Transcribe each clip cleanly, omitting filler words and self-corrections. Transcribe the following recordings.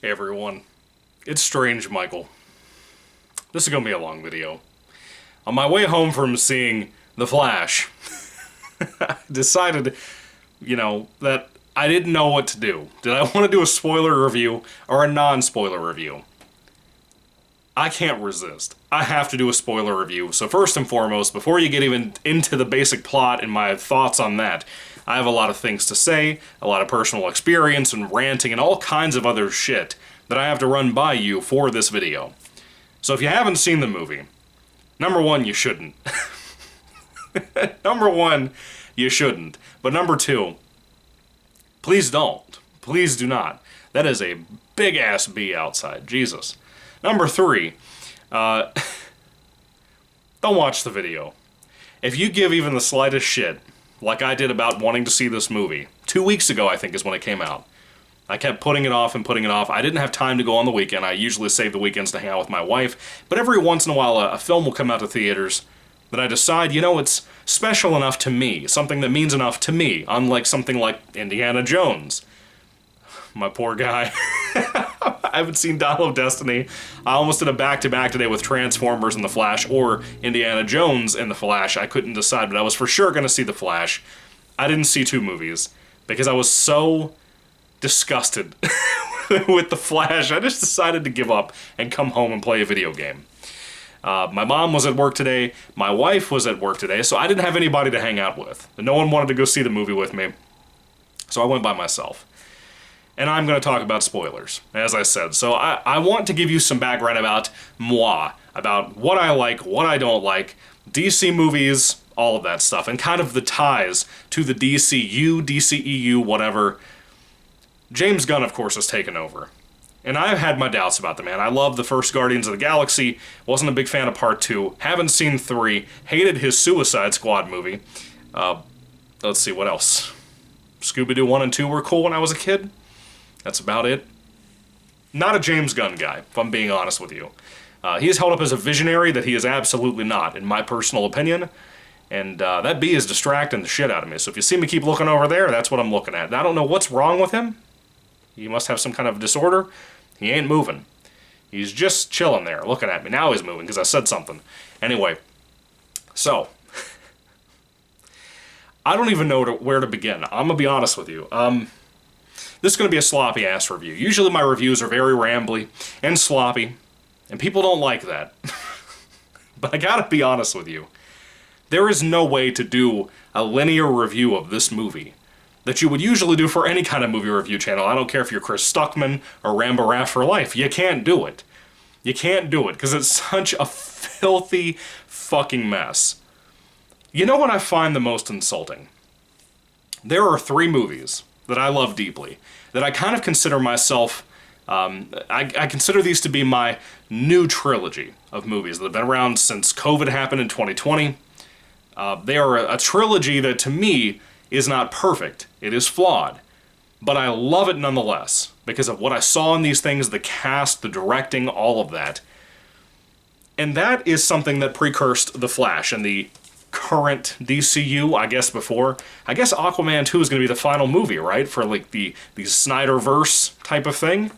Hey everyone, it's Strange Michael. This is gonna be a long video. On my way home from seeing The Flash, I decided, that I didn't know what to do. Did I want to do a spoiler review or a non-spoiler review? I can't resist. I have to do a spoiler review. So first and foremost, before you get even into the basic plot and my thoughts on that, I have a lot of things to say, a lot of personal experience and ranting and all kinds of other shit that I have to run by you for this video. So if you haven't seen the movie, number one, you shouldn't. Number one, you shouldn't. But number two, please don't. Please do not. That is a big-ass bee outside. Jesus. Number three, don't watch the video. If you give even the slightest shit, like I did about wanting to see this movie, 2 weeks ago I think is when it came out, I kept putting it off and putting it off. I didn't have time to go on the weekend. I usually save the weekends to hang out with my wife, but every once in a while a film will come out to theaters that I decide, it's special enough to me, something that means enough to me, unlike something like Indiana Jones. My poor guy. I haven't seen Dial of Destiny. I almost did a back-to-back today with Transformers and The Flash, or Indiana Jones and The Flash. I couldn't decide, but I was for sure going to see The Flash. I didn't see two movies, because I was so disgusted with The Flash. I just decided to give up and come home and play a video game. My mom was at work today, my wife was at work today, so I didn't have anybody to hang out with. No one wanted to go see the movie with me, so I went by myself. And I'm going to talk about spoilers, as I said. So I want to give you some background about moi, about what I like, what I don't like, DC movies, all of that stuff, and kind of the ties to the DCU, DCEU, whatever. James Gunn, of course, has taken over. And I've had my doubts about the man. I love the first Guardians of the Galaxy, wasn't a big fan of Part 2, haven't seen 3, hated his Suicide Squad movie. Let's see, what else? Scooby-Doo 1 and 2 were cool when I was a kid. That's about it. Not a James Gunn guy, if I'm being honest with you. He is held up as a visionary that he is absolutely not, in my personal opinion. And that bee is distracting the shit out of me. So if you see me keep looking over there, that's what I'm looking at. And I don't know what's wrong with him. He must have some kind of disorder. He ain't moving. He's just chilling there, looking at me. Now he's moving, because I said something. Anyway, so I don't even know where to begin. I'm going to be honest with you. This is going to be a sloppy-ass review. Usually my reviews are very rambly and sloppy, and people don't like that. But I gotta be honest with you. There is no way to do a linear review of this movie that you would usually do for any kind of movie review channel. I don't care if you're Chris Stuckman or Rambo Raff for life. You can't do it. You can't do it, because it's such a filthy fucking mess. You know what I find the most insulting? There are 3 movies that I love deeply, that I kind of consider myself, I consider these to be my new trilogy of movies that have been around since COVID happened in 2020. They are a trilogy that, to me, is not perfect. It is flawed. But I love it nonetheless, because of what I saw in these things, the cast, the directing, all of that. And that is something that precursed The Flash and the current DCU, I guess before. I guess Aquaman 2 is going to be the final movie, right? For like the Snyderverse type of thing.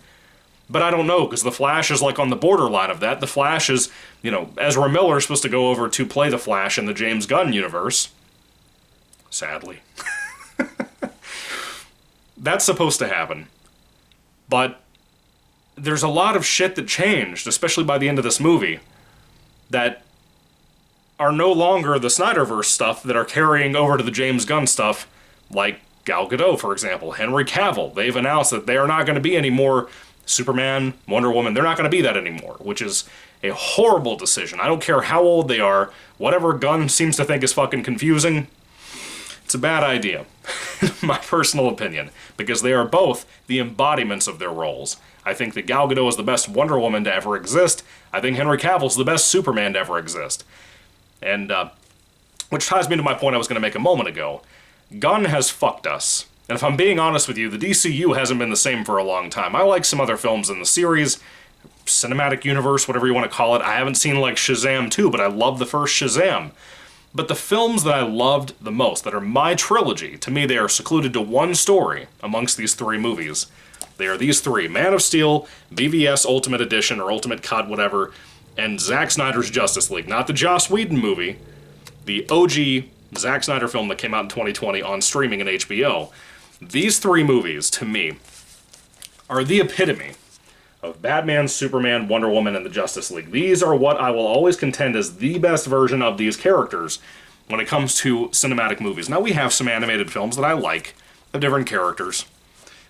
But I don't know, because The Flash is like on the borderline of that. The Flash is, Ezra Miller is supposed to go over to play The Flash in the James Gunn universe. Sadly. That's supposed to happen. But there's a lot of shit that changed, especially by the end of this movie, that are no longer the Snyderverse stuff that are carrying over to the James Gunn stuff, like Gal Gadot, for example, Henry Cavill. They've announced that they are not going to be any more Superman, Wonder Woman. They're not going to be that anymore, which is a horrible decision. I don't care how old they are. Whatever Gunn seems to think is fucking confusing, it's a bad idea, in my personal opinion, because they are both the embodiments of their roles. I think that Gal Gadot is the best Wonder Woman to ever exist. I think Henry Cavill is the best Superman to ever exist. And, which ties me to my point I was going to make a moment ago. Gunn has fucked us. And if I'm being honest with you, the DCU hasn't been the same for a long time. I like some other films in the series, cinematic universe, whatever you want to call it. I haven't seen, like, Shazam 2, but I love the first Shazam. But the films that I loved the most, that are my trilogy, to me they are secluded to one story amongst these 3 movies. They are these three: Man of Steel, BVS Ultimate Edition or Ultimate Cut, whatever, and Zack Snyder's Justice League. Not the Joss Whedon movie, the OG Zack Snyder film that came out in 2020 on streaming and HBO. These three movies, to me, are the epitome of Batman, Superman, Wonder Woman, and the Justice League. These are what I will always contend is the best version of these characters when it comes to cinematic movies. Now, we have some animated films that I like of different characters.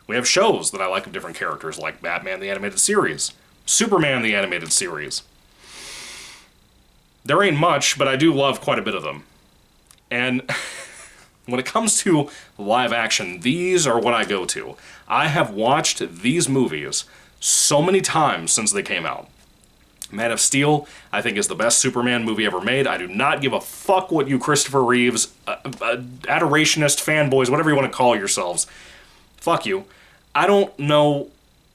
We have shows that I like of different characters, like Batman the Animated Series, Superman the Animated Series. There ain't much, but I do love quite a bit of them. And when it comes to live action, these are what I go to. I have watched these movies so many times since they came out. Man of Steel, I think, is the best Superman movie ever made. I do not give a fuck what you Christopher Reeves, adorationist, fanboys, whatever you want to call yourselves. Fuck you. I don't know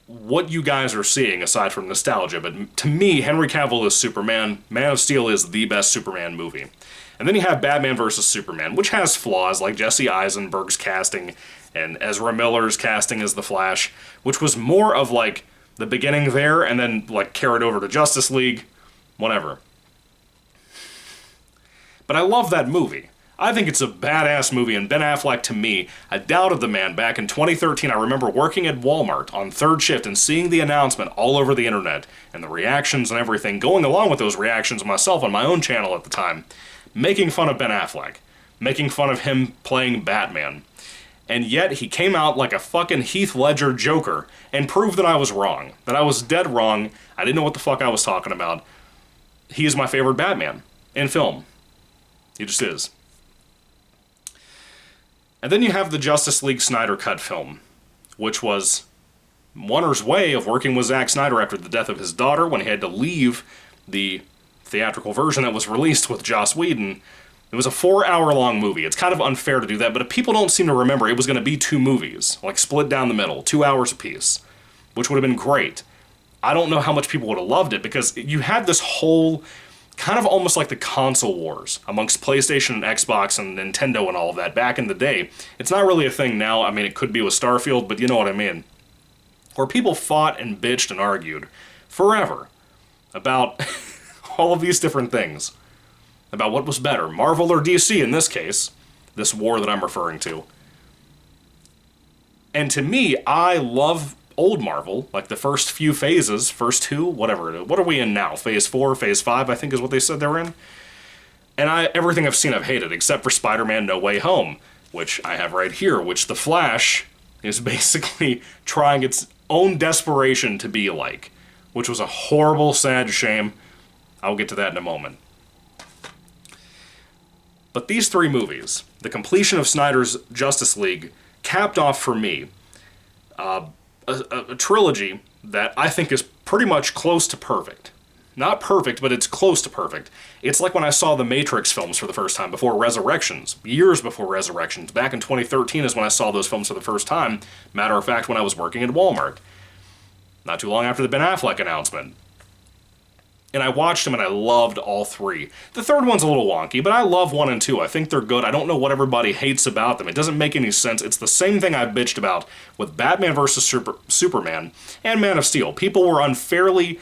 what you guys are seeing aside from nostalgia, but to me, Henry Cavill is Superman. Man of Steel is the best Superman movie. And then you have Batman vs. Superman, which has flaws like Jesse Eisenberg's casting and Ezra Miller's casting as the Flash, which was more of like the beginning there and then like carried over to Justice League, whatever. But I love that movie. I think it's a badass movie, and Ben Affleck, to me, I doubted the man back in 2013. I remember working at Walmart on third shift and seeing the announcement all over the internet and the reactions and everything, going along with those reactions myself on my own channel at the time, making fun of Ben Affleck, making fun of him playing Batman. And yet he came out like a fucking Heath Ledger Joker and proved that I was wrong, that I was dead wrong. I didn't know what the fuck I was talking about. He is my favorite Batman in film. He just is. And then you have the Justice League Snyder Cut film, which was Warner's way of working with Zack Snyder after the death of his daughter when he had to leave the theatrical version that was released with Joss Whedon. It was a 4-hour-long movie. It's kind of unfair to do that, but people don't seem to remember it was going to be 2 movies, like split down the middle, 2 hours apiece, which would have been great. I don't know how much people would have loved it, because you had this whole kind of almost like the console wars amongst PlayStation and Xbox and Nintendo and all of that back in the day. It's not really a thing now. I mean, it could be with Starfield, but you know what I mean. Where people fought and bitched and argued forever about all of these different things. About what was better, Marvel or DC in this case, this war that I'm referring to. And to me, I love old Marvel, like the first few phases, first 2, whatever. What are we in now? Phase 4, Phase 5, I think is what they said they're in. And everything I've seen I've hated, except for Spider-Man No Way Home, which I have right here, which The Flash is basically trying its own desperation to be like, which was a horrible, sad shame. I'll get to that in a moment. But these 3 movies, the completion of Snyder's Justice League, capped off for me a trilogy that I think is pretty much close to perfect. Not perfect, but it's close to perfect. It's like when I saw the Matrix films for the first time, before Resurrections. Years before Resurrections. Back in 2013 is when I saw those films for the first time. Matter of fact, when I was working at Walmart. Not too long after the Ben Affleck announcement. And I watched them and I loved all 3. The third one's a little wonky, but I love 1 and 2. I think they're good. I don't know what everybody hates about them. It doesn't make any sense. It's the same thing I bitched about with Batman vs. Superman and Man of Steel. People were unfairly,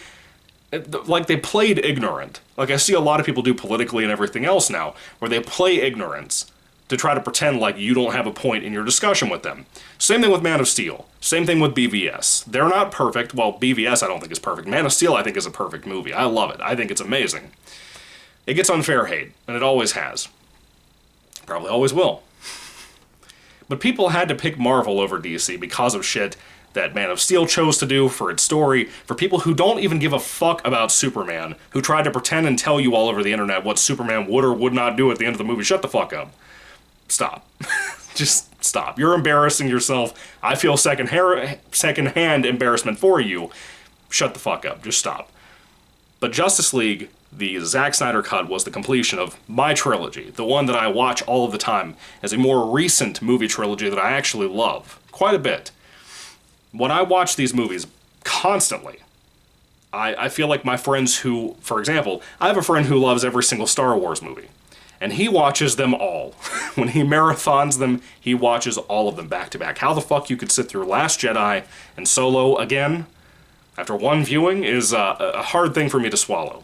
like they played ignorant. Like I see a lot of people do politically and everything else now, where they play ignorance to try to pretend like you don't have a point in your discussion with them. Same thing with Man of Steel. Same thing with BVS. They're not perfect. Well, BVS I don't think is perfect. Man of Steel I think is a perfect movie. I love it. I think it's amazing. It gets unfair hate, and it always has. Probably always will. But people had to pick Marvel over DC because of shit that Man of Steel chose to do for its story, for people who don't even give a fuck about Superman, who tried to pretend and tell you all over the internet what Superman would or would not do at the end of the movie. Shut the fuck up. Stop. Just stop. You're embarrassing yourself. I feel second-hand embarrassment for you. Shut the fuck up. Just stop. But Justice League, the Zack Snyder cut, was the completion of my trilogy, the one that I watch all of the time, as a more recent movie trilogy that I actually love quite a bit. When I watch these movies constantly, I feel like my friends who, for example, I have a friend who loves every single Star Wars movie. And he watches them all. When he marathons them, he watches all of them back to back. How the fuck you could sit through Last Jedi and Solo again after one viewing is a hard thing for me to swallow.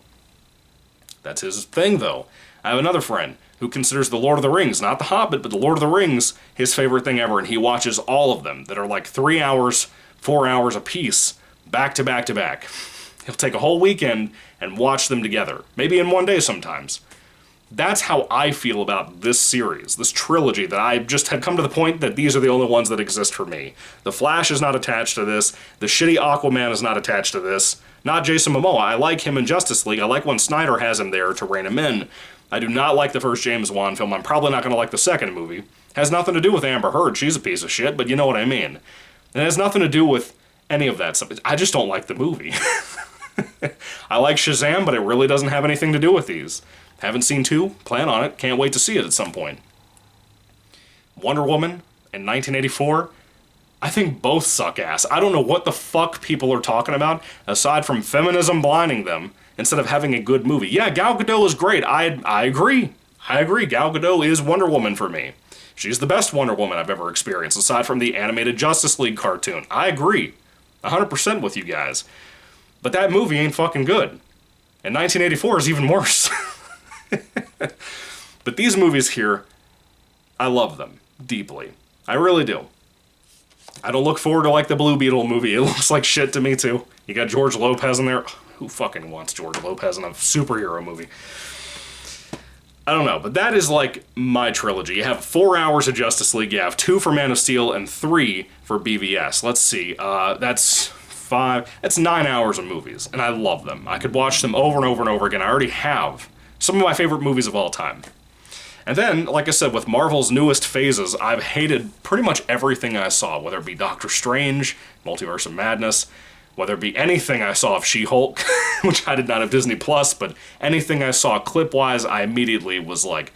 That's his thing, though. I have another friend who considers The Lord of the Rings, not The Hobbit, but The Lord of the Rings, his favorite thing ever, and he watches all of them that are like 3 hours, 4 hours a piece, back to back to back. He'll take a whole weekend and watch them together, maybe in one day sometimes. That's how I feel about this series, this trilogy, that I just have come to the point that these are the only ones that exist for me. The Flash is not attached to this. The shitty Aquaman is not attached to this. Not Jason Momoa. I like him in Justice League. I like when Snyder has him there to rein him in. I do not like the first James Wan film. I'm probably not going to like the second movie. Has nothing to do with Amber Heard. She's a piece of shit, but you know what I mean. It has nothing to do with any of that stuff. I just don't like the movie. I like Shazam, but it really doesn't have anything to do with these. Haven't seen 2, plan on it, can't wait to see it at some point. Wonder Woman in 1984, I think both suck ass. I don't know what the fuck people are talking about, aside from feminism blinding them, instead of having a good movie. Yeah, Gal Gadot is great, I agree. I agree, Gal Gadot is Wonder Woman for me. She's the best Wonder Woman I've ever experienced, aside from the animated Justice League cartoon. I agree, 100% with you guys. But that movie ain't fucking good. And 1984 is even worse. But these movies here, I love them deeply. I really do. I don't look forward to like the Blue Beetle movie. It looks like shit to me too. You got George Lopez in there. Who fucking wants George Lopez in a superhero movie? I don't know, but that is like my trilogy. You have 4 hours of Justice League, you have 2 for Man of Steel, and 3 for BVS. Let's see, that's 9 hours of movies, and I love them. I could watch them over and over and over again. I already have some of my favorite movies of all time. And then, like I said, with Marvel's newest phases, I've hated pretty much everything I saw, whether it be Doctor Strange, Multiverse of Madness, whether it be anything I saw of She-Hulk, which I did not have Disney Plus, but anything I saw clip-wise, I immediately was like,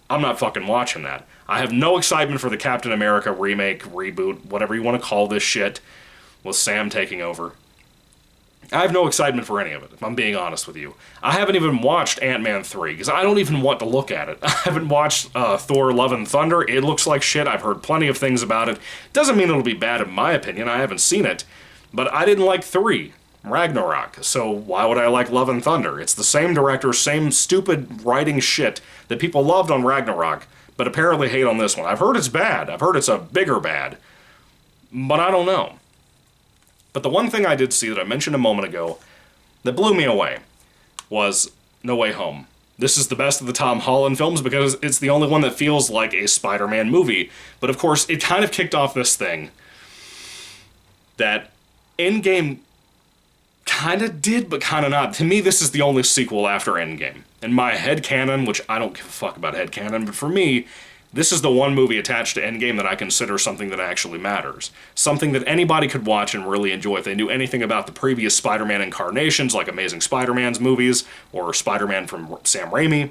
I'm not fucking watching that. I have no excitement for the Captain America remake, reboot, whatever you want to call this shit, with Sam taking over. I have no excitement for any of it, if I'm being honest with you. I haven't even watched Ant-Man 3, because I don't even want to look at it. I haven't watched Thor Love and Thunder. It looks like shit. I've heard plenty of things about it. Doesn't mean it'll be bad in my opinion. I haven't seen it. But I didn't like 3, Ragnarok, so why would I like Love and Thunder? It's the same director, same stupid writing shit that people loved on Ragnarok, but apparently hate on this one. I've heard it's bad. I've heard it's a bigger bad. But I don't know. But the one thing I did see that I mentioned a moment ago that blew me away was No Way Home. This is the best of the Tom Holland films because it's the only one that feels like a Spider-Man movie. But of course, it kind of kicked off this thing that Endgame kind of did, but kind of not. To me, this is the only sequel after Endgame. In my headcanon, which I don't give a fuck about headcanon, but for me, this is the one movie attached to Endgame that I consider something that actually matters. Something that anybody could watch and really enjoy if they knew anything about the previous Spider-Man incarnations, like Amazing Spider-Man's movies, or Spider-Man from Sam Raimi.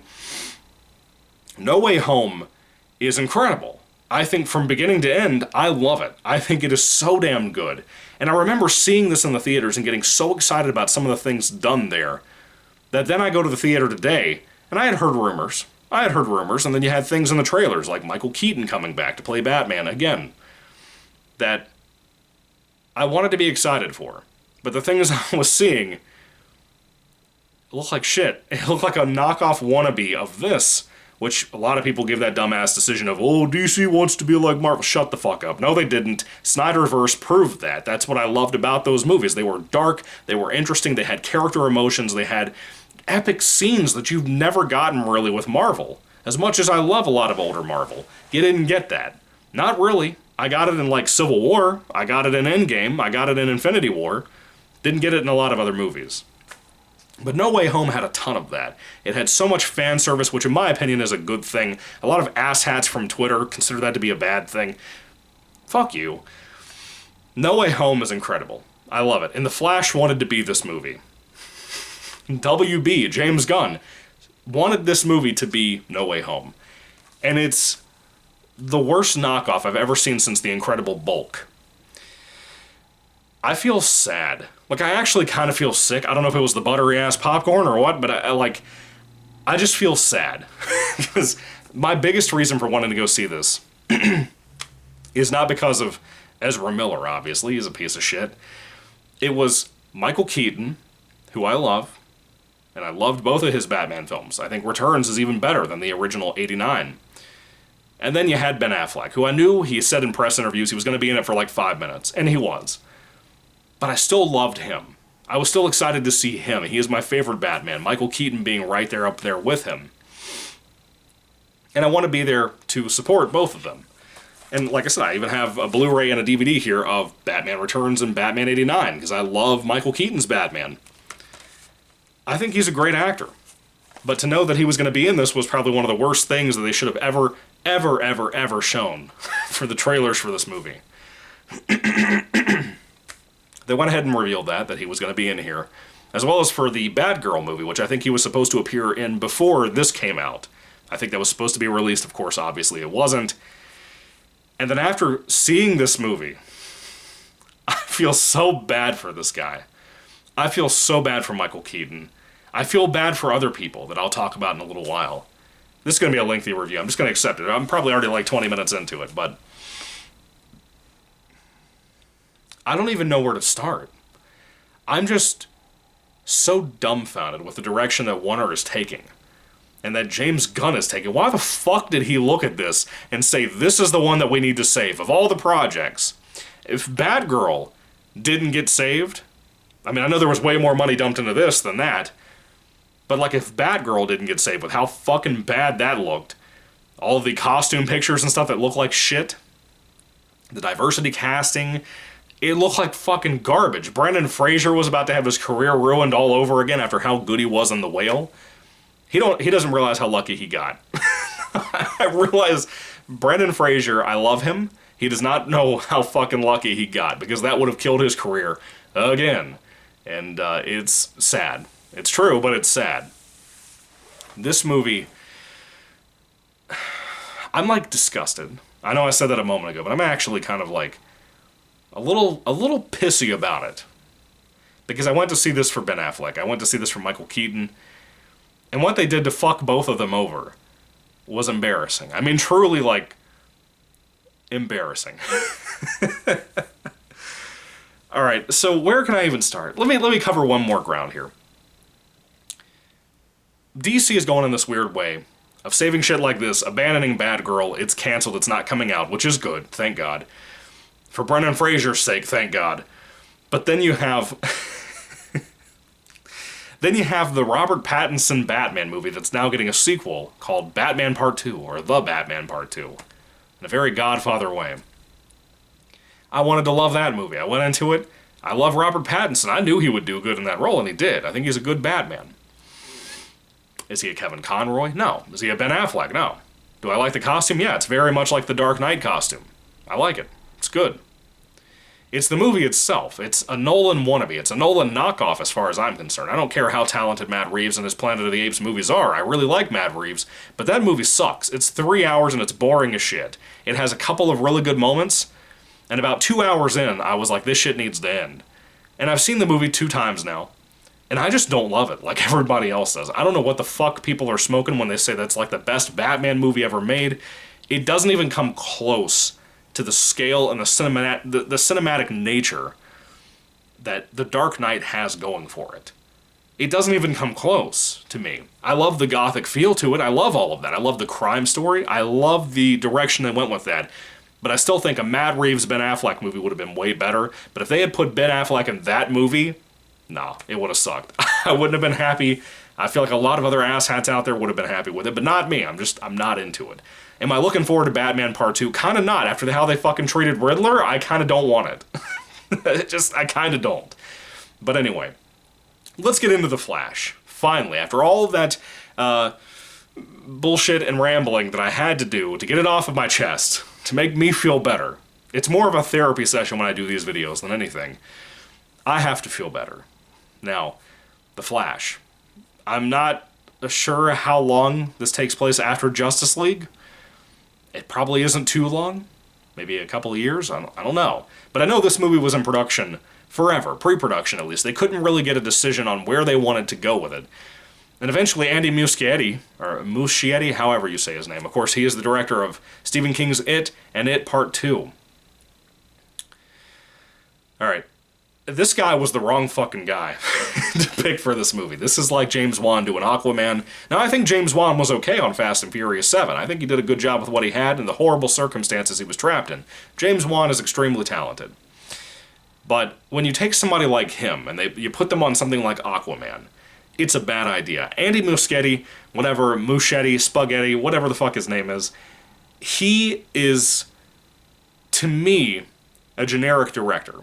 No Way Home is incredible. I think from beginning to end, I love it. I think it is so damn good. And I remember seeing this in the theaters and getting so excited about some of the things done there, that then I go to the theater today, and I had heard rumors, and then you had things in the trailers, like Michael Keaton coming back to play Batman again, that I wanted to be excited for. But the things I was seeing, it looked like shit. It looked like a knockoff wannabe of this, which a lot of people give that dumbass decision of, oh, DC wants to be like Marvel. Shut the fuck up. No, they didn't. Snyderverse proved that. That's what I loved about those movies. They were dark, they were interesting, they had character emotions, they had epic scenes that you've never gotten really with Marvel. As much as I love a lot of older Marvel, you didn't get that. Not really. I got it in like Civil War, I got it in Endgame, I got it in Infinity War. Didn't get it in a lot of other movies. But No Way Home had a ton of that. It had so much fan service, which in my opinion is a good thing. A lot of asshats from Twitter consider that to be a bad thing. Fuck you. No Way Home is incredible. I love it. And The Flash wanted to be this movie. WB, James Gunn, wanted this movie to be No Way Home. And it's the worst knockoff I've ever seen since The Incredible Bulk. I feel sad. Like, I actually kind of feel sick. I don't know if it was the buttery-ass popcorn or what, but I just feel sad. Because my biggest reason for wanting to go see this is not because of Ezra Miller, obviously. He's a piece of shit. It was Michael Keaton, who I love, and I loved both of his Batman films. I think Returns is even better than the original '89. And then you had Ben Affleck, who I knew he said in press interviews he was going to be in it for like 5 minutes, and he was. But I still loved him. I was still excited to see him. He is my favorite Batman, Michael Keaton being right there up there with him. And I want to be there to support both of them. And like I said, I even have a Blu-ray and a DVD here of Batman Returns and Batman '89, because I love Michael Keaton's Batman. I think he's a great actor. But to know that he was going to be in this was probably one of the worst things that they should have ever shown for the trailers for this movie. They went ahead and revealed that he was going to be in here, as well as for the Batgirl movie, which I think he was supposed to appear in before this came out. I think that was supposed to be released, of course, obviously it wasn't. And then after seeing this movie, I feel so bad for this guy. I feel so bad for Michael Keaton. I feel bad for other people that I'll talk about in a little while. This is going to be a lengthy review. I'm just going to accept it. I'm probably already like 20 minutes into it, but I don't even know where to start. I'm just so dumbfounded with the direction that Warner is taking and that James Gunn is taking. Why the fuck did he look at this and say, this is the one that we need to save of all the projects? If Batgirl didn't get saved, I mean, I know there was way more money dumped into this than that, but like if Batgirl didn't get saved with how fucking bad that looked, all of the costume pictures and stuff that looked like shit, the diversity casting, it looked like fucking garbage. Brendan Fraser was about to have his career ruined all over again after how good he was in The Whale. He doesn't realize how lucky he got. I realize Brendan Fraser, I love him. He does not know how fucking lucky he got, because that would have killed his career again. And it's sad. It's true, but it's sad. This movie, I'm like disgusted. I know I said that a moment ago, but I'm actually kind of like a little pissy about it. Because I went to see this for Ben Affleck. I went to see this for Michael Keaton. And what they did to fuck both of them over was embarrassing. I mean, truly, like, embarrassing. All right, so where can I even start? Let me cover one more ground here. DC is going in this weird way of saving shit like this, abandoning Batgirl. It's canceled. It's not coming out, which is good. Thank God. For Brendan Fraser's sake, thank God. But then you have the Robert Pattinson Batman movie that's now getting a sequel called Batman Part 2, or The Batman Part 2, in a very Godfather way. I wanted to love that movie. I went into it. I love Robert Pattinson. I knew he would do good in that role, and he did. I think he's a good Batman. Is he a Kevin Conroy? No. Is he a Ben Affleck? No. Do I like the costume? Yeah, it's very much like the Dark Knight costume. I like it. It's good. It's the movie itself. It's a Nolan wannabe. It's a Nolan knockoff as far as I'm concerned. I don't care how talented Matt Reeves and his Planet of the Apes movies are. I really like Matt Reeves, but that movie sucks. It's 3 hours and it's boring as shit. It has a couple of really good moments, and about 2 hours in, I was like, this shit needs to end. And I've seen the movie 2 times now, and I just don't love it like everybody else does. I don't know what the fuck people are smoking when they say that's like the best Batman movie ever made. It doesn't even come close to the scale and the cinematic nature that The Dark Knight has going for it. It doesn't even come close to me. I love the gothic feel to it. I love all of that. I love the crime story. I love the direction they went with that. But I still think a Matt Reeves, Ben Affleck movie would have been way better. But if they had put Ben Affleck in that movie, nah, it would have sucked. I wouldn't have been happy. I feel like a lot of other asshats out there would have been happy with it, but not me. I'm not into it. Am I looking forward to Batman Part 2? Kind of not. After how they fucking treated Riddler, I kind of don't want it. I kind of don't. But anyway, let's get into The Flash. Finally, after all of that bullshit and rambling that I had to do to get it off of my chest, to make me feel better. It's more of a therapy session when I do these videos than anything. I have to feel better. Now, The Flash. I'm not sure how long this takes place after Justice League. It probably isn't too long. Maybe a couple of years. I don't know. But I know this movie was in production forever. Pre-production, at least. They couldn't really get a decision on where they wanted to go with it. And eventually Andy Muschietti, however you say his name. Of course, he is the director of Stephen King's It and It Part 2. Alright. This guy was the wrong fucking guy to pick for this movie. This is like James Wan doing Aquaman. Now, I think James Wan was okay on Fast and Furious 7. I think he did a good job with what he had and the horrible circumstances he was trapped in. James Wan is extremely talented. But when you take somebody like him and you put them on something like Aquaman, it's a bad idea. Andy Muschietti, Spaghetti, whatever the fuck his name is, he is, to me, a generic director.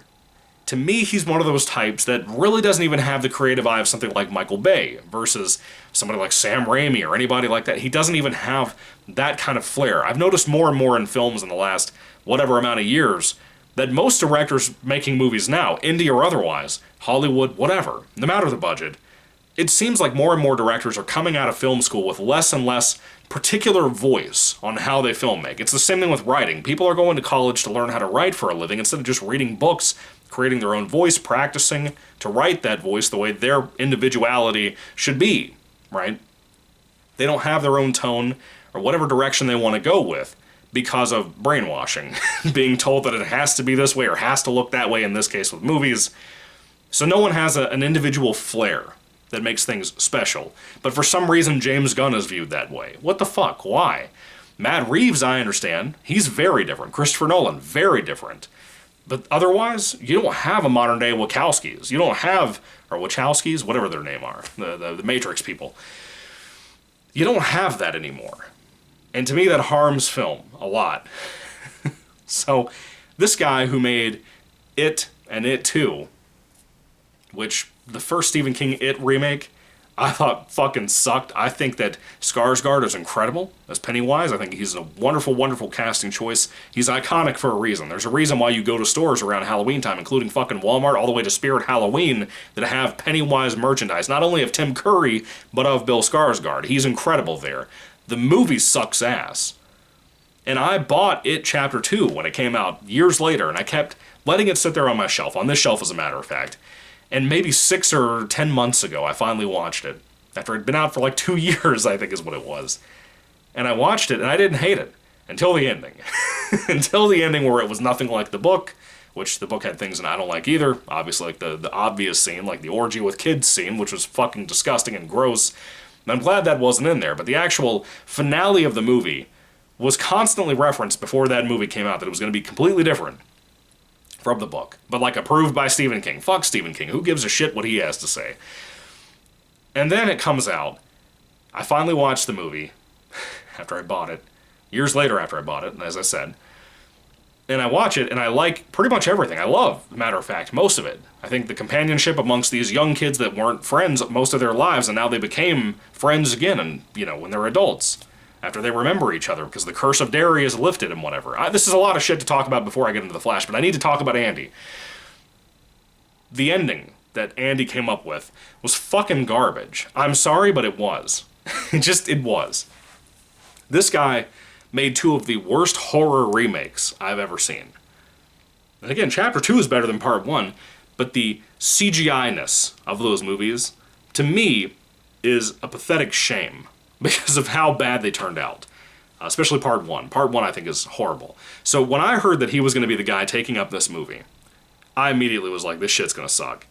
To me, he's one of those types that really doesn't even have the creative eye of something like Michael Bay versus somebody like Sam Raimi or anybody like that. He doesn't even have that kind of flair. I've noticed more and more in films in the last whatever amount of years that most directors making movies now, indie or otherwise, Hollywood, whatever, no matter the budget, it seems like more and more directors are coming out of film school with less and less particular voice on how they filmmake. It's the same thing with writing. People are going to college to learn how to write for a living instead of just reading books, creating their own voice, practicing to write that voice the way their individuality should be, right? They don't have their own tone or whatever direction they want to go with because of brainwashing, being told that it has to be this way or has to look that way, in this case with movies. So no one has an individual flair that makes things special. But for some reason, James Gunn is viewed that way. What the fuck? Why? Matt Reeves, I understand. He's very different. Christopher Nolan, very different. But otherwise, you don't have a modern-day Wachowskis. You don't have, or Wachowskis, whatever their name are, the Matrix people. You don't have that anymore. And to me, that harms film a lot. So, this guy who made It and It 2, which the first Stephen King It remake, I thought fucking sucked. I think that Skarsgård is incredible as Pennywise. I think he's a wonderful, wonderful casting choice. He's iconic for a reason. There's a reason why you go to stores around Halloween time, including fucking Walmart, all the way to Spirit Halloween, that have Pennywise merchandise, not only of Tim Curry, but of Bill Skarsgård. He's incredible there. The movie sucks ass. And I bought It Chapter 2 when it came out years later, and I kept letting it sit there on my shelf, on this shelf as a matter of fact. And maybe 6 or 10 months ago, I finally watched it. After it'd been out for like 2 years, I think is what it was. And I watched it, and I didn't hate it. Until the ending. Until the ending where it was nothing like the book, which the book had things that I don't like either. Obviously, like the obvious scene, like the orgy with kids scene, which was fucking disgusting and gross. And I'm glad that wasn't in there. But the actual finale of the movie was constantly referenced before that movie came out, that it was going to be completely different from the book. But like approved by Stephen King. Fuck Stephen King. Who gives a shit what he has to say? And then it comes out. I finally watched the movie after I bought it. Years later after I bought it, as I said. And I watch it, and I like pretty much everything. I love, as a matter of fact, most of it. I think the companionship amongst these young kids that weren't friends most of their lives, and now they became friends again, and, you know, when they're adults. After they remember each other, because the curse of Derry is lifted and whatever. This is a lot of shit to talk about before I get into the Flash, but I need to talk about Andy. The ending that Andy came up with was fucking garbage. I'm sorry, but it was. It was. This guy made 2 of the worst horror remakes I've ever seen. And again, Chapter 2 is better than Part 1, but the CGI-ness of those movies, to me, is a pathetic shame. Because of how bad they turned out. Especially Part 1. Part 1, I think, is horrible. So when I heard that he was going to be the guy taking up this movie, I immediately was like, this shit's going to suck.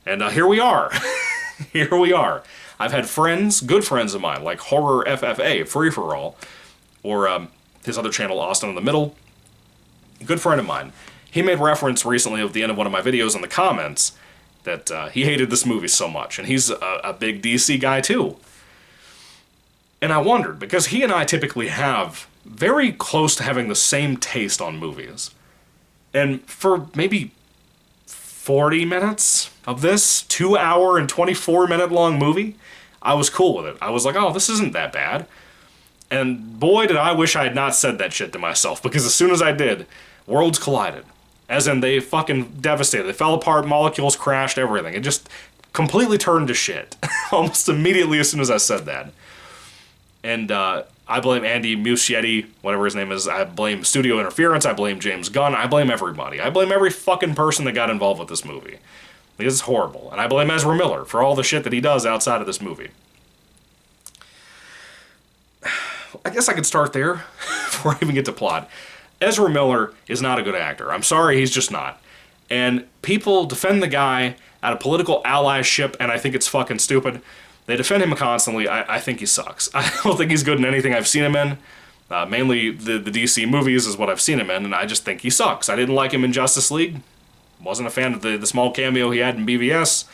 And here we are. Here we are. I've had friends, good friends of mine, like Horror FFA, Free For All, or his other channel, Austin in the Middle. A good friend of mine. He made reference recently at the end of one of my videos in the comments that he hated this movie so much. And he's a big DC guy, too. And I wondered, because he and I typically have very close to having the same taste on movies. And for maybe 40 minutes of this 2-hour and 24-minute long movie, I was cool with it. I was like, oh, this isn't that bad. And boy, did I wish I had not said that shit to myself, because as soon as I did, worlds collided. As in, they fucking devastated. They fell apart, molecules crashed, everything. It just completely turned to shit. Almost immediately as soon as I said that. And I blame Andy Muschietti, whatever his name is. I blame studio interference. I blame James Gunn. I blame everybody. I blame every fucking person that got involved with this movie. Because it's horrible. And I blame Ezra Miller for all the shit that he does outside of this movie. I guess I could start there before I even get to plot. Ezra Miller is not a good actor. I'm sorry, he's just not. And people defend the guy out of political allyship, and I think it's fucking stupid. They defend him constantly. I think he sucks. I don't think he's good in anything I've seen him in. Mainly the DC movies is what I've seen him in, and I just think he sucks. I didn't like him in Justice League. Wasn't a fan of the small cameo he had in BVS.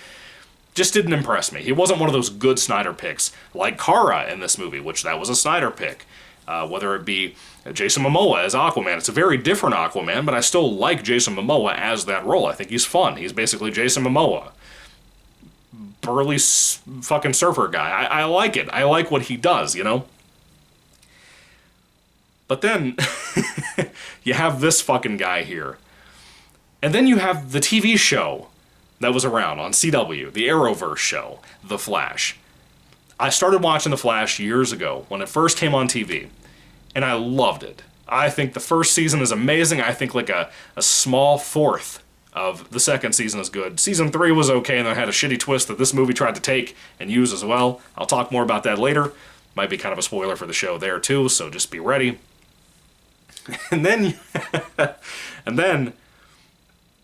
Just didn't impress me. He wasn't one of those good Snyder picks, like Kara in this movie, which that was a Snyder pick. Whether it be Jason Momoa as Aquaman. It's a very different Aquaman, but I still like Jason Momoa as that role. I think he's fun. He's basically Jason Momoa. Burly fucking surfer guy. I like it. I like what he does, you know? But then, you have this fucking guy here. And then you have the TV show that was around on CW, the Arrowverse show, The Flash. I started watching The Flash years ago when it first came on TV, and I loved it. I think the first season is amazing. I think like a small fourth of the second season is good. Season 3 was okay, and then had a shitty twist that this movie tried to take and use as well. I'll talk more about that later. Might be kind of a spoiler for the show there too, so just be ready. And then,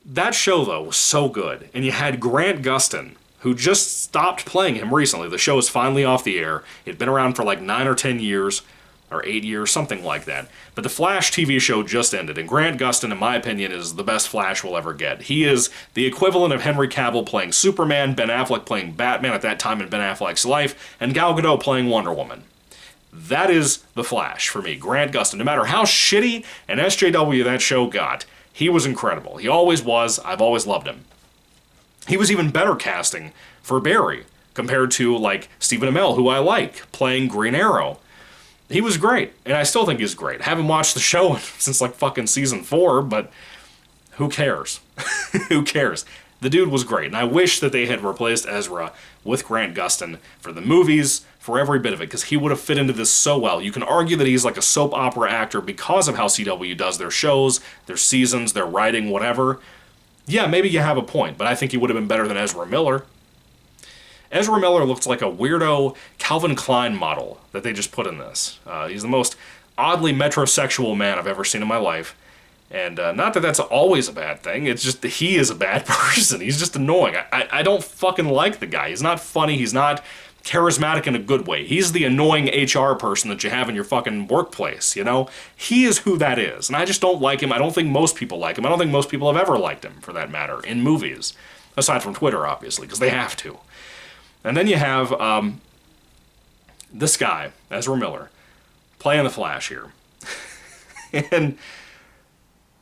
that show though was so good, and you had Grant Gustin, who just stopped playing him recently. The show is finally off the air. It'd been around for like 9 or 10 years, or 8 years, something like that. But the Flash TV show just ended, and Grant Gustin, in my opinion, is the best Flash we'll ever get. He is the equivalent of Henry Cavill playing Superman, Ben Affleck playing Batman at that time in Ben Affleck's life, and Gal Gadot playing Wonder Woman. That is the Flash for me, Grant Gustin. No matter how shitty an SJW that show got, he was incredible. He always was. I've always loved him. He was even better casting for Barry compared to, like, Stephen Amell, who I like, playing Green Arrow. He was great, and I still think he's great. Haven't watched the show since, like, fucking season 4, but who cares? Who cares? The dude was great, and I wish that they had replaced Ezra with Grant Gustin for the movies, for every bit of it, because he would have fit into this so well. You can argue that he's like a soap opera actor because of how CW does their shows, their seasons, their writing, whatever. Yeah, maybe you have a point, but I think he would have been better than Ezra Miller. Ezra Miller looks like a weirdo Calvin Klein model that they just put in this. He's the most oddly metrosexual man I've ever seen in my life. And not that that's always a bad thing, it's just that he is a bad person. He's just annoying. I don't fucking like the guy. He's not funny, he's not charismatic in a good way. He's the annoying HR person that you have in your fucking workplace, you know? He is who that is, and I just don't like him. I don't think most people like him. I don't think most people have ever liked him, for that matter, in movies. Aside from Twitter, obviously, because they have to. And then you have this guy, Ezra Miller, playing the Flash here. And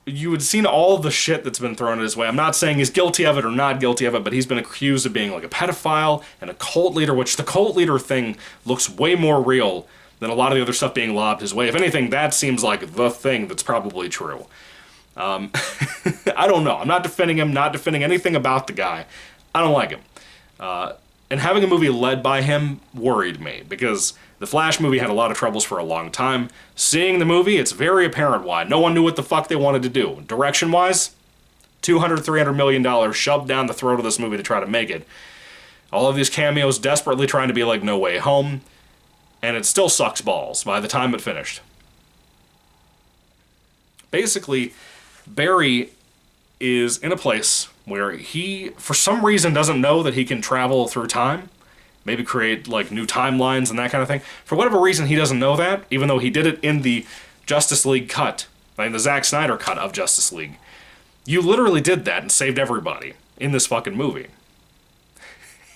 you had seen all the shit that's been thrown his way. I'm not saying he's guilty of it or not guilty of it, but he's been accused of being like a pedophile and a cult leader, which the cult leader thing looks way more real than a lot of the other stuff being lobbed his way. If anything, that seems like the thing that's probably true. I don't know. I'm not defending him, not defending anything about the guy. I don't like him. And having a movie led by him worried me, because the Flash movie had a lot of troubles for a long time. Seeing the movie, it's very apparent why. No one knew what the fuck they wanted to do. Direction-wise, $200, $300 million shoved down the throat of this movie to try to make it. All of these cameos desperately trying to be like No Way Home, and it still sucks balls by the time it finished. Basically, Barry is in a place where he, for some reason, doesn't know that he can travel through time. Maybe create, like, new timelines and that kind of thing. For whatever reason, he doesn't know that, even though he did it in the Justice League cut, like the Zack Snyder cut of Justice League. You literally did that and saved everybody in this fucking movie.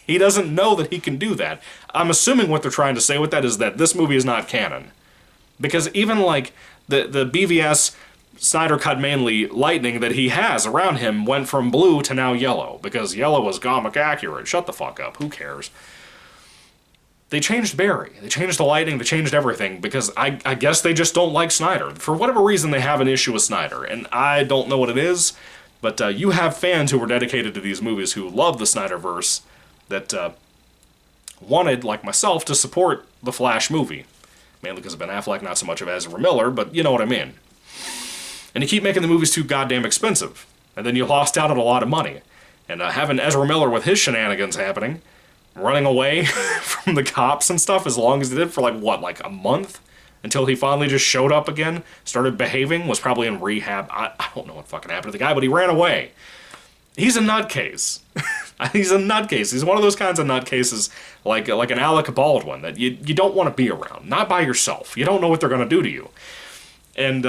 He doesn't know that he can do that. I'm assuming what they're trying to say with that is that this movie is not canon. Because even, like, the BVS Snyder cut mainly lightning that he has around him went from blue to now yellow, because yellow was comic accurate. Shut the fuck up. Who cares? They changed Barry. They changed the lighting. They changed everything, because I guess they just don't like Snyder. For whatever reason, they have an issue with Snyder, and I don't know what it is, but you have fans who were dedicated to these movies who love the Snyderverse that wanted, like myself, to support the Flash movie. Mainly because of Ben Affleck, not so much of Ezra Miller, but you know what I mean. And you keep making the movies too goddamn expensive. And then you lost out on a lot of money. And having Ezra Miller with his shenanigans happening, running away from the cops and stuff as long as he did for like, what, like a month? until he finally just showed up again, started behaving, was probably in rehab. I don't know what fucking happened to the guy, but he ran away. He's a nutcase. He's a nutcase. He's one of those kinds of nutcases, like an Alec Baldwin, that you don't want to be around. Not by yourself. You don't know what they're going to do to you. And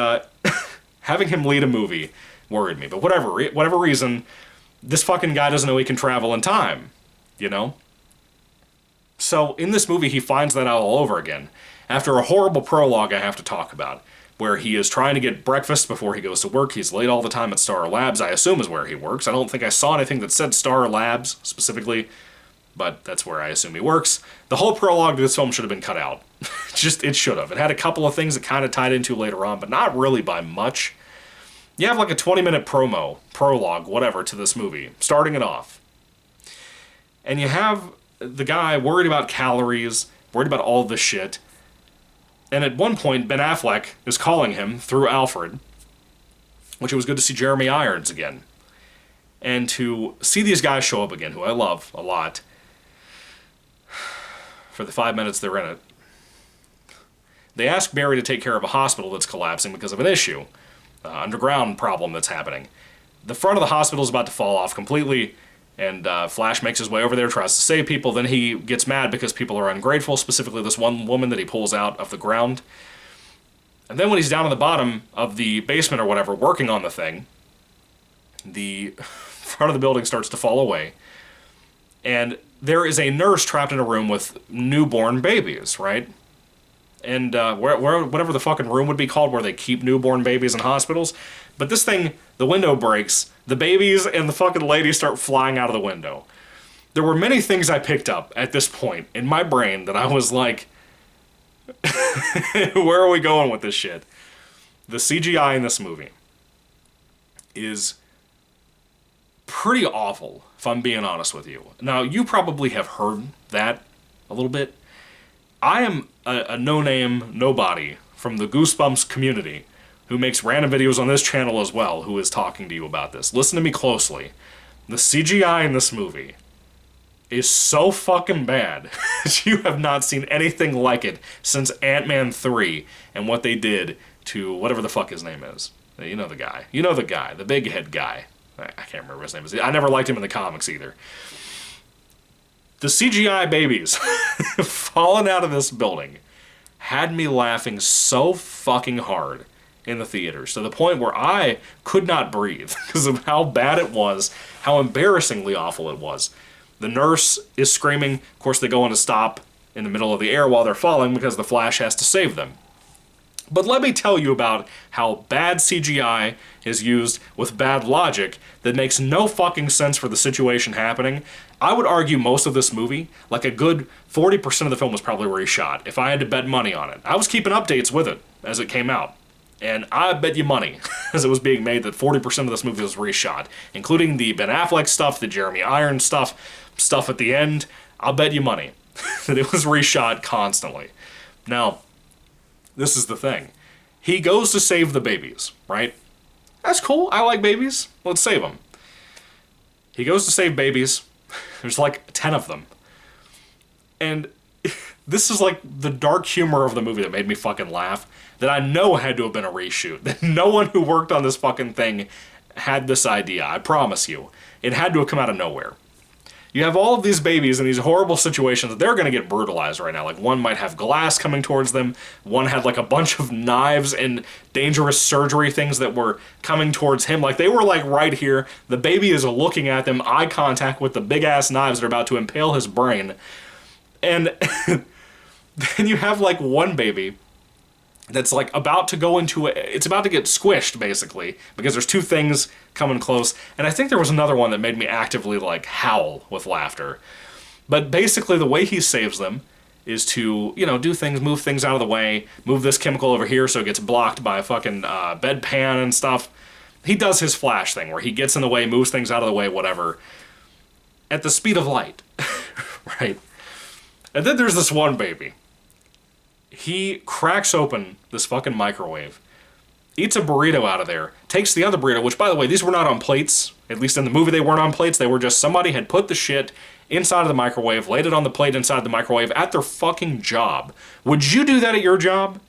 having him lead a movie worried me. But whatever reason, this fucking guy doesn't know he can travel in time, you know? So in this movie, he finds that out all over again, after a horrible prologue I have to talk about, where he is trying to get breakfast before he goes to work. He's late all the time at Star Labs, I assume is where he works. I don't think I saw anything that said Star Labs specifically, but that's where I assume he works. The whole prologue to this film should have been cut out. It should have. It had a couple of things that kind of tied into later on, but not really by much. You have like a 20-minute prologue, whatever, to this movie, starting it off. And you have the guy worried about calories, worried about all this shit. And at one point, Ben Affleck is calling him through Alfred, which it was good to see Jeremy Irons again. And to see these guys show up again, who I love a lot, for the 5 minutes they're in it. They ask Barry to take care of a hospital that's collapsing because of an issue, underground problem that's happening. The front of the hospital is about to fall off completely, and Flash makes his way over there, tries to save people. Then he gets mad because people are ungrateful, specifically this one woman that he pulls out of the ground. And then when he's down at the bottom of the basement or whatever, working on the thing, the front of the building starts to fall away. And there is a nurse trapped in a room with newborn babies, right? And whatever the fucking room would be called where they keep newborn babies in hospitals. But this thing, the window breaks, the babies and the fucking lady start flying out of the window. There were many things I picked up at this point in my brain that I was like, where are we going with this shit? The CGI in this movie is pretty awful, if I'm being honest with you. Now, you probably have heard that a little bit. I am a no-name nobody from the Goosebumps community who makes random videos on this channel as well, who is talking to you about this. Listen to me closely. The CGI in this movie is so fucking bad that you have not seen anything like it since Ant-Man 3 and what they did to whatever the fuck his name is. You know the guy. You know the guy. The big head guy. I can't remember his name. I never liked him in the comics either. The CGI babies falling out of this building had me laughing so fucking hard in the theaters, to the point where I could not breathe because of how bad it was, how embarrassingly awful it was. The nurse is screaming. Of course, they go on to stop in the middle of the air while they're falling because the Flash has to save them. But let me tell you about how bad CGI is used with bad logic that makes no fucking sense for the situation happening. I would argue most of this movie, like a good 40% of the film was probably reshot, if I had to bet money on it. I was keeping updates with it as it came out. And I bet you money, as it was being made, that 40% of this movie was reshot, including the Ben Affleck stuff, the Jeremy Irons stuff at the end. I'll bet you money that it was reshot constantly. Now, this is the thing. He goes to save the babies, right? That's cool. I like babies. Let's save them. He goes to save babies. There's like 10 of them. And this is like the dark humor of the movie that made me fucking laugh, that I know had to have been a reshoot. That no one who worked on this fucking thing had this idea. I promise you. It had to have come out of nowhere. You have all of these babies in these horrible situations that they're going to get brutalized right now. Like, one might have glass coming towards them. One had, like, a bunch of knives and dangerous surgery things that were coming towards him. Like, they were, like, right here. The baby is looking at them, eye contact with the big-ass knives that are about to impale his brain. And then you have, like, one baby that's, like, about to go into it's about to get squished, basically, because there's two things coming close. And I think there was another one that made me actively, like, howl with laughter. But basically, the way he saves them is to, you know, do things, move things out of the way, move this chemical over here so it gets blocked by a fucking bedpan and stuff. He does his Flash thing, where he gets in the way, moves things out of the way, whatever, at the speed of light, right? And then there's this one baby. He cracks open this fucking microwave, eats a burrito out of there, takes the other burrito, which, by the way, these were not on plates. At least in the movie they weren't on plates. They were just somebody had put the shit inside of the microwave, laid it on the plate inside the microwave at their fucking job. Would you do that at your job?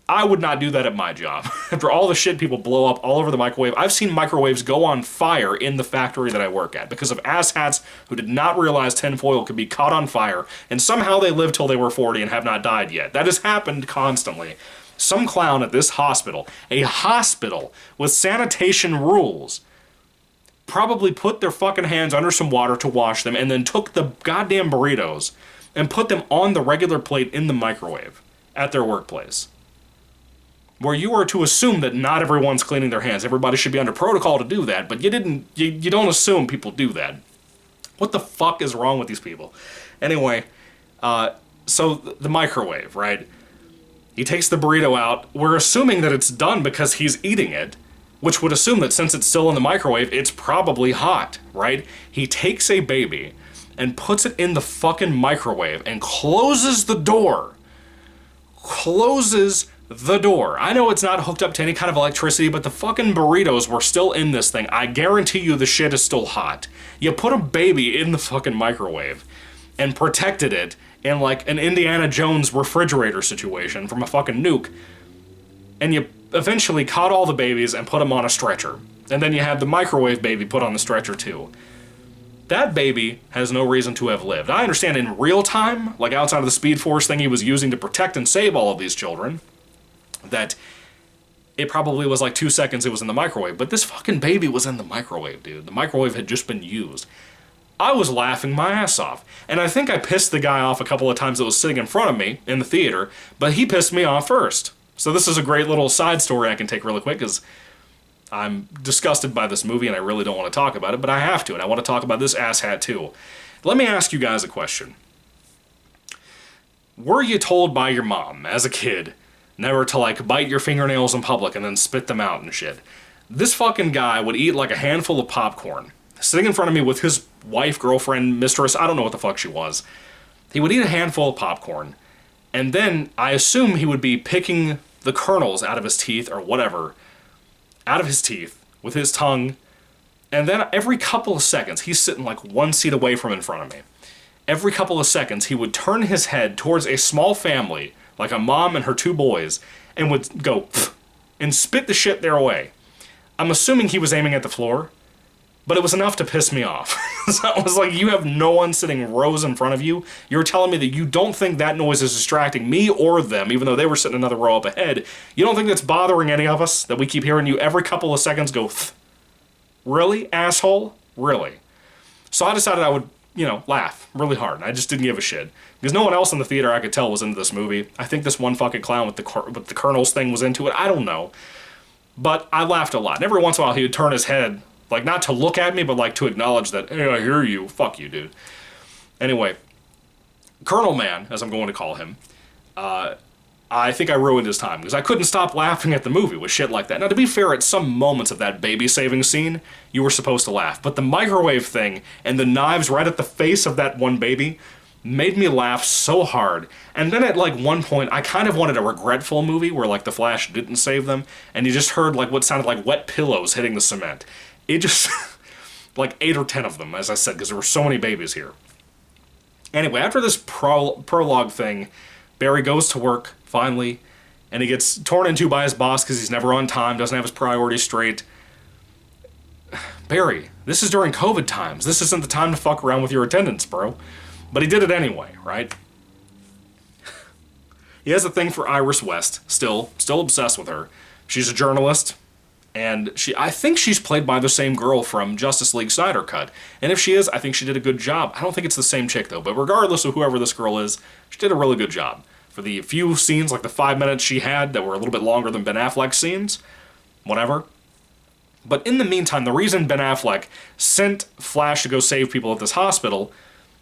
I would not do that at my job. After all the shit people blow up all over the microwave, I've seen microwaves go on fire in the factory that I work at because of asshats who did not realize tinfoil could be caught on fire, and somehow they lived till they were 40 and have not died yet. That has happened constantly. Some clown at this hospital, a hospital with sanitation rules, probably put their fucking hands under some water to wash them and then took the goddamn burritos and put them on the regular plate in the microwave at their workplace. Where you are to assume that not everyone's cleaning their hands. Everybody should be under protocol to do that, but you don't assume people do that. What the fuck is wrong with these people? Anyway, so the microwave, right? He takes the burrito out. We're assuming that it's done because he's eating it, which would assume that since it's still in the microwave, it's probably hot, right? He takes a baby and puts it in the fucking microwave and closes the door. Closes the door. I know it's not hooked up to any kind of electricity, but the fucking burritos were still in this thing. I guarantee you the shit is still hot. You put a baby in the fucking microwave and protected it in like an Indiana Jones refrigerator situation from a fucking nuke, and you eventually caught all the babies and put them on a stretcher. And then you had the microwave baby put on the stretcher too. That baby has no reason to have lived. I understand in real time, like outside of the Speed Force thing he was using to protect and save all of these children, that it probably was like 2 seconds it was in the microwave. But this fucking baby was in the microwave, dude. The microwave had just been used. I was laughing my ass off. And I think I pissed the guy off a couple of times that was sitting in front of me in the theater, but he pissed me off first. So this is a great little side story I can take really quick, because I'm disgusted by this movie and I really don't want to talk about it, but I have to, and I want to talk about this asshat too. Let me ask you guys a question. Were you told by your mom, as a kid, never to, like, bite your fingernails in public and then spit them out and shit? This fucking guy would eat, like, a handful of popcorn, sitting in front of me with his wife, girlfriend, mistress, I don't know what the fuck she was. He would eat a handful of popcorn, and then I assume he would be picking the kernels out of his teeth, or whatever, out of his teeth, with his tongue, and then every couple of seconds, he's sitting, like, 1 seat away from in front of me. Every couple of seconds, he would turn his head towards a small family, like a mom and her 2 boys, and would go, pfft, and spit the shit their way. I'm assuming he was aiming at the floor, but it was enough to piss me off. So I was like, you have no one sitting rows in front of you. You're telling me that you don't think that noise is distracting me or them, even though they were sitting another row up ahead. You don't think that's bothering any of us, that we keep hearing you every couple of seconds go, pfft. Really, asshole? Really? So I decided I would, laugh really hard. I just didn't give a shit. Because no one else in the theater I could tell was into this movie. I think this one fucking clown with the kernels thing was into it. I don't know. But I laughed a lot. And every once in a while he would turn his head, like, not to look at me, but like to acknowledge that, hey, I hear you. Fuck you, dude. Anyway, Colonel Man, as I'm going to call him, I think I ruined his time, because I couldn't stop laughing at the movie with shit like that. Now, to be fair, at some moments of that baby-saving scene, you were supposed to laugh. But the microwave thing and the knives right at the face of that one baby made me laugh so hard. And then at, like, one point, I kind of wanted a regretful movie where, like, the Flash didn't save them, and you just heard, like, what sounded like wet pillows hitting the cement. It just... like 8 or 10 of them, as I said, because there were so many babies here. Anyway, after this prologue thing, Barry goes to work, finally, and he gets torn into by his boss because he's never on time, doesn't have his priorities straight. Barry, this is during COVID times. This isn't the time to fuck around with your attendance, bro. But he did it anyway, right? He has a thing for Iris West, still obsessed with her. She's a journalist, and I think she's played by the same girl from Justice League Snyder Cut. And if she is, I think she did a good job. I don't think it's the same chick, though, but regardless of whoever this girl is, she did a really good job. For the few scenes, like the 5 minutes she had that were a little bit longer than Ben Affleck's scenes, whatever. But in the meantime, the reason Ben Affleck sent Flash to go save people at this hospital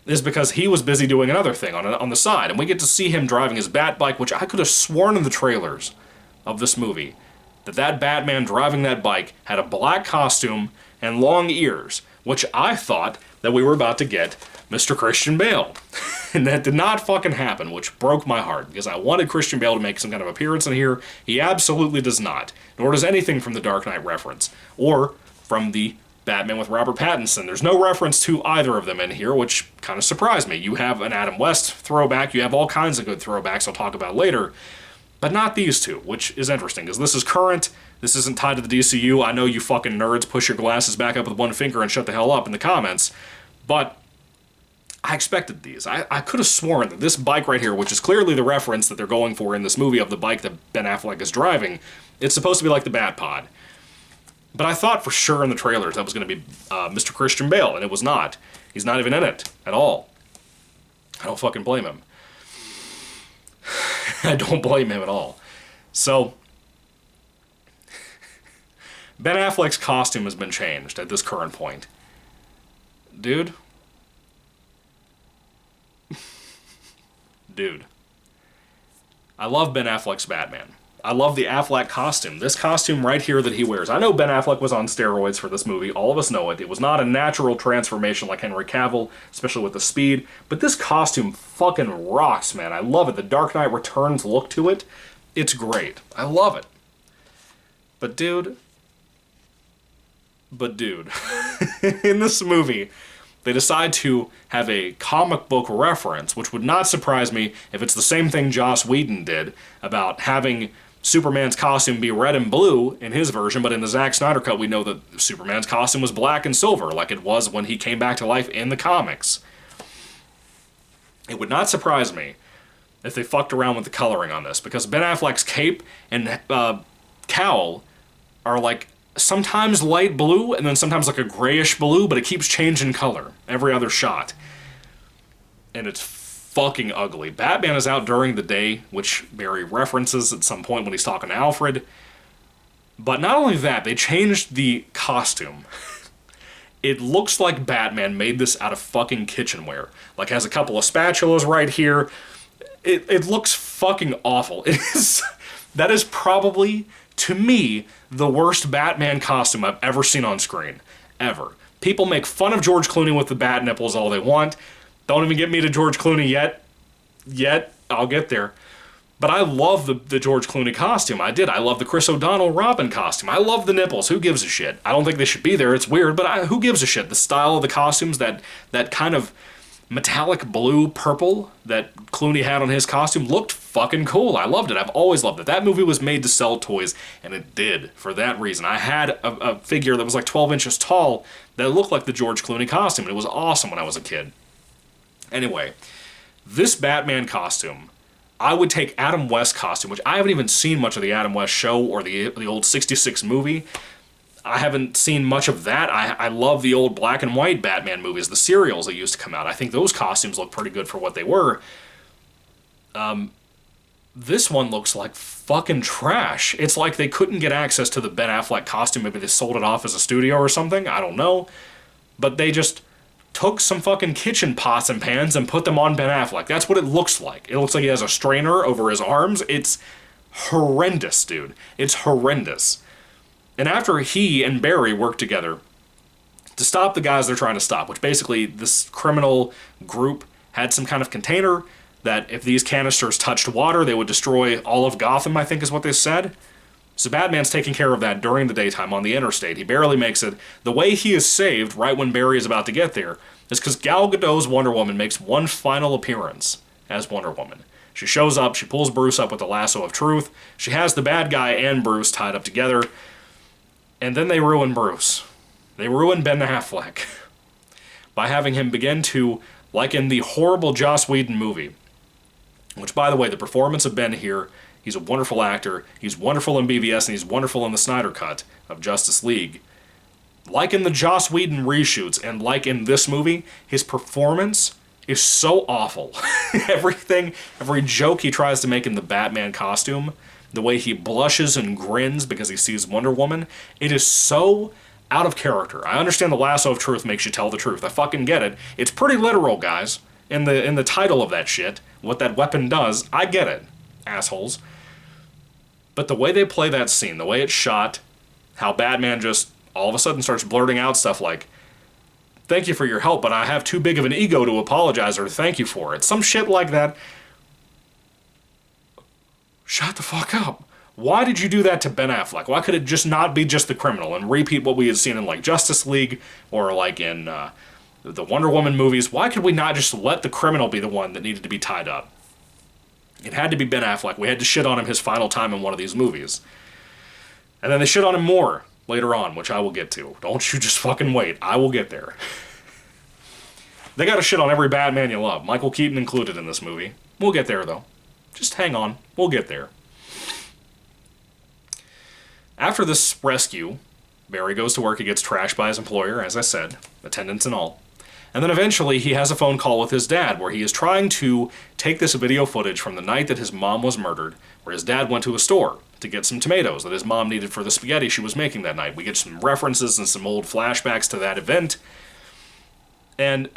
is because he was busy doing another thing on the side. And we get to see him driving his Bat bike, which I could have sworn in the trailers of this movie that Batman driving that bike had a black costume and long ears, which I thought that we were about to get Mr. Christian Bale. And that did not fucking happen, which broke my heart, because I wanted Christian Bale to make some kind of appearance in here. He absolutely does not. Nor does anything from the Dark Knight reference. Or from the Batman with Robert Pattinson. There's no reference to either of them in here, which kind of surprised me. You have an Adam West throwback, you have all kinds of good throwbacks I'll talk about later, But not these two, which is interesting, because this is current, this isn't tied to the DCU. I know you fucking nerds push your glasses back up with one finger and shut the hell up in the comments, but I expected these. I could have sworn that this bike right here, which is clearly the reference that they're going for in this movie of the bike that Ben Affleck is driving, it's supposed to be like the Batpod. But I thought for sure in the trailers that was going to be Mr. Christian Bale, and it was not. He's not even in it at all. I don't fucking blame him. I don't blame him at all. So, Ben Affleck's costume has been changed at this current point. Dude. Dude. I love Ben Affleck's Batman. I love the Affleck costume. This costume right here that he wears. I know Ben Affleck was on steroids for this movie. All of us know it. It was not a natural transformation like Henry Cavill, especially with the speed. But this costume fucking rocks, man. I love it. The Dark Knight Returns look to it. It's great. I love it. But dude, in this movie, they decide to have a comic book reference, which would not surprise me if it's the same thing Joss Whedon did about having Superman's costume be red and blue in his version, but in the Zack Snyder cut we know that Superman's costume was black and silver, like it was when he came back to life in the comics. It would not surprise me if they fucked around with the coloring on this, because Ben Affleck's cape and cowl are like sometimes light blue and then sometimes like a grayish blue, but it keeps changing color every other shot. And it's fucking ugly. Batman is out during the day, which Barry references at some point when he's talking to Alfred. But not only that, they changed the costume. It looks like Batman made this out of fucking kitchenware. Like, has a couple of spatulas right here. It looks fucking awful. That is probably, to me, the worst Batman costume I've ever seen on screen. Ever. People make fun of George Clooney with the bat nipples all they want. Don't even get me to George Clooney yet. I'll get there. But I love the George Clooney costume. I did. I love the Chris O'Donnell Robin costume. I love the nipples. Who gives a shit? I don't think they should be there. It's weird, but who gives a shit? The style of the costumes, that kind of metallic blue purple that Clooney had on his costume looked fucking cool. I loved it. I've always loved it. That movie was made to sell toys, and it did for that reason. I had a figure that was like 12 inches tall that looked like the George Clooney costume. It was awesome when I was a kid. Anyway, this Batman costume, I would take Adam West's costume, which I haven't even seen much of the Adam West show or the old 66 movie. I haven't seen much of that. I love the old black and white Batman movies, the serials that used to come out. I think those costumes look pretty good for what they were. This one looks like fucking trash. It's like they couldn't get access to the Ben Affleck costume. Maybe they sold it off as a studio or something. I don't know. But they just took some fucking kitchen pots and pans and put them on Ben Affleck. That's what it looks like. It looks like he has a strainer over his arms. It's horrendous, dude. It's horrendous. And after he and Barry worked together to stop the guys they're trying to stop, which basically this criminal group had some kind of container that if these canisters touched water, they would destroy all of Gotham, I think is what they said. So Batman's taking care of that during the daytime on the interstate. He barely makes it. The way he is saved right when Barry is about to get there is because Gal Gadot's Wonder Woman makes one final appearance as Wonder Woman. She shows up, she pulls Bruce up with the lasso of truth, she has the bad guy and Bruce tied up together, and then they ruin Bruce. They ruin Ben Affleck by having him begin to, like in the horrible Joss Whedon movie, which, by the way, the performance of Ben here, he's a wonderful actor, he's wonderful in BVS, and he's wonderful in the Snyder Cut of Justice League. Like in the Joss Whedon reshoots, and like in this movie, his performance is so awful. Every joke he tries to make in the Batman costume, the way he blushes and grins because he sees Wonder Woman, it is so out of character. I understand the lasso of truth makes you tell the truth. I fucking get it. It's pretty literal, guys. In the title of that shit, what that weapon does, I get it, assholes. But the way they play that scene, the way it's shot, how Batman just all of a sudden starts blurting out stuff like, "Thank you for your help, but I have too big of an ego to apologize or thank you for it." Some shit like that. Shut the fuck up. Why did you do that to Ben Affleck? Why could it just not be just the criminal and repeat what we had seen in like Justice League or like in the Wonder Woman movies? Why could we not just let the criminal be the one that needed to be tied up? It had to be Ben Affleck. We had to shit on him his final time in one of these movies. And then they shit on him more later on, which I will get to. Don't you just fucking wait. I will get there. They got to shit on every Batman you love, Michael Keaton included in this movie. We'll get there, though. Just hang on. We'll get there. After this rescue, Barry goes to work. He gets trashed by his employer, as I said, attendance and all. And then eventually he has a phone call with his dad where he is trying to take this video footage from the night that his mom was murdered, where his dad went to a store to get some tomatoes that his mom needed for the spaghetti she was making that night. We get some references and some old flashbacks to that event. And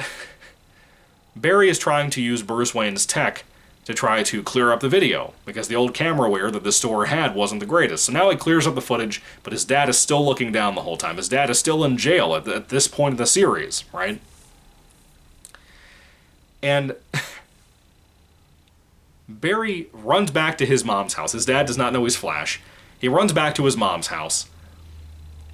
Barry is trying to use Bruce Wayne's tech to try to clear up the video, because the old cameraware that the store had wasn't the greatest. So now he clears up the footage, but his dad is still looking down the whole time. His dad is still in jail at this point of the series, right? And Barry runs back to his mom's house. His dad does not know he's Flash. He runs back to his mom's house,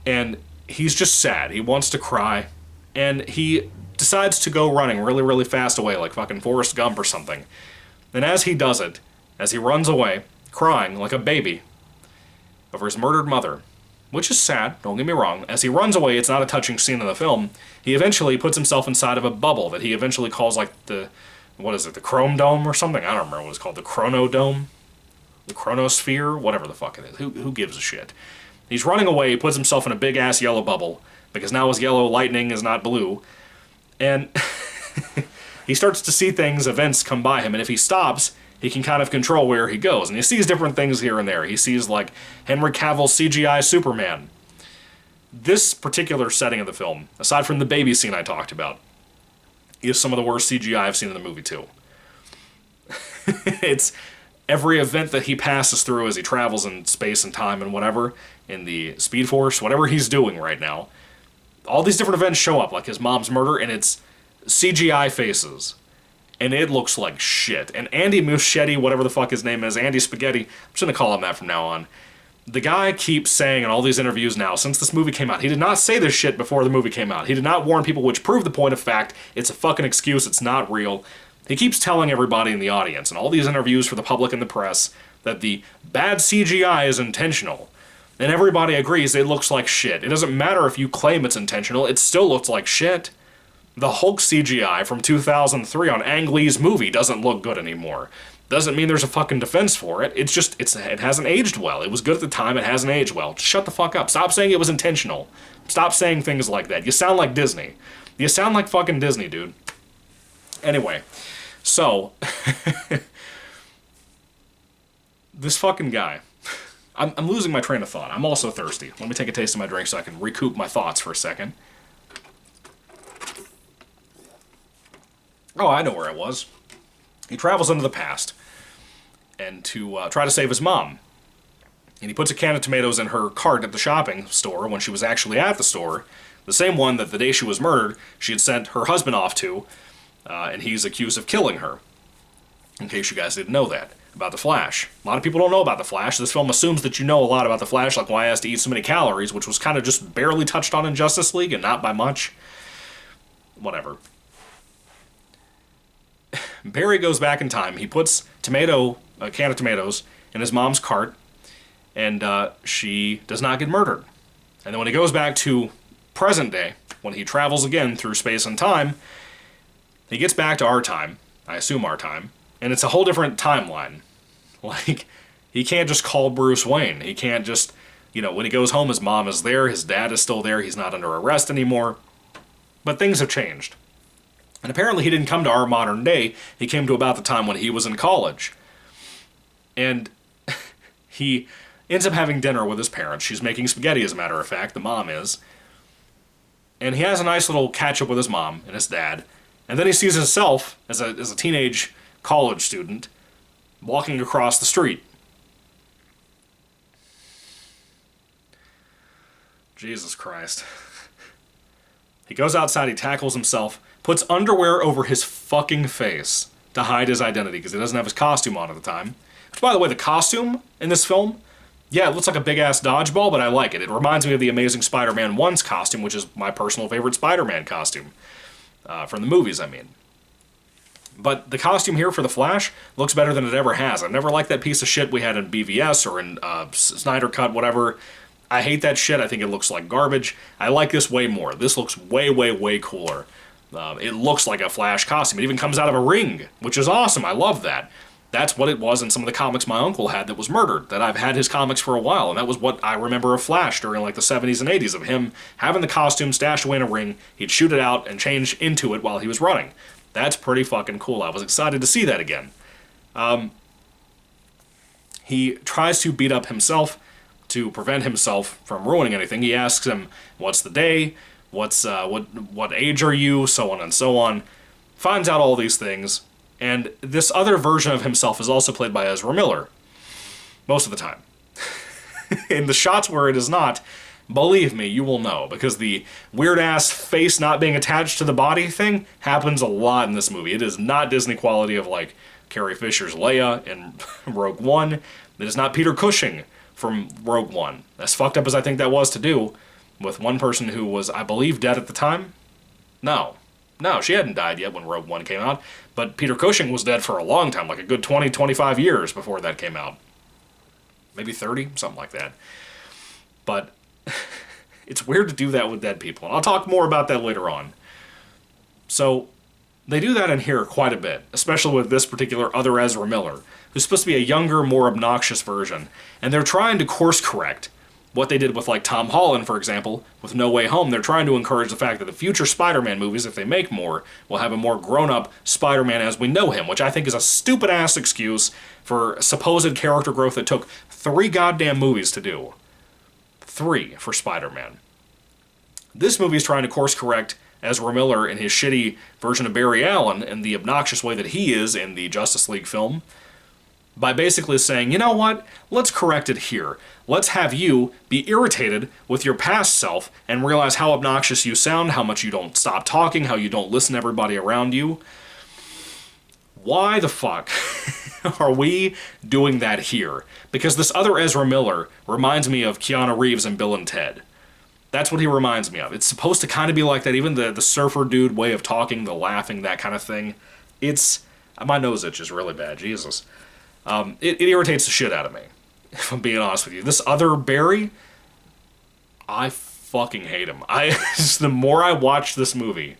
and he's just sad. He wants to cry, and he decides to go running really, really fast away, like fucking Forrest Gump or something. And as he does it, as he runs away, crying like a baby over his murdered mother, which is sad, don't get me wrong, as he runs away, it's not a touching scene in the film, he eventually puts himself inside of a bubble that he eventually calls like the, what is it, the Chrome Dome or something? I don't remember what it's called, the Chrono Dome? The Chronosphere? Whatever the fuck it is. Who gives a shit? He's running away, he puts himself in a big-ass yellow bubble, because now his yellow lightning is not blue, and he starts to see things, events come by him, and if he stops, he can kind of control where he goes. And he sees different things here and there. He sees, like, Henry Cavill's CGI Superman. This particular setting of the film, aside from the baby scene I talked about, is some of the worst CGI I've seen in the movie, too. It's every event that he passes through as he travels in space and time and whatever, in the Speed Force, whatever he's doing right now, all these different events show up, like his mom's murder, and it's CGI faces. And it looks like shit. And Andy Muschietti, whatever the fuck his name is, Andy Spaghetti, I'm just gonna call him that from now on. The guy keeps saying in all these interviews now, since this movie came out, he did not say this shit before the movie came out. He did not warn people, which proved the point of fact. It's a fucking excuse, it's not real. He keeps telling everybody in the audience, in all these interviews for the public and the press, that the bad CGI is intentional. And everybody agrees it looks like shit. It doesn't matter if you claim it's intentional, it still looks like shit. The Hulk CGI from 2003 on Ang Lee's movie doesn't look good anymore. Doesn't mean there's a fucking defense for it. It's just, it hasn't aged well. It was good at the time, it hasn't aged well. Just shut the fuck up. Stop saying it was intentional. Stop saying things like that. You sound like Disney. You sound like fucking Disney, dude. Anyway, so, this fucking guy. I'm losing my train of thought. I'm also thirsty. Let me take a taste of my drink so I can recoup my thoughts for a second. Oh, I know where I was. He travels into the past and to try to save his mom. And he puts a can of tomatoes in her cart at the shopping store when she was actually at the store. The same one that the day she was murdered, she had sent her husband off to, and he's accused of killing her. In case you guys didn't know that. About the Flash. A lot of people don't know about the Flash. This film assumes that you know a lot about the Flash, like why he has to eat so many calories, which was kind of just barely touched on in Justice League, and not by much. Whatever. Barry goes back in time. He puts a can of tomatoes in his mom's cart, and she does not get murdered. And then when he goes back to present day, when he travels again through space and time, he gets back to our time, I assume our time, and it's a whole different timeline. Like, he can't just call Bruce Wayne. He can't just, when he goes home, his mom is there, his dad is still there, he's not under arrest anymore. But things have changed. And apparently he didn't come to our modern day, he came to about the time when he was in college. And he ends up having dinner with his parents. She's making spaghetti, as a matter of fact, the mom is. And he has a nice little catch-up with his mom and his dad. And then he sees himself, as a teenage college student, walking across the street. Jesus Christ. He goes outside, he tackles himself, puts underwear over his fucking face to hide his identity, because he doesn't have his costume on at the time. Which, by the way, the costume in this film, yeah, it looks like a big-ass dodgeball, but I like it. It reminds me of the Amazing Spider-Man 1's costume, which is my personal favorite Spider-Man costume. From the movies, I mean. But the costume here for the Flash looks better than it ever has. I've never liked that piece of shit we had in BVS or in Snyder Cut, whatever. I hate that shit. I think it looks like garbage. I like this way more. This looks way, way, way cooler. It looks like a Flash costume. It even comes out of a ring, which is awesome. I love that. That's what it was in some of the comics my uncle had that was murdered, that I've had his comics for a while, and that was what I remember of Flash during like the 70s and 80s, of him having the costume stashed away in a ring, he'd shoot it out and change into it while he was running. That's pretty fucking cool. I was excited to see that again. He tries to beat up himself to prevent himself from ruining anything. He asks him, what's the day, what age are you, so on and so on. Finds out all these things. And this other version of himself is also played by Ezra Miller. Most of the time. In the shots where it is not, believe me, you will know. Because the weird-ass face not being attached to the body thing happens a lot in this movie. It is not Disney quality of, like, Carrie Fisher's Leia in Rogue One. It is not Peter Cushing from Rogue One. As fucked up as I think that was to do, with one person who was, I believe, dead at the time. No, she hadn't died yet when Rogue One came out. But Peter Cushing was dead for a long time, like a good 20, 25 years before that came out. Maybe 30, something like that. But it's weird to do that with dead people, and I'll talk more about that later on. So they do that in here quite a bit, especially with this particular other Ezra Miller, who's supposed to be a younger, more obnoxious version, and they're trying to course correct what they did with, like, Tom Holland, for example, with No Way Home. They're trying to encourage the fact that the future Spider-Man movies, if they make more, will have a more grown-up Spider-Man as we know him, which I think is a stupid-ass excuse for supposed character growth that took 3 goddamn movies to do. 3 for Spider-Man. This movie is trying to course-correct Ezra Miller in his shitty version of Barry Allen in the obnoxious way that he is in the Justice League film, by basically saying, you know what, let's correct it here. Let's have you be irritated with your past self and realize how obnoxious you sound, how much you don't stop talking, how you don't listen to everybody around you. Why the fuck are we doing that here? Because this other Ezra Miller reminds me of Keanu Reeves in Bill and Ted. That's what he reminds me of. It's supposed to kind of be like that, even the surfer dude way of talking, the laughing, that kind of thing. It's... my nose itches really bad, Jesus. It irritates the shit out of me, if I'm being honest with you. This other Barry, I fucking hate him. The more I watched this movie,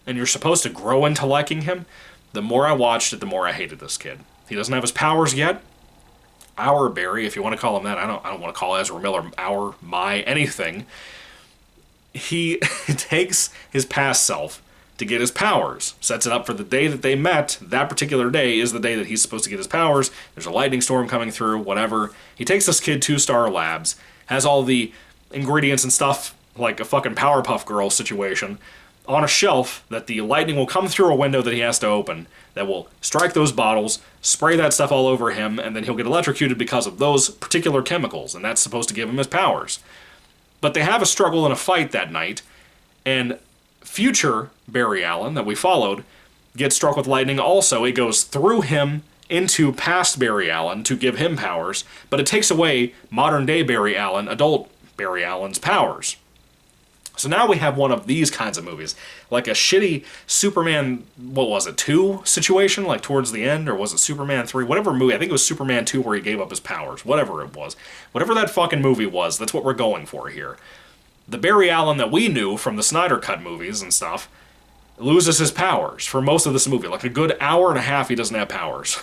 and you're supposed to grow into liking him, the more I watched it, the more I hated this kid. He doesn't have his powers yet. Our Barry, if you want to call him that, I don't want to call Ezra Miller my anything. He takes his past self to get his powers, sets it up for the day that they met. That particular day is the day that he's supposed to get his powers. There's a lightning storm coming through, whatever. He takes this kid to Star Labs, has all the ingredients and stuff like a fucking Powerpuff Girl situation on a shelf that the lightning will come through a window that he has to open that will strike those bottles, spray that stuff all over him, and then he'll get electrocuted because of those particular chemicals, and that's supposed to give him his powers. But they have a struggle and a fight that night, and future Barry Allen that we followed gets struck with lightning also. It goes through him into past Barry Allen to give him powers, but it takes away modern day Barry Allen, adult Barry Allen's powers. So now we have one of these kinds of movies, like a shitty Superman, 2 situation, like towards the end, or was it Superman 3, whatever movie, I think it was Superman 2 where he gave up his powers, whatever it was. Whatever that fucking movie was, that's what we're going for here. The Barry Allen that we knew from the Snyder Cut movies and stuff loses his powers for most of this movie. Like a good hour and a half, he doesn't have powers.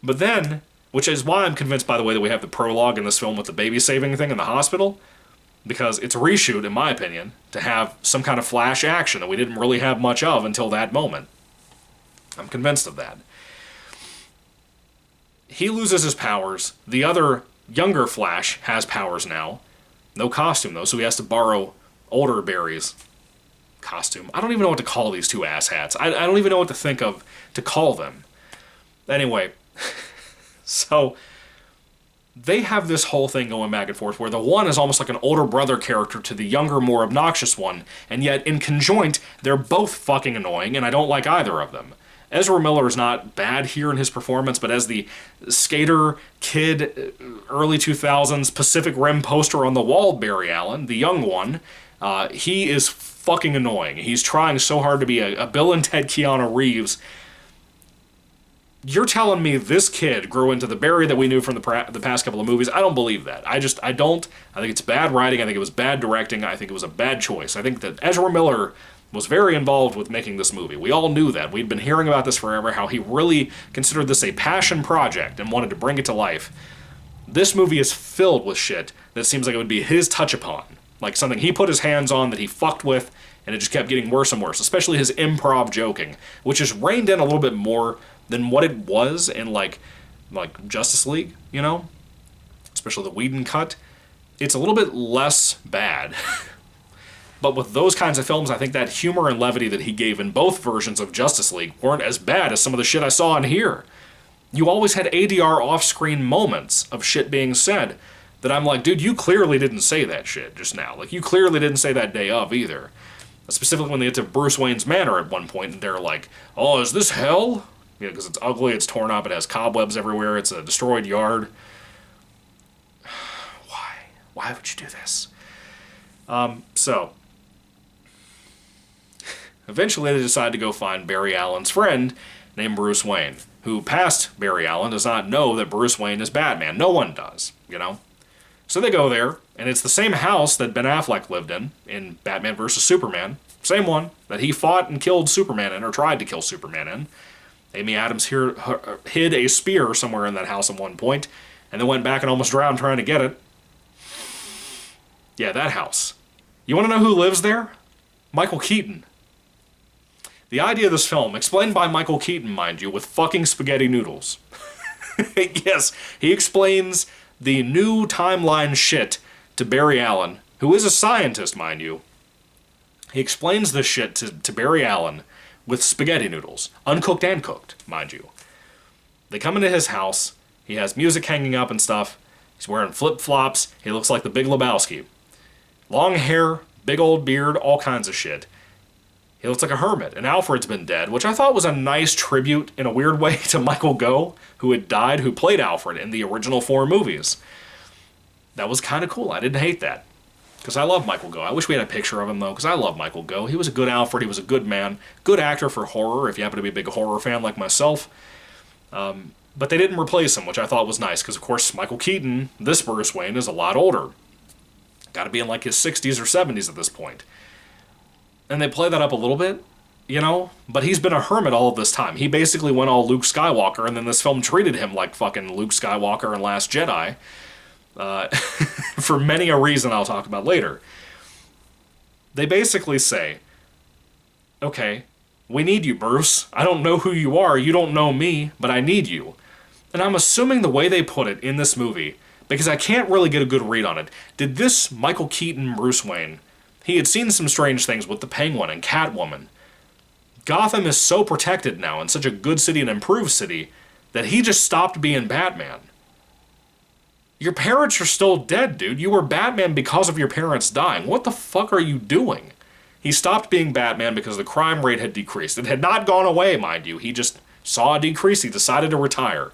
But then, which is why I'm convinced, by the way, that we have the prologue in this film with the baby saving thing in the hospital, because it's a reshoot, in my opinion, to have some kind of Flash action that we didn't really have much of until that moment. I'm convinced of that. He loses his powers. The other younger Flash has powers now. No costume, though, so he has to borrow older Barry's costume. I don't even know what to call these two asshats. I don't even know what to think of to call them. Anyway, so they have this whole thing going back and forth where the one is almost like an older brother character to the younger, more obnoxious one, and yet in conjoint, they're both fucking annoying, and I don't like either of them. Ezra Miller is not bad here in his performance, but as the skater, kid, early 2000s Pacific Rim poster on the wall, Barry Allen, the young one, he is fucking annoying. He's trying so hard to be a Bill and Ted Keanu Reeves. You're telling me this kid grew into the Barry that we knew from the past couple of movies? I don't believe that. I don't. I think it's bad writing. I think it was bad directing. I think it was a bad choice. I think that Ezra Miller was very involved with making this movie. We all knew that. We'd been hearing about this forever, how he really considered this a passion project and wanted to bring it to life. This movie is filled with shit that seems like it would be his touch upon. Like something he put his hands on that he fucked with, and it just kept getting worse and worse, especially his improv joking, which is reined in a little bit more than what it was in like Justice League, you know? Especially the Whedon cut. It's a little bit less bad. But with those kinds of films, I think that humor and levity that he gave in both versions of Justice League weren't as bad as some of the shit I saw in here. You always had ADR off-screen moments of shit being said that I'm like, dude, you clearly didn't say that shit just now. Like, you clearly didn't say that day of either. Specifically when they get to Bruce Wayne's manor at one point, and they're like, oh, is this hell? You know, because it's ugly, it's torn up, it has cobwebs everywhere, it's a destroyed yard. Why? Why would you do this? So, eventually they decide to go find Barry Allen's friend named Bruce Wayne, who past Barry Allen does not know that Bruce Wayne is Batman. No one does, you know? So they go there, and it's the same house that Ben Affleck lived in Batman vs. Superman. Same one that he fought and killed Superman in, or tried to kill Superman in. Amy Adams hid a spear somewhere in that house at one point, and then went back and almost drowned trying to get it. Yeah, that house. You want to know who lives there? Michael Keaton. The idea of this film, explained by Michael Keaton, mind you, with fucking spaghetti noodles. Yes, he explains the new timeline shit to Barry Allen, who is a scientist, mind you. He explains this shit to Barry Allen with spaghetti noodles, uncooked and cooked, mind you. They come into his house, he has music hanging up and stuff, he's wearing flip-flops, he looks like the Big Lebowski. Long hair, big old beard, all kinds of shit. He looks like a hermit, and Alfred's been dead, which I thought was a nice tribute, in a weird way, to Michael Gough, who had died, who played Alfred in the original 4 movies. That was kind of cool. I didn't hate that. Because I love Michael Gough. I wish we had a picture of him, though, because I love Michael Gough. He was a good Alfred. He was a good man. Good actor for horror, if you happen to be a big horror fan like myself. But they didn't replace him, which I thought was nice, because, of course, Michael Keaton, this Bruce Wayne, is a lot older. Got to be in, like, his 60s or 70s at this point. And they play that up a little bit, you know? But he's been a hermit all of this time. He basically went all Luke Skywalker, and then this film treated him like fucking Luke Skywalker in Last Jedi. For many a reason I'll talk about later. They basically say, okay, we need you, Bruce. I don't know who you are, you don't know me, but I need you. And I'm assuming the way they put it in this movie, because I can't really get a good read on it, did this Michael Keaton Bruce Wayne, he had seen some strange things with the Penguin and Catwoman. Gotham is so protected now, and such a good city and improved city, that he just stopped being Batman. Your parents are still dead, dude. You were Batman because of your parents dying. What the fuck are you doing? He stopped being Batman because the crime rate had decreased. It had not gone away, mind you. He just saw a decrease. He decided to retire.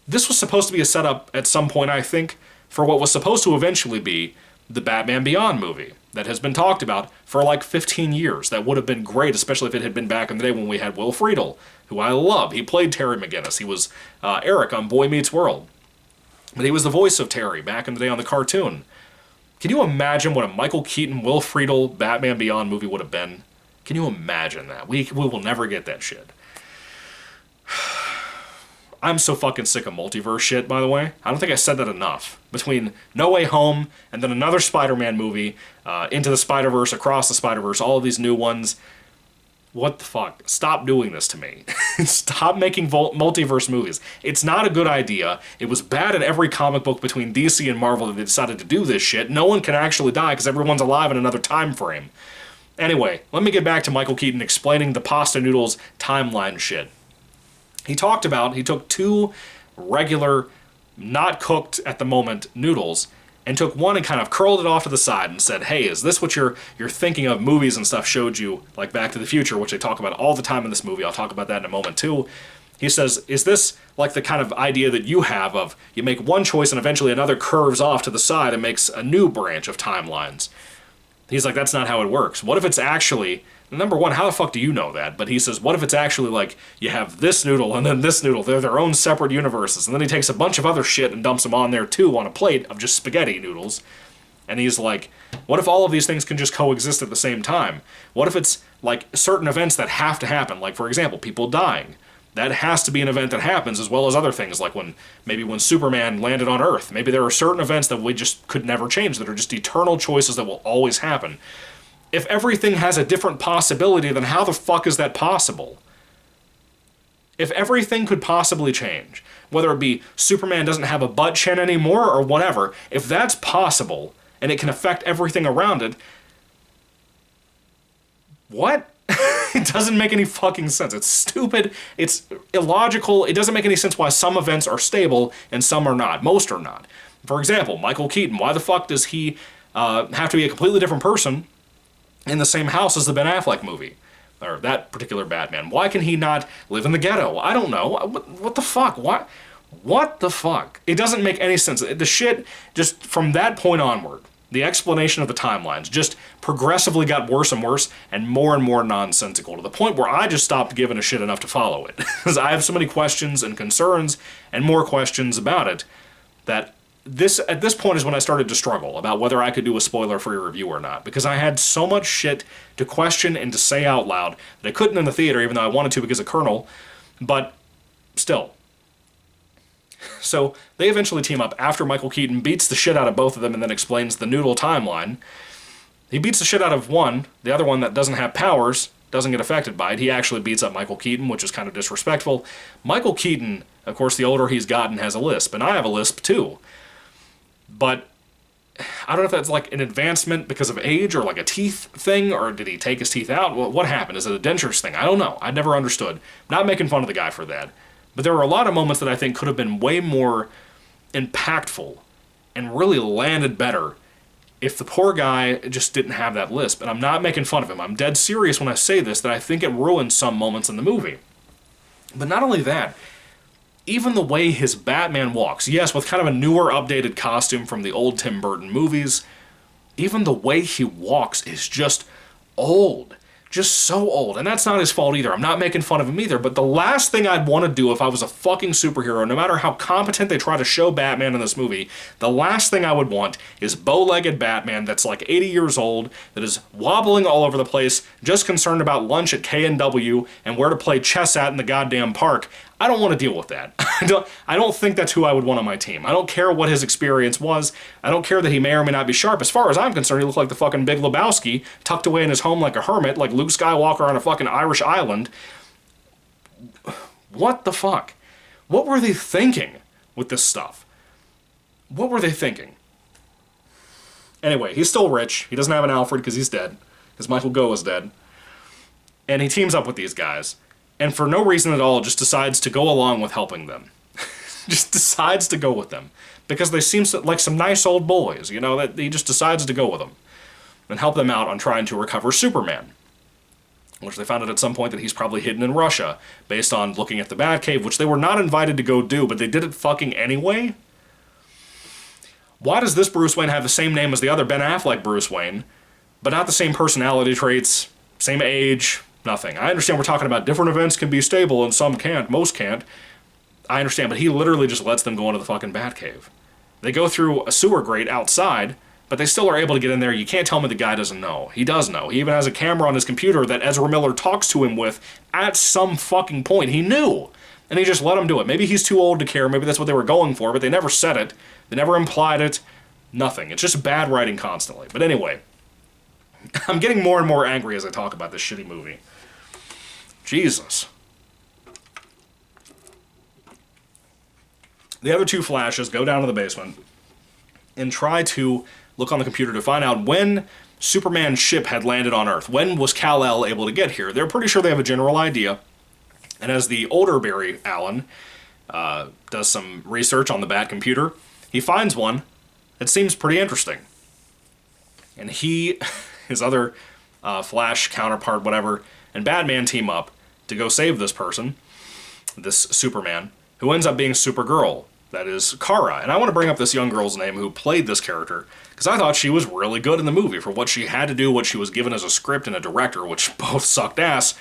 This was supposed to be a setup at some point, I think, for what was supposed to eventually be the Batman Beyond movie that has been talked about for like 15 years. That would have been great, especially if it had been back in the day when we had Will Friedle, who I love. He played Terry McGinnis. He was Eric on Boy Meets World. But he was the voice of Terry back in the day on the cartoon. Can you imagine what a Michael Keaton, Will Friedle, Batman Beyond movie would have been? Can you imagine that? We will never get that shit. I'm so fucking sick of multiverse shit, by the way. I don't think I said that enough. Between No Way Home and then another Spider-Man movie, Into the Spider-Verse, Across the Spider-Verse, all of these new ones. What the fuck? Stop doing this to me. Stop making multiverse movies. It's not a good idea. It was bad in every comic book between DC and Marvel that they decided to do this shit. No one can actually die because everyone's alive in another time frame. Anyway, let me get back to Michael Keaton explaining the pasta noodles timeline shit. He took 2 regular, not cooked at the moment noodles, and took one and kind of curled it off to the side and said, hey, is this what you're thinking of movies and stuff showed you, like Back to the Future, which they talk about all the time in this movie. I'll talk about that in a moment, too. He says, is this like the kind of idea that you have of you make one choice and eventually another curves off to the side and makes a new branch of timelines? He's like, that's not how it works. What if it's actually, number one, how the fuck do you know that? But he says, what if it's actually like, you have this noodle and then this noodle, they're their own separate universes. And then he takes a bunch of other shit and dumps them on there too on a plate of just spaghetti noodles. And he's like, what if all of these things can just coexist at the same time? What if it's like certain events that have to happen? Like, for example, people dying. That has to be an event that happens, as well as other things, like when Superman landed on Earth. Maybe there are certain events that we just could never change, that are just eternal choices that will always happen. If everything has a different possibility, then how the fuck is that possible? If everything could possibly change, whether it be Superman doesn't have a butt chin anymore or whatever, if that's possible, and it can affect everything around it, what? It doesn't make any fucking sense. It's stupid. It's illogical. It doesn't make any sense why some events are stable and some are not. Most are not. For example, Michael Keaton. Why the fuck does he have to be a completely different person in the same house as the Ben Affleck movie? Or that particular Batman. Why can he not live in the ghetto? I don't know. What the fuck? What the fuck? It doesn't make any sense. The shit, just from that point onward, the explanation of the timelines just progressively got worse and worse and more nonsensical, to the point where I just stopped giving a shit enough to follow it. Because I have so many questions and concerns and more questions about it that at this point is when I started to struggle about whether I could do a spoiler-free review or not, because I had so much shit to question and to say out loud that I couldn't in the theater, even though I wanted to because of Colonel, but still. So they eventually team up after Michael Keaton beats the shit out of both of them and then explains the noodle timeline. He beats the shit out of one, the other one that doesn't have powers, doesn't get affected by it. He actually beats up Michael Keaton, which is kind of disrespectful. Michael Keaton, of course, the older he's gotten, has a lisp, and I have a lisp too. But I don't know if that's like an advancement because of age or like a teeth thing, or did he take his teeth out? What happened? Is it a dentures thing? I don't know. I never understood. I'm not making fun of the guy for that. But there were a lot of moments that I think could have been way more impactful and really landed better if the poor guy just didn't have that lisp. And I'm not making fun of him. I'm dead serious when I say this, that I think it ruined some moments in the movie. But not only that, even the way his Batman walks, yes, with kind of a newer, updated costume from the old Tim Burton movies, even the way he walks is just old. Just so old. And that's not his fault either. I'm not making fun of him either. But the last thing I'd want to do if I was a fucking superhero, no matter how competent they try to show Batman in this movie, the last thing I would want is bow-legged Batman that's like 80 years old, that is wobbling all over the place, just concerned about lunch at K&W and where to play chess at in the goddamn park. I don't want to deal with that. I don't think that's who I would want on my team. I don't care what his experience was. I don't care that he may or may not be sharp. As far as I'm concerned, he looked like the fucking Big Lebowski, tucked away in his home like a hermit, like Luke Skywalker on a fucking Irish island. What the fuck? What were they thinking with this stuff? What were they thinking? Anyway, he's still rich. He doesn't have an Alfred because he's dead. Because Michael Goh is dead. And he teams up with these guys. And for no reason at all, just decides to go along with helping them. Just decides to go with them. Because they seem like some nice old boys, you know, that he just decides to go with them. And help them out on trying to recover Superman. Which they found out at some point that he's probably hidden in Russia, based on looking at the Batcave, which they were not invited to go do, but they did it fucking anyway? Why does this Bruce Wayne have the same name as the other Ben Affleck Bruce Wayne, but not the same personality traits, same age, nothing? I understand we're talking about different events can be stable and some can't, most can't. I understand, but he literally just lets them go into the fucking Batcave. They go through a sewer grate outside, but they still are able to get in there. You can't tell me the guy doesn't know. He does know. He even has a camera on his computer that Ezra Miller talks to him with at some fucking point. He knew. And he just let him do it. Maybe he's too old to care. Maybe that's what they were going for, but they never said it. They never implied it. Nothing. It's just bad writing constantly. But anyway, I'm getting more and more angry as I talk about this shitty movie. Jesus. The other two Flashes go down to the basement and try to look on the computer to find out when Superman's ship had landed on Earth. When was Kal-El able to get here? They're pretty sure they have a general idea. And as the older Barry Allen does some research on the Bat computer, he finds one that seems pretty interesting. And he, his other Flash counterpart, whatever, and Batman team up to go save this person, this Superman, who ends up being Supergirl. That is Kara. And I want to bring up this young girl's name who played this character, because I thought she was really good in the movie for what she had to do, what she was given as a script and a director, which both sucked ass.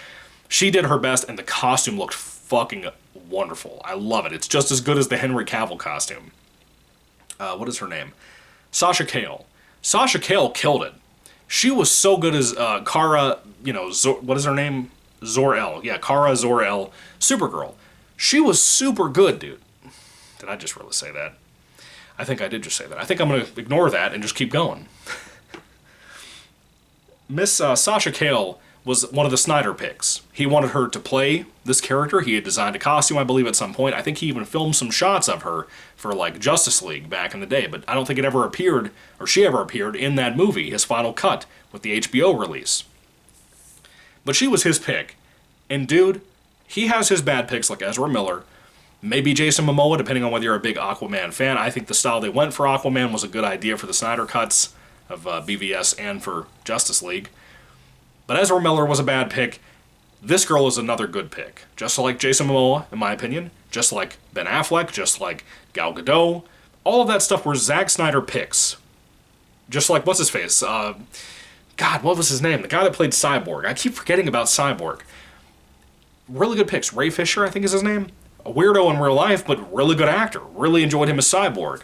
She did her best, and the costume looked fucking wonderful. I love it. It's just as good as the Henry Cavill costume. What is her name? Sasha Cale. Sasha Cale killed it. She was so good as Kara, what is her name? Zor-El. Yeah, Kara Zor-El, Supergirl. She was super good, dude. Did I just really say that? I think I did just say that. I think I'm going to ignore that and just keep going. Miss Sasha Cale was one of the Snyder picks. He wanted her to play this character. He had designed a costume, I believe, at some point. I think he even filmed some shots of her for, like, Justice League back in the day, but I don't think it ever appeared, or she ever appeared, in that movie, his final cut, with the HBO release. But she was his pick. And, dude, he has his bad picks like Ezra Miller, maybe Jason Momoa, depending on whether you're a big Aquaman fan. I think the style they went for Aquaman was a good idea for the Snyder cuts of BVS and for Justice League. But Ezra Miller was a bad pick. This girl is another good pick. Just like Jason Momoa, in my opinion. Just like Ben Affleck. Just like Gal Gadot. All of that stuff were Zack Snyder picks. Just like, what's his face? God, what was his name? The guy that played Cyborg. I keep forgetting about Cyborg. Really good picks. Ray Fisher, I think is his name. A weirdo in real life, but really good actor. Really enjoyed him as Cyborg.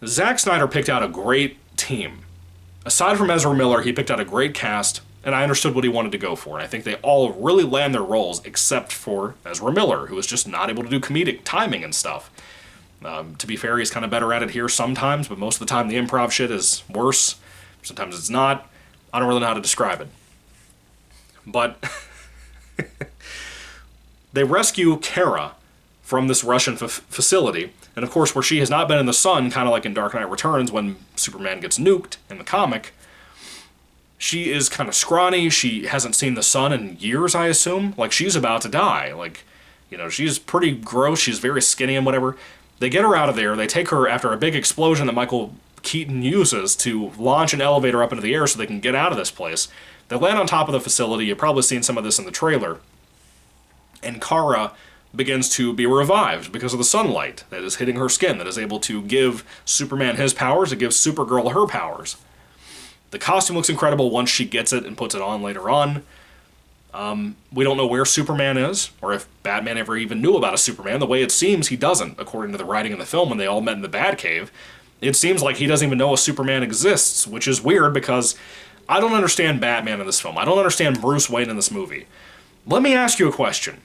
Zack Snyder picked out a great team. Aside from Ezra Miller, he picked out a great cast, and I understood what he wanted to go for. And I think they all really land their roles, except for Ezra Miller, who was just not able to do comedic timing and stuff. To be fair, he's kind of better at it here sometimes, but most of the time the improv shit is worse. Sometimes it's not. I don't really know how to describe it. But they rescue Kara from this Russian facility, and of course where she has not been in the sun, kind of like in Dark Knight Returns when Superman gets nuked in the comic, she is kind of scrawny, she hasn't seen the sun in years, I assume. Like, she's about to die. Like, she's pretty gross, she's very skinny and whatever. They get her out of there, they take her after a big explosion that Michael Keaton uses to launch an elevator up into the air so they can get out of this place. They land on top of the facility, you've probably seen some of this in the trailer, and Kara begins to be revived because of the sunlight that is hitting her skin, that is able to give Superman his powers, it gives Supergirl her powers. The costume looks incredible once she gets it and puts it on later on. We don't know where Superman is, or if Batman ever even knew about a Superman. The way it seems, he doesn't, according to the writing in the film when they all met in the Batcave. It seems like he doesn't even know a Superman exists, which is weird because I don't understand Batman in this film. I don't understand Bruce Wayne in this movie. Let me ask you a question.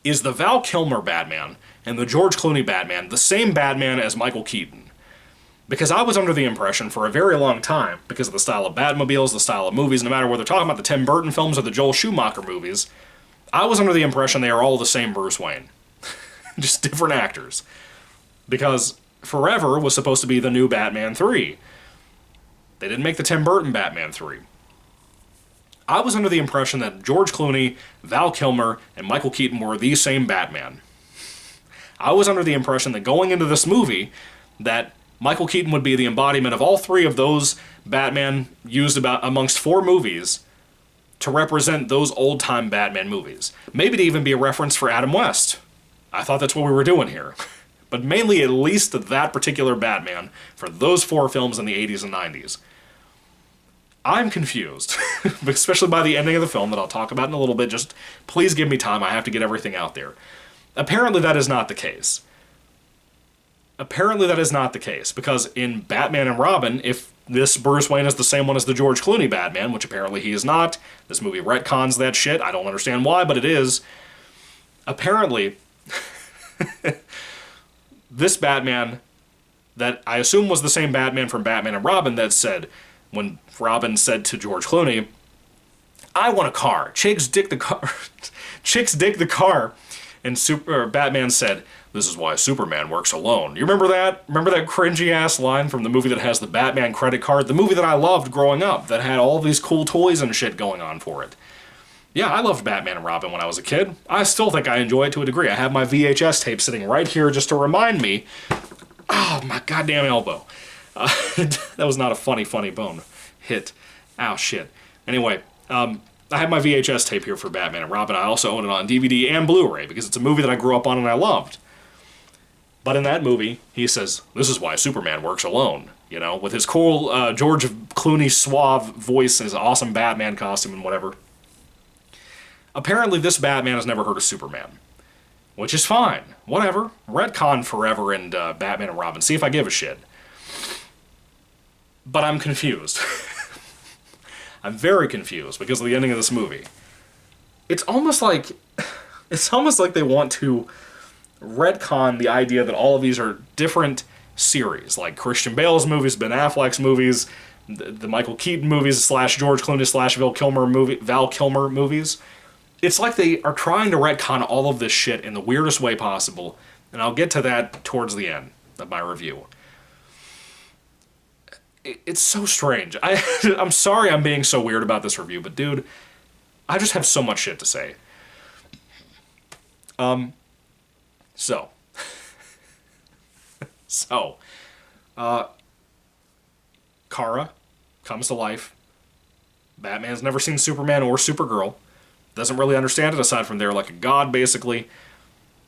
Is the Val Kilmer Batman and the George Clooney Batman the same Batman as Michael Keaton? Because I was under the impression for a very long time, because of the style of Batmobiles, the style of movies, no matter whether they're talking about the Tim Burton films or the Joel Schumacher movies, I was under the impression they are all the same Bruce Wayne. Just different actors. Because Forever was supposed to be the new Batman 3. They didn't make the Tim Burton Batman 3. I was under the impression that George Clooney, Val Kilmer, and Michael Keaton were the same Batman. I was under the impression that going into this movie, that Michael Keaton would be the embodiment of all three of those Batman used about amongst 4 movies to represent those old-time Batman movies. Maybe to even be a reference for Adam West. I thought that's what we were doing here. But mainly at least that particular Batman for those 4 films in the 80s and 90s. I'm confused, especially by the ending of the film that I'll talk about in a little bit. Just please give me time. I have to get everything out there. Apparently that is not the case. Apparently that is not the case, because in Batman and Robin, if this Bruce Wayne is the same one as the George Clooney Batman, which apparently he is not, this movie retcons that shit. I don't understand why, but it is. Apparently, this Batman that I assume was the same Batman from Batman and Robin that said, when Robin said to George Clooney, I want a car. Chicks dig the car. Chicks dig the car. And Batman said, this is why Superman works alone. You remember that? Remember that cringy-ass line from the movie that has the Batman credit card? The movie that I loved growing up, that had all these cool toys and shit going on for it. Yeah, I loved Batman and Robin when I was a kid. I still think I enjoy it to a degree. I have my VHS tape sitting right here just to remind me. Oh, my goddamn elbow. That was not a funny bone hit. Ow, shit. Anyway, I have my VHS tape here for Batman and Robin. I also own it on DVD and Blu-ray because it's a movie that I grew up on and I loved. But in that movie, he says, this is why Superman works alone. You know, with his cool George Clooney suave voice and his awesome Batman costume and whatever. Apparently this Batman has never heard of Superman. Which is fine. Whatever. Retcon forever and Batman and Robin. See if I give a shit. But I'm confused. I'm very confused because of the ending of this movie. It's almost like they want to retcon the idea that all of these are different series, like Christian Bale's movies, Ben Affleck's movies, the Michael Keaton movies / George Clooney / Val Kilmer movies. It's like they are trying to retcon all of this shit in the weirdest way possible, and I'll get to that towards the end of my review. It's so strange. I'm sorry I'm being so weird about this review, but dude, I just have so much shit to say. Kara comes to life. Batman's never seen Superman or Supergirl. Doesn't really understand it aside from they're like a god, basically.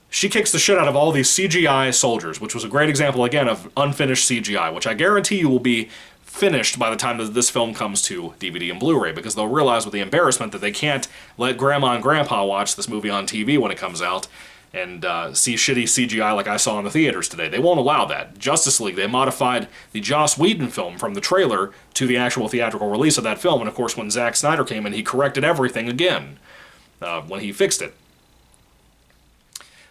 She kicks the shit out of all these CGI soldiers, which was a great example, again, of unfinished CGI, which I guarantee you will be finished by the time that this film comes to DVD and Blu-ray, because they'll realize with the embarrassment that they can't let Grandma and Grandpa watch this movie on TV when it comes out and see shitty CGI like I saw in the theaters today. They won't allow that. Justice League, they modified the Joss Whedon film from the trailer to the actual theatrical release of that film, and of course when Zack Snyder came in, he corrected everything again when he fixed it.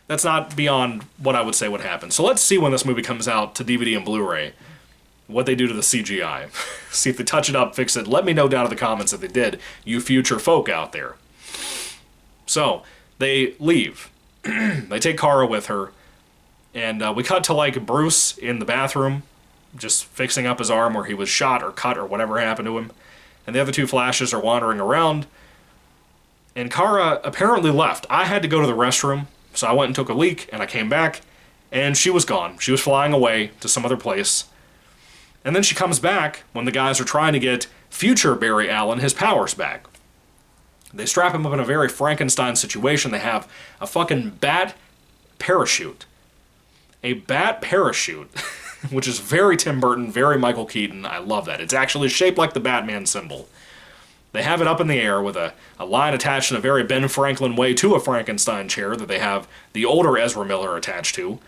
That's not beyond what I would say would happen. So let's see when this movie comes out to DVD and Blu-ray, what they do to the CGI. See if they touch it up, fix it. Let me know down in the comments if they did, you future folk out there. So, they leave. They take Kara with her, and we cut to, like, Bruce in the bathroom, just fixing up his arm where he was shot or cut or whatever happened to him. And the other two Flashes are wandering around, and Kara apparently left. I had to go to the restroom, so I went and took a leak, and I came back, and she was gone. She was flying away to some other place. And then she comes back when the guys are trying to get future Barry Allen his powers back. They strap him up in a very Frankenstein situation. They have a fucking bat parachute. A bat parachute, which is very Tim Burton, very Michael Keaton. I love that. It's actually shaped like the Batman symbol. They have it up in the air with a line attached in a very Ben Franklin way to a Frankenstein chair that they have the older Ezra Miller attached to.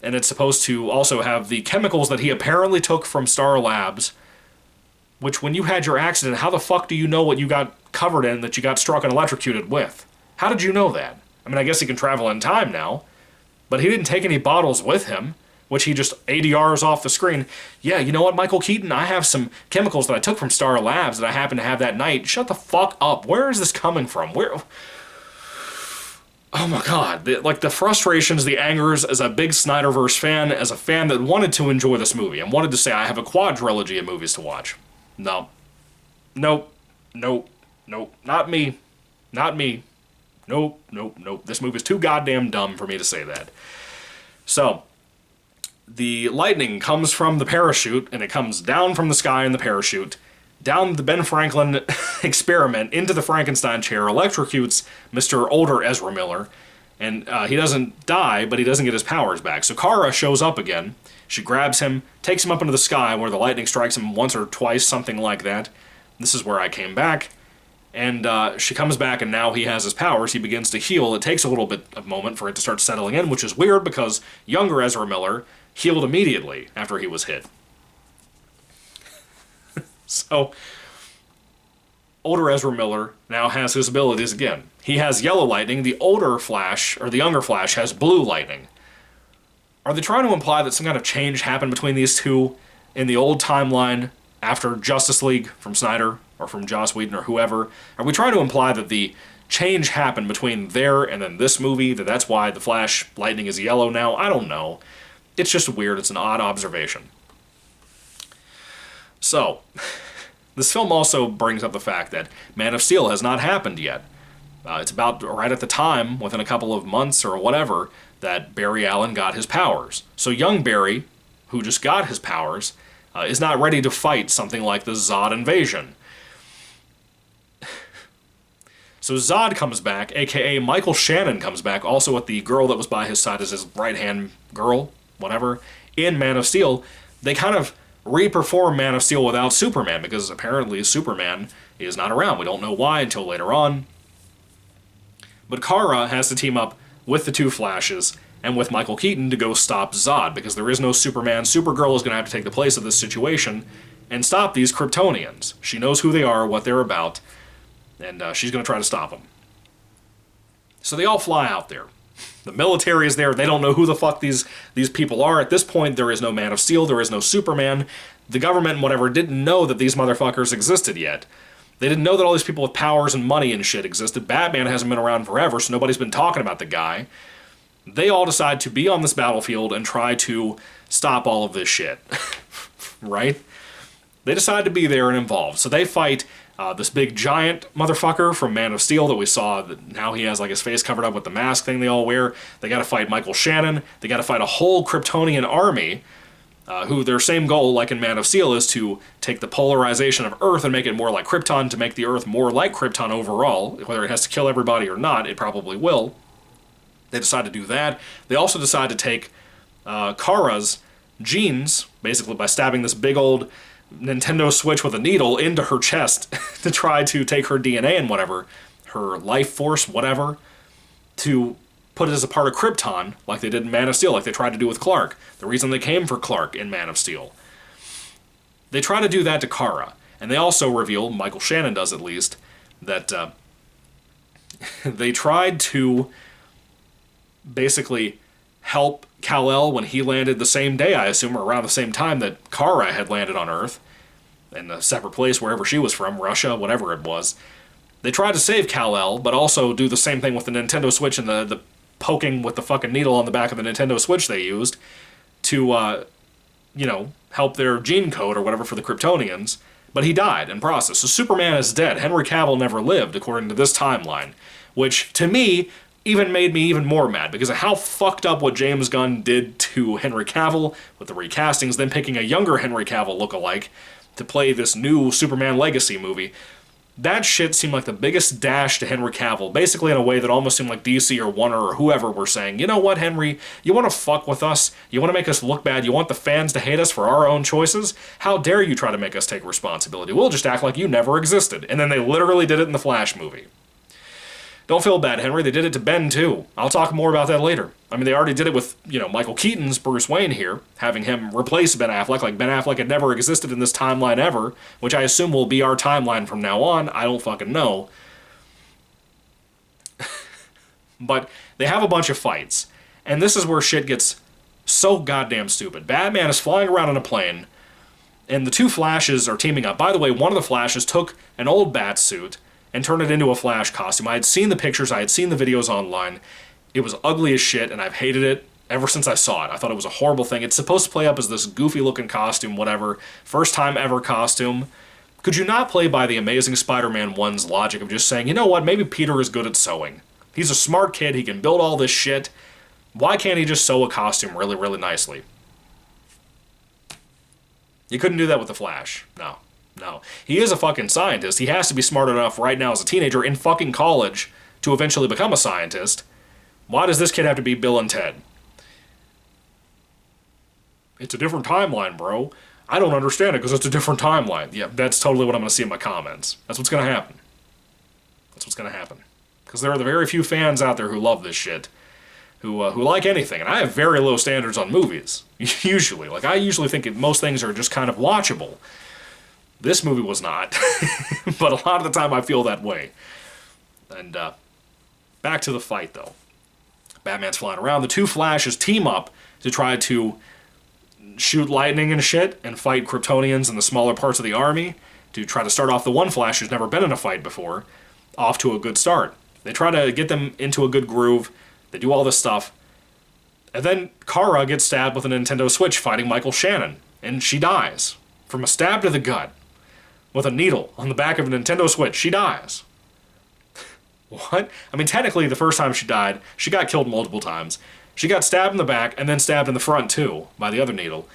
And it's supposed to also have the chemicals that he apparently took from Star Labs, which when you had your accident, how the fuck do you know what you got covered in that you got struck and electrocuted with? How did you know that? I mean, I guess he can travel in time now, but he didn't take any bottles with him, which he just ADRs off the screen. Yeah, you know what, Michael Keaton? I have some chemicals that I took from Star Labs that I happened to have that night. Shut the fuck up. Where is this coming from? Where... Oh my god, the frustrations, the angers, as a big Snyderverse fan, as a fan that wanted to enjoy this movie, and wanted to say, I have a quadrilogy of movies to watch. No. Nope. Nope. Nope. Not me. Not me. Nope. Nope. Nope. This movie's too goddamn dumb for me to say that. So, the lightning comes from the parachute, and it comes down from the sky in the parachute, down the Ben Franklin experiment into the Frankenstein chair, electrocutes Mr. Older Ezra Miller, and he doesn't die, but he doesn't get his powers back. So Kara shows up again. She grabs him, takes him up into the sky where the lightning strikes him once or twice, something like that. This is where I came back. And she comes back, and now he has his powers. He begins to heal. It takes a little bit of a moment for it to start settling in, which is weird because younger Ezra Miller healed immediately after he was hit. So, older Ezra Miller now has his abilities again. He has yellow lightning. The older Flash, or the younger Flash, has blue lightning. Are they trying to imply that some kind of change happened between these two in the old timeline after Justice League from Snyder or from Joss Whedon or whoever? Are we trying to imply that the change happened between there and then this movie, that that's why the Flash lightning is yellow now? I don't know. It's just weird. It's an odd observation. So, this film also brings up the fact that Man of Steel has not happened yet. It's about right at the time, within a couple of months or whatever, that Barry Allen got his powers. So young Barry, who just got his powers, is not ready to fight something like the Zod invasion. So Zod comes back, aka Michael Shannon comes back, also with the girl that was by his side as his right-hand girl, whatever, in Man of Steel. They kind of re-perform Man of Steel without Superman, because apparently Superman is not around. We don't know why until later on. But Kara has to team up with the two Flashes and with Michael Keaton to go stop Zod, because there is no Superman. Supergirl is going to have to take the place of this situation and stop these Kryptonians. She knows who they are, what they're about, and she's going to try to stop them. So they all fly out there. The military is there. They don't know who the fuck these people are. At this point, there is no Man of Steel. There is no Superman. The government and whatever didn't know that these motherfuckers existed yet. They didn't know that all these people with powers and money and shit existed. Batman hasn't been around forever, so nobody's been talking about the guy. They all decide to be on this battlefield and try to stop all of this shit. Right? They decide to be there and involved. So they fight this big giant motherfucker from Man of Steel that we saw. That now he has like his face covered up with the mask thing they all wear. They got to fight Michael Shannon. They got to fight a whole Kryptonian army, who their same goal, like in Man of Steel, is to take the polarization of Earth and make it more like Krypton, to make the Earth more like Krypton overall. Whether it has to kill everybody or not, it probably will. They decide to do that. They also decide to take Kara's genes, basically by stabbing this big old Nintendo Switch with a needle into her chest to try to take her DNA and whatever, her life force, whatever, to put it as a part of Krypton, like they did in Man of Steel, like they tried to do with Clark. The reason they came for Clark in Man of Steel. They try to do that to Kara. And they also reveal, Michael Shannon does at least, that they tried to basically help Kal-El when he landed the same day, I assume, or around the same time that Kara had landed on Earth, in a separate place, wherever she was from, Russia, whatever it was. They tried to save Kal-El, but also do the same thing with the Nintendo Switch and the poking with the fucking needle on the back of the Nintendo Switch they used to, help their gene code or whatever for the Kryptonians. But he died in process. So Superman is dead. Henry Cavill never lived, according to this timeline. Which, to me, even made me even more mad, because of how fucked up what James Gunn did to Henry Cavill with the recastings, then picking a younger Henry Cavill lookalike to play this new Superman Legacy movie. That shit seemed like the biggest dash to Henry Cavill, basically in a way that almost seemed like DC or Warner or whoever were saying, you know what, Henry, you want to fuck with us? You want to make us look bad? You want the fans to hate us for our own choices? How dare you try to make us take responsibility? We'll just act like you never existed. And then they literally did it in the Flash movie. Don't feel bad, Henry. They did it to Ben, too. I'll talk more about that later. I mean, they already did it with, Michael Keaton's Bruce Wayne here, having him replace Ben Affleck, like Ben Affleck had never existed in this timeline ever, which I assume will be our timeline from now on. I don't fucking know. But they have a bunch of fights, and this is where shit gets so goddamn stupid. Batman is flying around in a plane, and the two Flashes are teaming up. By the way, one of the Flashes took an old bat suit and turned it into a Flash costume. I had seen the pictures, I had seen the videos online. It was ugly as shit, and I've hated it ever since I saw it. I thought it was a horrible thing. It's supposed to play up as this goofy-looking costume, whatever. First time ever costume. Could you not play by the Amazing Spider-Man 1's logic of just saying, you know what, maybe Peter is good at sewing. He's a smart kid, he can build all this shit. Why can't he just sew a costume really, really nicely? You couldn't do that with the Flash. No. He is a fucking scientist. He has to be smart enough right now as a teenager in fucking college to eventually become a scientist. Why does this kid have to be Bill and Ted? It's a different timeline, bro. I don't understand it because it's a different timeline. Yeah, that's totally what I'm going to see in my comments. That's what's going to happen. Because there are the very few fans out there who love this shit. Who like anything. And I have very low standards on movies. Usually. I usually think most things are just kind of watchable. This movie was not, but a lot of the time I feel that way. And back to the fight, though. Batman's flying around. The two Flashes team up to try to shoot lightning and shit and fight Kryptonians in the smaller parts of the army to try to start off the one Flash who's never been in a fight before off to a good start. They try to get them into a good groove. They do all this stuff. And then Kara gets stabbed with a Nintendo Switch fighting Michael Shannon, and she dies from a stab to the gut. With a needle on the back of a Nintendo Switch. She dies. What? I mean, technically, the first time she died, she got killed multiple times. She got stabbed in the back and then stabbed in the front, too, by the other needle.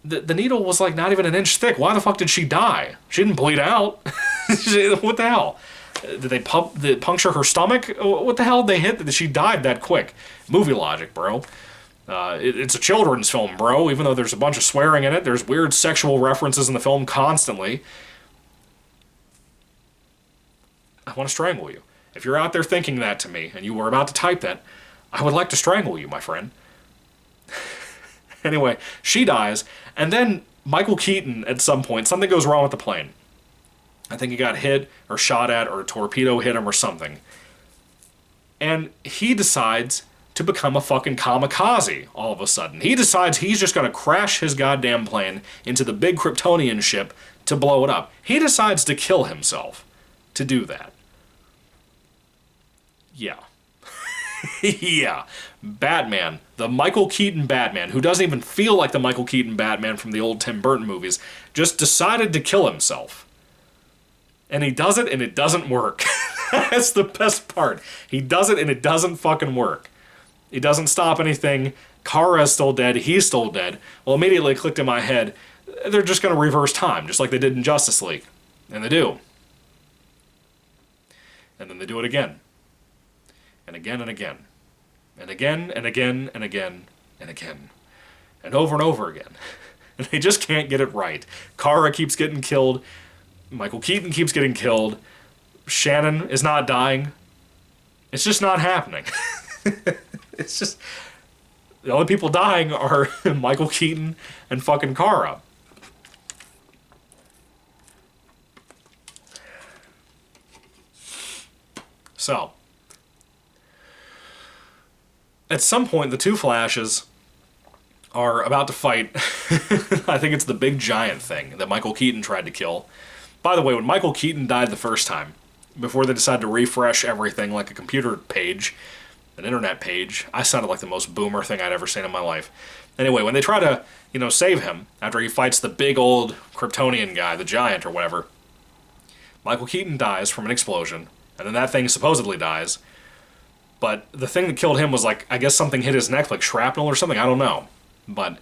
The needle was, not even an inch thick. Why the fuck did she die? She didn't bleed out. What the hell? Did they puncture her stomach? What the hell did they hit that she died that quick? Movie logic, bro. It's a children's film, bro. Even though there's a bunch of swearing in it, there's weird sexual references in the film constantly. I want to strangle you. If you're out there thinking that to me, and you were about to type that, I would like to strangle you, my friend. Anyway, she dies, and then Michael Keaton, at some point, something goes wrong with the plane. I think he got hit, or shot at, or a torpedo hit him, or something. And he decides to become a fucking kamikaze, all of a sudden. He decides he's just gonna crash his goddamn plane into the big Kryptonian ship to blow it up. He decides to kill himself to do that. Yeah. Yeah. Batman, the Michael Keaton Batman, who doesn't even feel like the Michael Keaton Batman from the old Tim Burton movies, just decided to kill himself. And he does it, and it doesn't work. That's the best part. He does it, and it doesn't fucking work. He doesn't stop anything. Kara's still dead. He's still dead. Well, immediately it clicked in my head, they're just going to reverse time, just like they did in Justice League. And they do. And then they do it again. And again and again. And again and again and again and again. And over again. And they just can't get it right. Kara keeps getting killed. Michael Keaton keeps getting killed. Shannon is not dying. It's just not happening. It's just... The only people dying are Michael Keaton and fucking Kara. So... At some point, the two Flashes are about to fight. I think it's the big giant thing that Michael Keaton tried to kill. By the way, when Michael Keaton died the first time, before they decided to refresh everything like a computer page, an internet page, I sounded like the most boomer thing I'd ever seen in my life. Anyway, when they try to, save him, after he fights the big old Kryptonian guy, the giant or whatever, Michael Keaton dies from an explosion, and then that thing supposedly dies. But the thing that killed him was I guess something hit his neck, like shrapnel or something, I don't know. But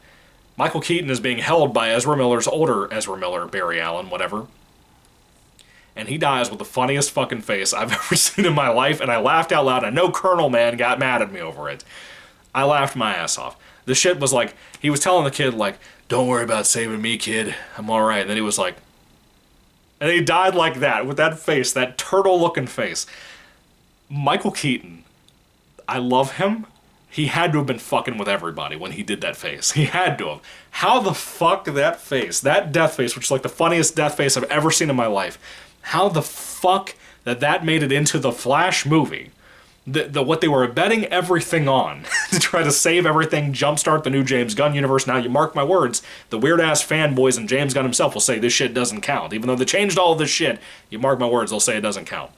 Michael Keaton is being held by Ezra Miller's older Ezra Miller, Barry Allen, whatever. And he dies with the funniest fucking face I've ever seen in my life, and I laughed out loud. I know Colonel Man got mad at me over it. I laughed my ass off. The shit was he was telling the kid, don't worry about saving me, kid. I'm alright. And then he was like... And he died like that, with that face, that turtle-looking face. Michael Keaton... I love him. He had to have been fucking with everybody when he did that face. He had to have. How the fuck that face, that death face, which is the funniest death face I've ever seen in my life, how the fuck that made it into the Flash movie, what they were betting everything on to try to save everything, jumpstart the new James Gunn universe. Now, you mark my words, the weird-ass fanboys and James Gunn himself will say this shit doesn't count. Even though they changed all of this shit, you mark my words, they'll say it doesn't count.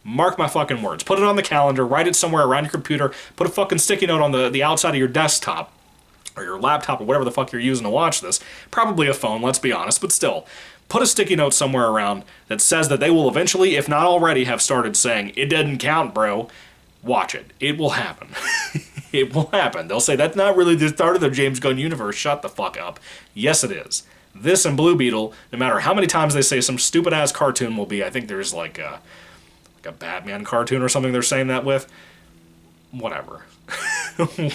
Mark my fucking words. Put it on the calendar, write it somewhere around your computer, put a fucking sticky note on the outside of your desktop, or your laptop, or whatever the fuck you're using to watch this. Probably a phone, let's be honest, but still. Put a sticky note somewhere around that says that they will eventually, if not already, have started saying, it doesn't count, bro. Watch it. It will happen. It will happen. They'll say, that's not really the start of the James Gunn universe. Shut the fuck up. Yes, it is. This and Blue Beetle, no matter how many times they say some stupid-ass cartoon will be, I think there's a Batman cartoon or something they're saying that with. Whatever.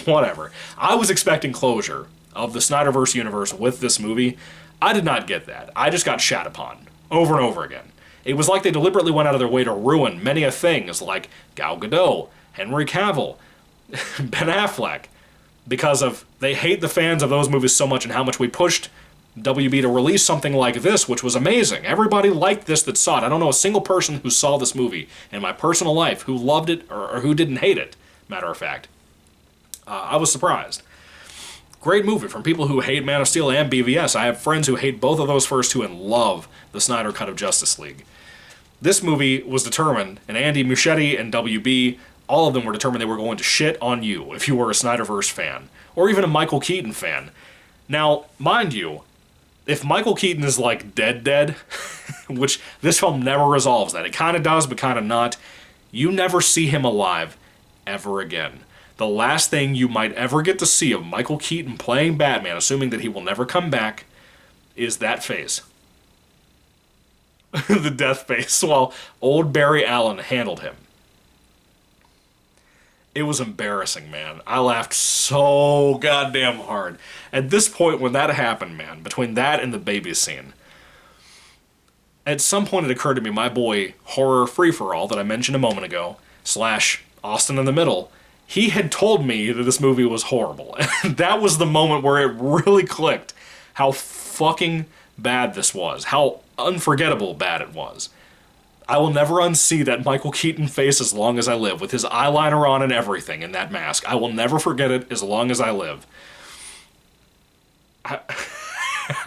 Whatever. I was expecting closure of the Snyderverse universe with this movie. I did not get that. I just got shat upon. Over and over again. It was like they deliberately went out of their way to ruin many of things like Gal Gadot, Henry Cavill, Ben Affleck, because of they hate the fans of those movies so much and how much we pushed WB to release something like this, which was amazing. Everybody liked this that saw it. I don't know a single person who saw this movie in my personal life who loved it or who didn't hate it, matter of fact. I was surprised. Great movie from people who hate Man of Steel and BVS. I have friends who hate both of those first two and love the Snyder Cut of Justice League. This movie was determined, and Andy Muschietti and WB, all of them were determined they were going to shit on you if you were a Snyderverse fan, or even a Michael Keaton fan. Now, mind you, if Michael Keaton is dead, which this film never resolves that, it kind of does, but kind of not, you never see him alive ever again. The last thing you might ever get to see of Michael Keaton playing Batman, assuming that he will never come back, is that face. the death face while old Barry Allen handled him. It was embarrassing, man. I laughed so goddamn hard. At this point, when that happened, man, between that and the baby scene, at some point it occurred to me, my boy, Horror Free-For-All, that I mentioned a moment ago, / Austin in the Middle, he had told me that this movie was horrible. And that was the moment where it really clicked how fucking bad this was. How unforgettable bad it was. I will never unsee that Michael Keaton face as long as I live, with his eyeliner on and everything in that mask. I will never forget it as long as I live. I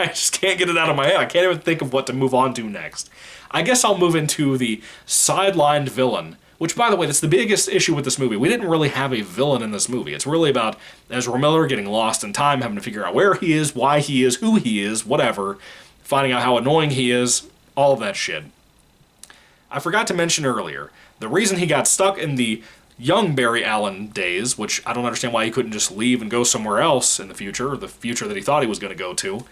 just can't get it out of my head. I can't even think of what to move on to next. I guess I'll move into the sidelined villain, which, by the way, that's the biggest issue with this movie. We didn't really have a villain in this movie. It's really about Ezra Miller getting lost in time, having to figure out where he is, why he is, who he is, whatever, finding out how annoying he is, all of that shit. I forgot to mention earlier, the reason he got stuck in the young Barry Allen days, which I don't understand why he couldn't just leave and go somewhere else in the future, or the future that he thought he was going to go to.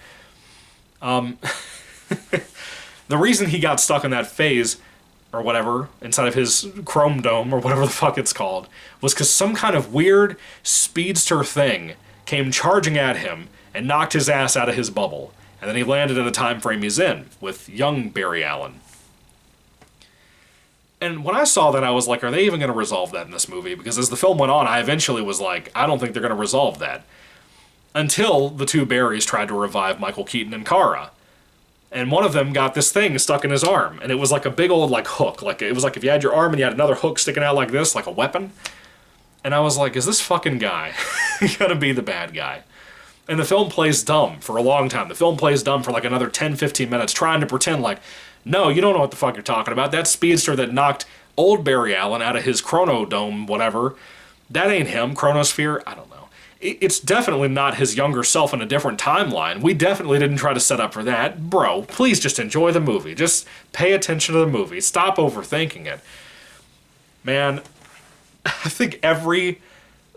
The reason he got stuck in that phase, or whatever, inside of his chrome dome, or whatever the fuck it's called, was because some kind of weird speedster thing came charging at him and knocked his ass out of his bubble. And then he landed in the time frame he's in, with young Barry Allen. And when I saw that, I was like, are they even going to resolve that in this movie? Because as the film went on, I eventually was like, I don't think they're going to resolve that. Until the two Barrys tried to revive Michael Keaton and Kara. And one of them got this thing stuck in his arm. And it was like a big old like hook. Like it was like if you had your arm and you had another hook sticking out like this, like a weapon. And I was like, is this fucking guy going to be the bad guy? And the film plays dumb for a long time. The film plays dumb for like another 10-15 minutes, trying to pretend like, no, you don't know what the fuck you're talking about. That speedster that knocked old Barry Allen out of his chronodome, whatever, that ain't him. Chronosphere? I don't know. It's definitely not his younger self in a different timeline. We definitely didn't try to set up for that. Bro, please just enjoy the movie. Just pay attention to the movie. Stop overthinking it. Man, I think every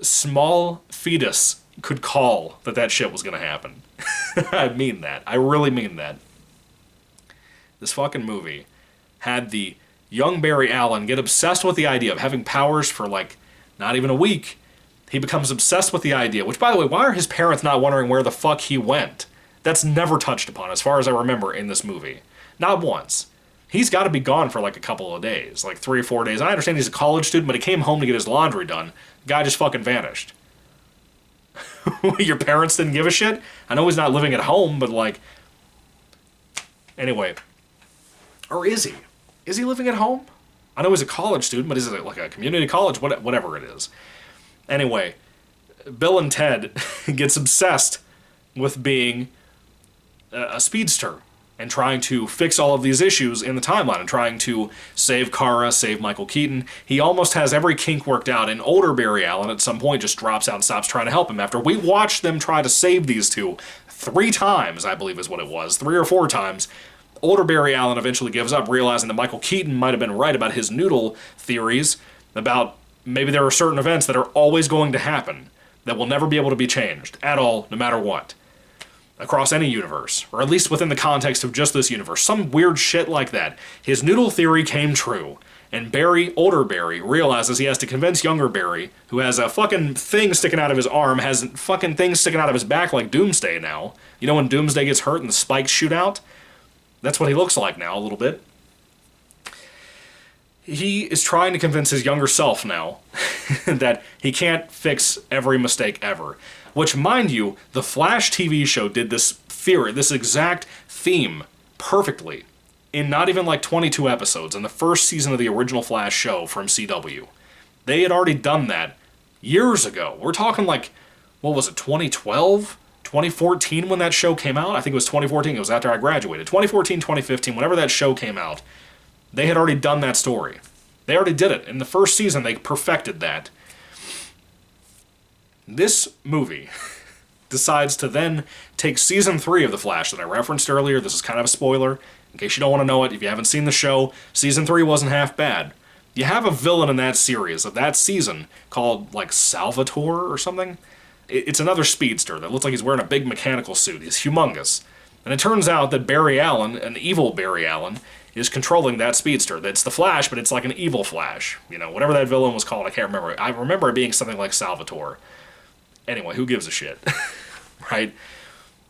small fetus could call that shit was going to happen. I mean that. I really mean that. This fucking movie had the young Barry Allen get obsessed with the idea of having powers for, like, not even a week. He becomes obsessed with the idea, which, by the way, why are his parents not wondering where the fuck he went? That's never touched upon, as far as I remember, in this movie. Not once. He's got to be gone for, like, a couple of days, like 3 or 4 days. I understand he's a college student, but he came home to get his laundry done. The guy just fucking vanished. Your parents didn't give a shit? I know he's not living at home, but, like... Anyway... Or is he? Is he living at home? I know he's a college student, but is it like a community college? Whatever it is. Anyway, Bill and Ted gets obsessed with being a speedster and trying to fix all of these issues in the timeline and trying to save Kara, save Michael Keaton. He almost has every kink worked out, and older Barry Allen at some point just drops out and stops trying to help him after we watched them try to save these two 3 times, I believe is what it was, 3 or 4 times. Older Barry Allen eventually gives up, realizing that Michael Keaton might have been right about his noodle theories, about maybe there are certain events that are always going to happen, that will never be able to be changed, at all, no matter what, across any universe, or at least within the context of just this universe. Some weird shit like that. His noodle theory came true, and Barry, older Barry, realizes he has to convince younger Barry, who has a fucking thing sticking out of his arm, has fucking things sticking out of his back like Doomsday now. You know when Doomsday gets hurt and the spikes shoot out? That's what he looks like now, a little bit. He is trying to convince his younger self now that he can't fix every mistake ever. Which, mind you, the Flash TV show did this theory, this exact theme, perfectly. In not even like 22 episodes, in the first season of the original Flash show from CW. They had already done that years ago. We're talking like, what was it, 2012? 2014 when that show came out? I think it was 2014. It was after I graduated. 2014, 2015, whenever that show came out, they had already done that story. They already did it. In the first season, they perfected that. This movie decides to then take Season 3 of The Flash that I referenced earlier. This is kind of a spoiler. In case you don't want to know it, if you haven't seen the show, Season 3 wasn't half bad. You have a villain in that series, of that season, called, like, Salvatore or something. It's another speedster that looks like he's wearing a big mechanical suit. He's humongous. And it turns out that Barry Allen, an evil Barry Allen, is controlling that speedster. That's the Flash, but it's like an evil Flash. You know, whatever that villain was called, I can't remember. I remember it being something like Salvatore. Anyway, who gives a shit? Right?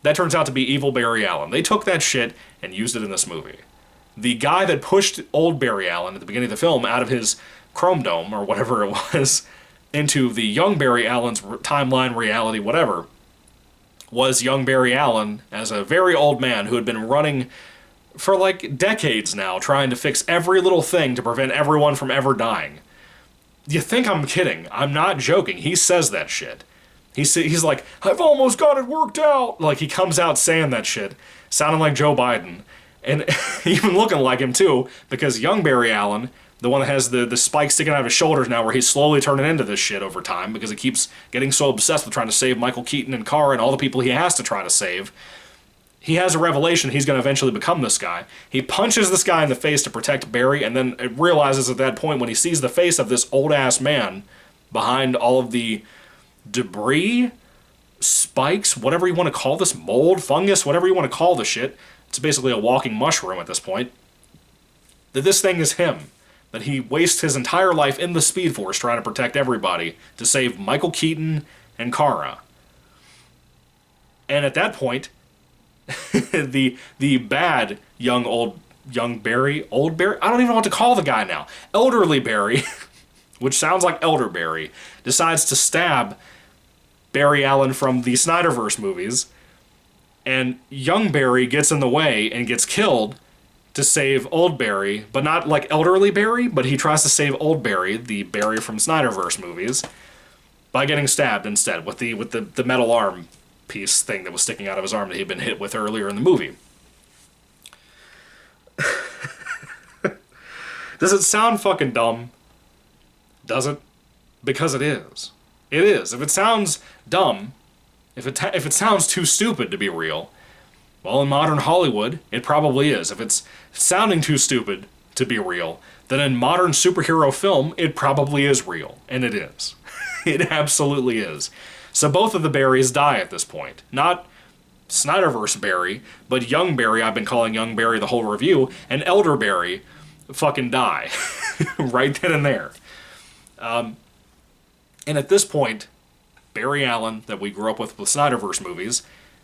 That turns out to be evil Barry Allen. They took that shit and used it in this movie. The guy that pushed old Barry Allen at the beginning of the film out of his chrome dome, or whatever it was, into the young Barry Allen's timeline, reality, whatever, was young Barry Allen as a very old man who had been running for like decades now, trying to fix every little thing to prevent everyone from ever dying. You think I'm kidding? I'm not joking. He says that shit. He's like, I've almost got it worked out. Like, he comes out saying that shit, sounding like Joe Biden, and even looking like him too, because young Barry Allen, the one that has the spike sticking out of his shoulders now, where he's slowly turning into this shit over time because he keeps getting so obsessed with trying to save Michael Keaton and Kara and all the people he has to try to save. He has a revelation he's going to eventually become this guy. He punches this guy in the face to protect Barry, and then it realizes at that point when he sees the face of this old-ass man behind all of the debris, spikes, whatever you want to call this, mold, fungus, whatever you want to call the shit. It's basically a walking mushroom at this point. That this thing is him. That he wastes his entire life in the Speed Force trying to protect everybody to save Michael Keaton and Kara. And at that point, the bad young Barry, old Barry, I don't even know what to call the guy now, elderly Barry, which sounds like elderberry, decides to stab Barry Allen from the Snyderverse movies, and young Barry gets in the way and gets killed to save old Barry, but not like elderly Barry, but he tries to save old Barry, the Barry from Snyderverse movies, by getting stabbed instead with the metal arm piece thing that was sticking out of his arm that he'd been hit with earlier in the movie. Does it sound fucking dumb? Does it? Because it is. It is. If it sounds dumb, if it sounds too stupid to be real, well, in modern Hollywood, it probably is. If it's sounding too stupid to be real, then in modern superhero film, it probably is real. And it is. It absolutely is. So both of the Barrys die at this point. Not Snyderverse Barry, but young Barry, I've been calling young Barry the whole review, and elder Barry fucking die. Right then and there. And at this point, Barry Allen, that we grew up with Snyderverse movies,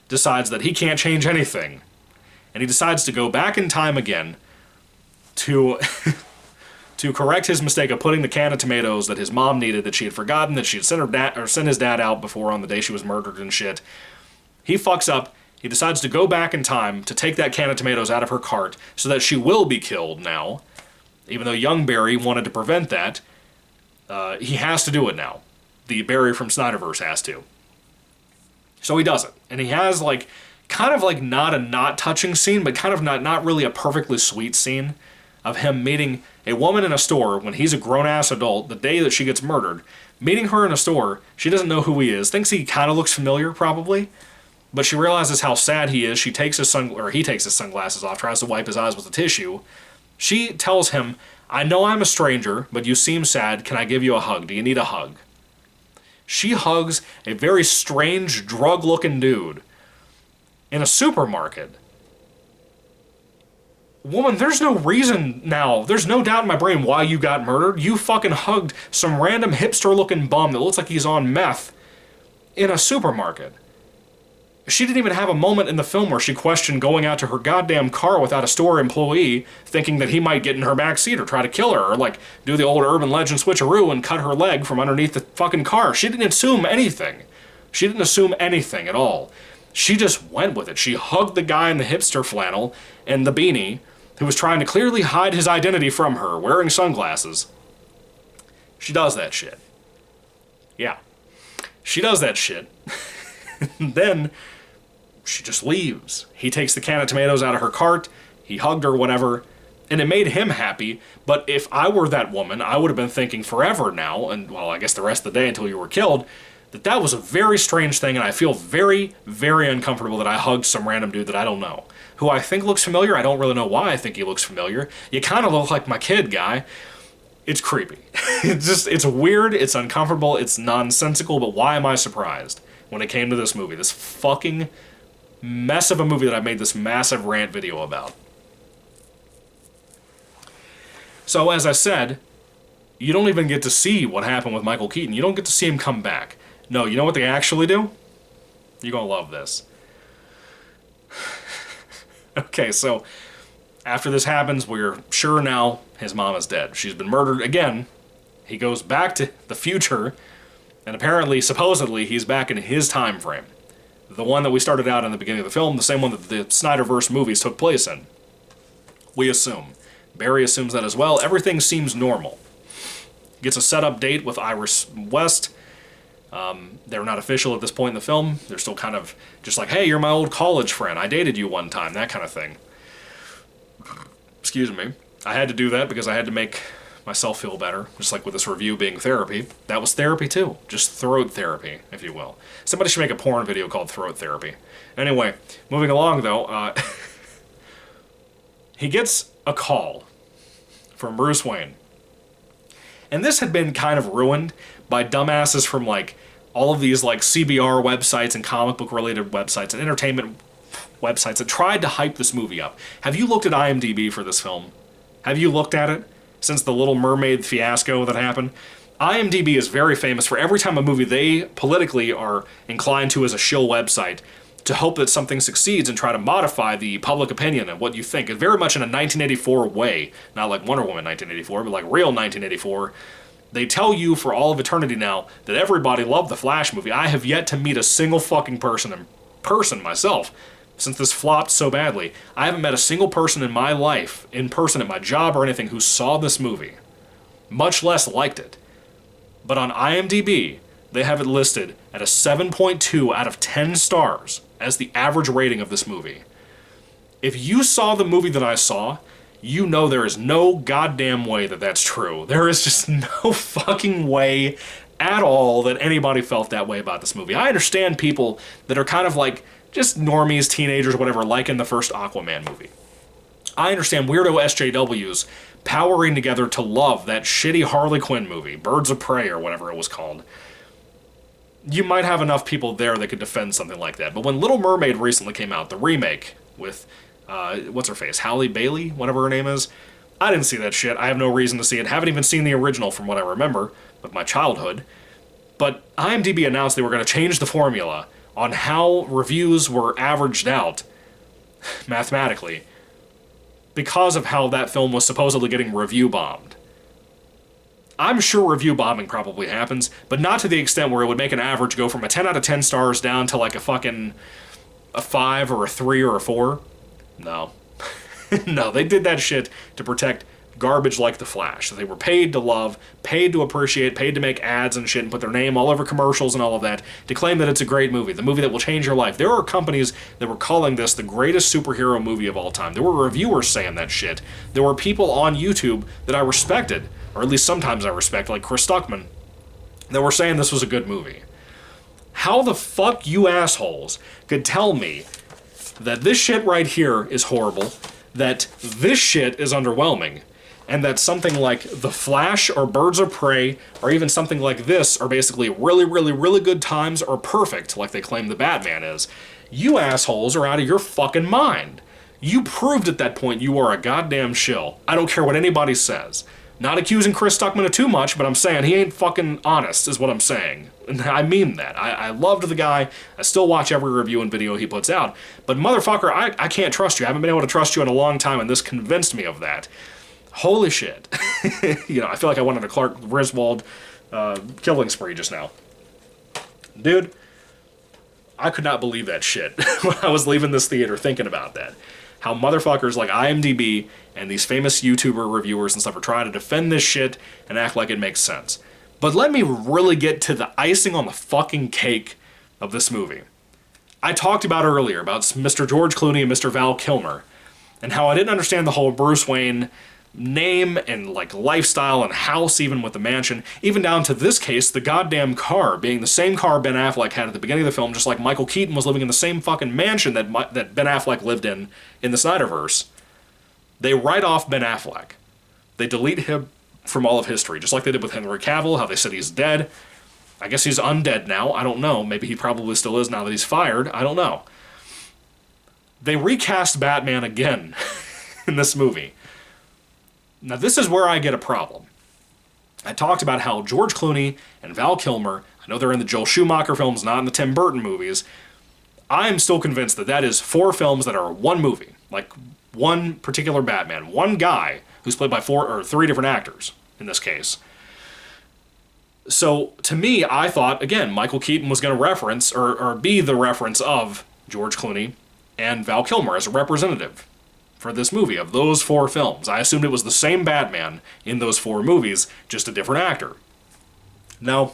decides that he can't change anything. And he decides to go back in time again to to correct his mistake of putting the can of tomatoes that his mom needed, that she had forgotten, that she had sent his dad out before on the day she was murdered and shit. He fucks up. He decides to go back in time to take that can of tomatoes out of her cart so that she will be killed now. Even though young Barry wanted to prevent that, he has to do it now. The Barry from Snyderverse has to. So he does it. And he has, like, kind of like not a not touching scene, but kind of not really a perfectly sweet scene of him meeting a woman in a store when he's a grown-ass adult, the day that she gets murdered. Meeting her in a store, she doesn't know who he is, thinks he kind of looks familiar, probably, but she realizes how sad he is. He takes his sunglasses off, tries to wipe his eyes with a tissue. She tells him, I know I'm a stranger, but you seem sad. Can I give you a hug? Do you need a hug? She hugs a very strange, drug-looking dude in a supermarket. Woman, there's no reason now. There's no doubt in my brain why you got murdered. You fucking hugged some random hipster-looking bum that looks like he's on meth in a supermarket. She didn't even have a moment in the film where she questioned going out to her goddamn car without a store employee, thinking that he might get in her backseat or try to kill her, or like do the old urban legend switcheroo and cut her leg from underneath the fucking car. She didn't assume anything. She didn't assume anything at all. She just went with it. She hugged the guy in the hipster flannel and the beanie who was trying to clearly hide his identity from her, wearing sunglasses. She does that shit. Yeah. She does that shit. Then she just leaves. He takes the can of tomatoes out of her cart, he hugged her, whatever, and it made him happy, but if I were that woman, I would have been thinking forever now, and well, I guess the rest of the day until you were killed, that was a very strange thing, and I feel very, very uncomfortable that I hugged some random dude that I don't know, who I think looks familiar. I don't really know why I think he looks familiar. You kind of look like my kid, guy. It's creepy. It's weird, it's uncomfortable, it's nonsensical, but why am I surprised when it came to this movie? This fucking mess of a movie that I made this massive rant video about. So, as I said, you don't even get to see what happened with Michael Keaton. You don't get to see him come back. No, you know what they actually do? You're gonna love this. Okay, so after this happens, we're sure now his mom is dead. She's been murdered again. He goes back to the future, and apparently, supposedly, he's back in his time frame. The one that we started out in the beginning of the film, the same one that the Snyderverse movies took place in. We assume. Barry assumes that as well. Everything seems normal. Gets a setup date with Iris West. They're not official at this point in the film. They're still kind of just like, hey, you're my old college friend. I dated you one time, that kind of thing. Excuse me. I had to do that because I had to make myself feel better, just like with this review being therapy. That was therapy too. Just throat therapy, if you will. Somebody should make a porn video called Throat Therapy. Anyway, moving along though, he gets a call from Bruce Wayne. And this had been kind of ruined by dumbasses from like all of these like CBR websites and comic book related websites and entertainment websites that tried to hype this movie up. Have you looked at IMDb for this film? Have you looked at it since the Little Mermaid fiasco that happened? IMDb is very famous for every time a movie they politically are inclined to as a shill website to hope that something succeeds and try to modify the public opinion and what you think. It's very much in a 1984 way, not like Wonder Woman 1984, but like real 1984. They tell you for all of eternity now that everybody loved the Flash movie. I have yet to meet a single fucking person in person myself since this flopped so badly. I haven't met a single person in my life, in person at my job or anything, who saw this movie, much less liked it. But on IMDb, they have it listed at a 7.2 out of 10 stars as the average rating of this movie. If you saw the movie that I saw, you know there is no goddamn way that that's true. There is just no fucking way at all that anybody felt that way about this movie. I understand people that are kind of like just normies, teenagers, whatever, like in the first Aquaman movie. I understand weirdo SJWs powering together to love that shitty Harley Quinn movie, Birds of Prey or whatever it was called. You might have enough people there that could defend something like that. But when Little Mermaid recently came out, the remake with, what's her face, Halle Bailey, whatever her name is, I didn't see that shit. I have no reason to see it. Haven't even seen the original from what I remember of my childhood. But IMDb announced they were going to change the formula on how reviews were averaged out mathematically because of how that film was supposedly getting review bombed. I'm sure review bombing probably happens, but not to the extent where it would make an average go from a 10 out of 10 stars down to like a 5 or a 3 or a 4. No. No, they did that shit to protect garbage like The Flash that they were paid to love, paid to appreciate, paid to make ads and shit and put their name all over commercials and all of that to claim that it's a great movie, the movie that will change your life. There are companies that were calling this the greatest superhero movie of all time. There were reviewers saying that shit. There were people on YouTube that I respected, or at least sometimes I respect, like Chris Stuckman, that were saying this was a good movie. How the fuck you assholes could tell me that this shit right here is horrible, that this shit is underwhelming, and that something like The Flash or Birds of Prey or even something like this are basically really, really, really good times or perfect, like they claim the Batman is. You assholes are out of your fucking mind. You proved at that point you are a goddamn shill. I don't care what anybody says. Not accusing Chris Stuckman of too much, but I'm saying he ain't fucking honest, is what I'm saying. And I mean that. I loved the guy. I still watch every review and video he puts out. But motherfucker, I can't trust you. I haven't been able to trust you in a long time, and this convinced me of that. Holy shit. You know, I feel like I went on a Clark Griswold killing spree just now. Dude, I could not believe that shit when I was leaving this theater thinking about that. How motherfuckers like IMDb and these famous YouTuber reviewers and stuff are trying to defend this shit and act like it makes sense. But let me really get to the icing on the fucking cake of this movie. I talked about earlier about Mr. George Clooney and Mr. Val Kilmer, and how I didn't understand the whole Bruce Wayne name and like lifestyle and house, even with the mansion, even down to this case, the goddamn car being the same car Ben Affleck had at the beginning of the film, just like Michael Keaton was living in the same fucking mansion that Ben Affleck lived in the Snyderverse. They write off Ben Affleck. They delete him from all of history, just like they did with Henry Cavill, how they said he's dead. I guess he's undead now. I don't know. Maybe he probably still is now that he's fired. I don't know. They recast Batman again in this movie. Now, this is where I get a problem. I talked about how George Clooney and Val Kilmer, I know they're in the Joel Schumacher films, not in the Tim Burton movies. I'm still convinced that that is 4 films that are one movie. Like, one particular Batman. One guy who's played by 3 different actors, in this case. So, to me, I thought, again, Michael Keaton was going to reference, or be the reference of George Clooney and Val Kilmer as a representative for this movie, of those 4 films. I assumed it was the same Batman in those 4 movies, just a different actor. No,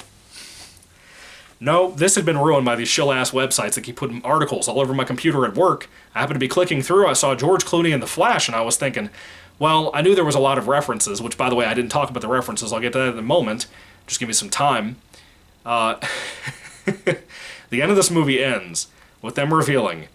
this had been ruined by these shill-ass websites that keep putting articles all over my computer at work. I happened to be clicking through, I saw George Clooney in The Flash, and I was thinking, well, I knew there was a lot of references, which, by the way, I didn't talk about the references. I'll get to that in a moment. Just give me some time. The end of this movie ends with them revealing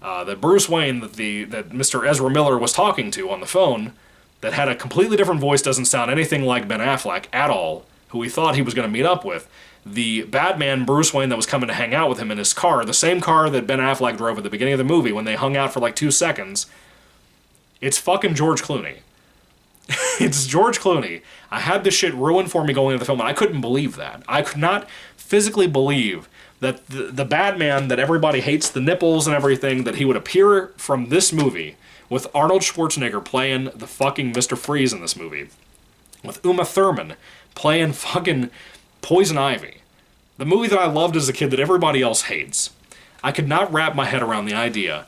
that Bruce Wayne, that Mr. Ezra Miller was talking to on the phone, that had a completely different voice, doesn't sound anything like Ben Affleck at all, who he thought he was going to meet up with. The Batman Bruce Wayne that was coming to hang out with him in his car, the same car that Ben Affleck drove at the beginning of the movie when they hung out for like 2 seconds, it's fucking George Clooney. It's George Clooney. I had this shit ruined for me going into the film, and I couldn't believe that. I could not physically believe that the Batman that everybody hates, the nipples and everything, that he would appear from this movie with Arnold Schwarzenegger playing the fucking Mr. Freeze in this movie, with Uma Thurman playing fucking Poison Ivy, the movie that I loved as a kid that everybody else hates. I could not wrap my head around the idea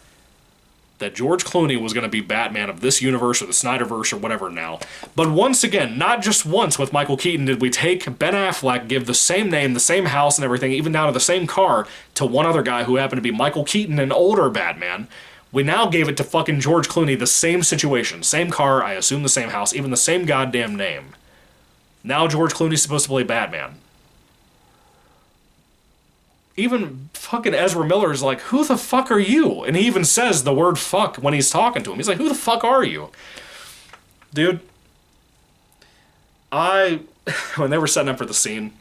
that George Clooney was going to be Batman of this universe or the Snyderverse or whatever now. But once again, not just once with Michael Keaton did we take Ben Affleck, give the same name, the same house and everything, even down to the same car, to one other guy who happened to be Michael Keaton, an older Batman. We now gave it to fucking George Clooney, the same situation, same car, I assume the same house, even the same goddamn name. Now George Clooney's supposed to play Batman. Even fucking Ezra Miller is like, who the fuck are you? And he even says the word fuck when he's talking to him. He's like, who the fuck are you? Dude, when they were setting up for the scene,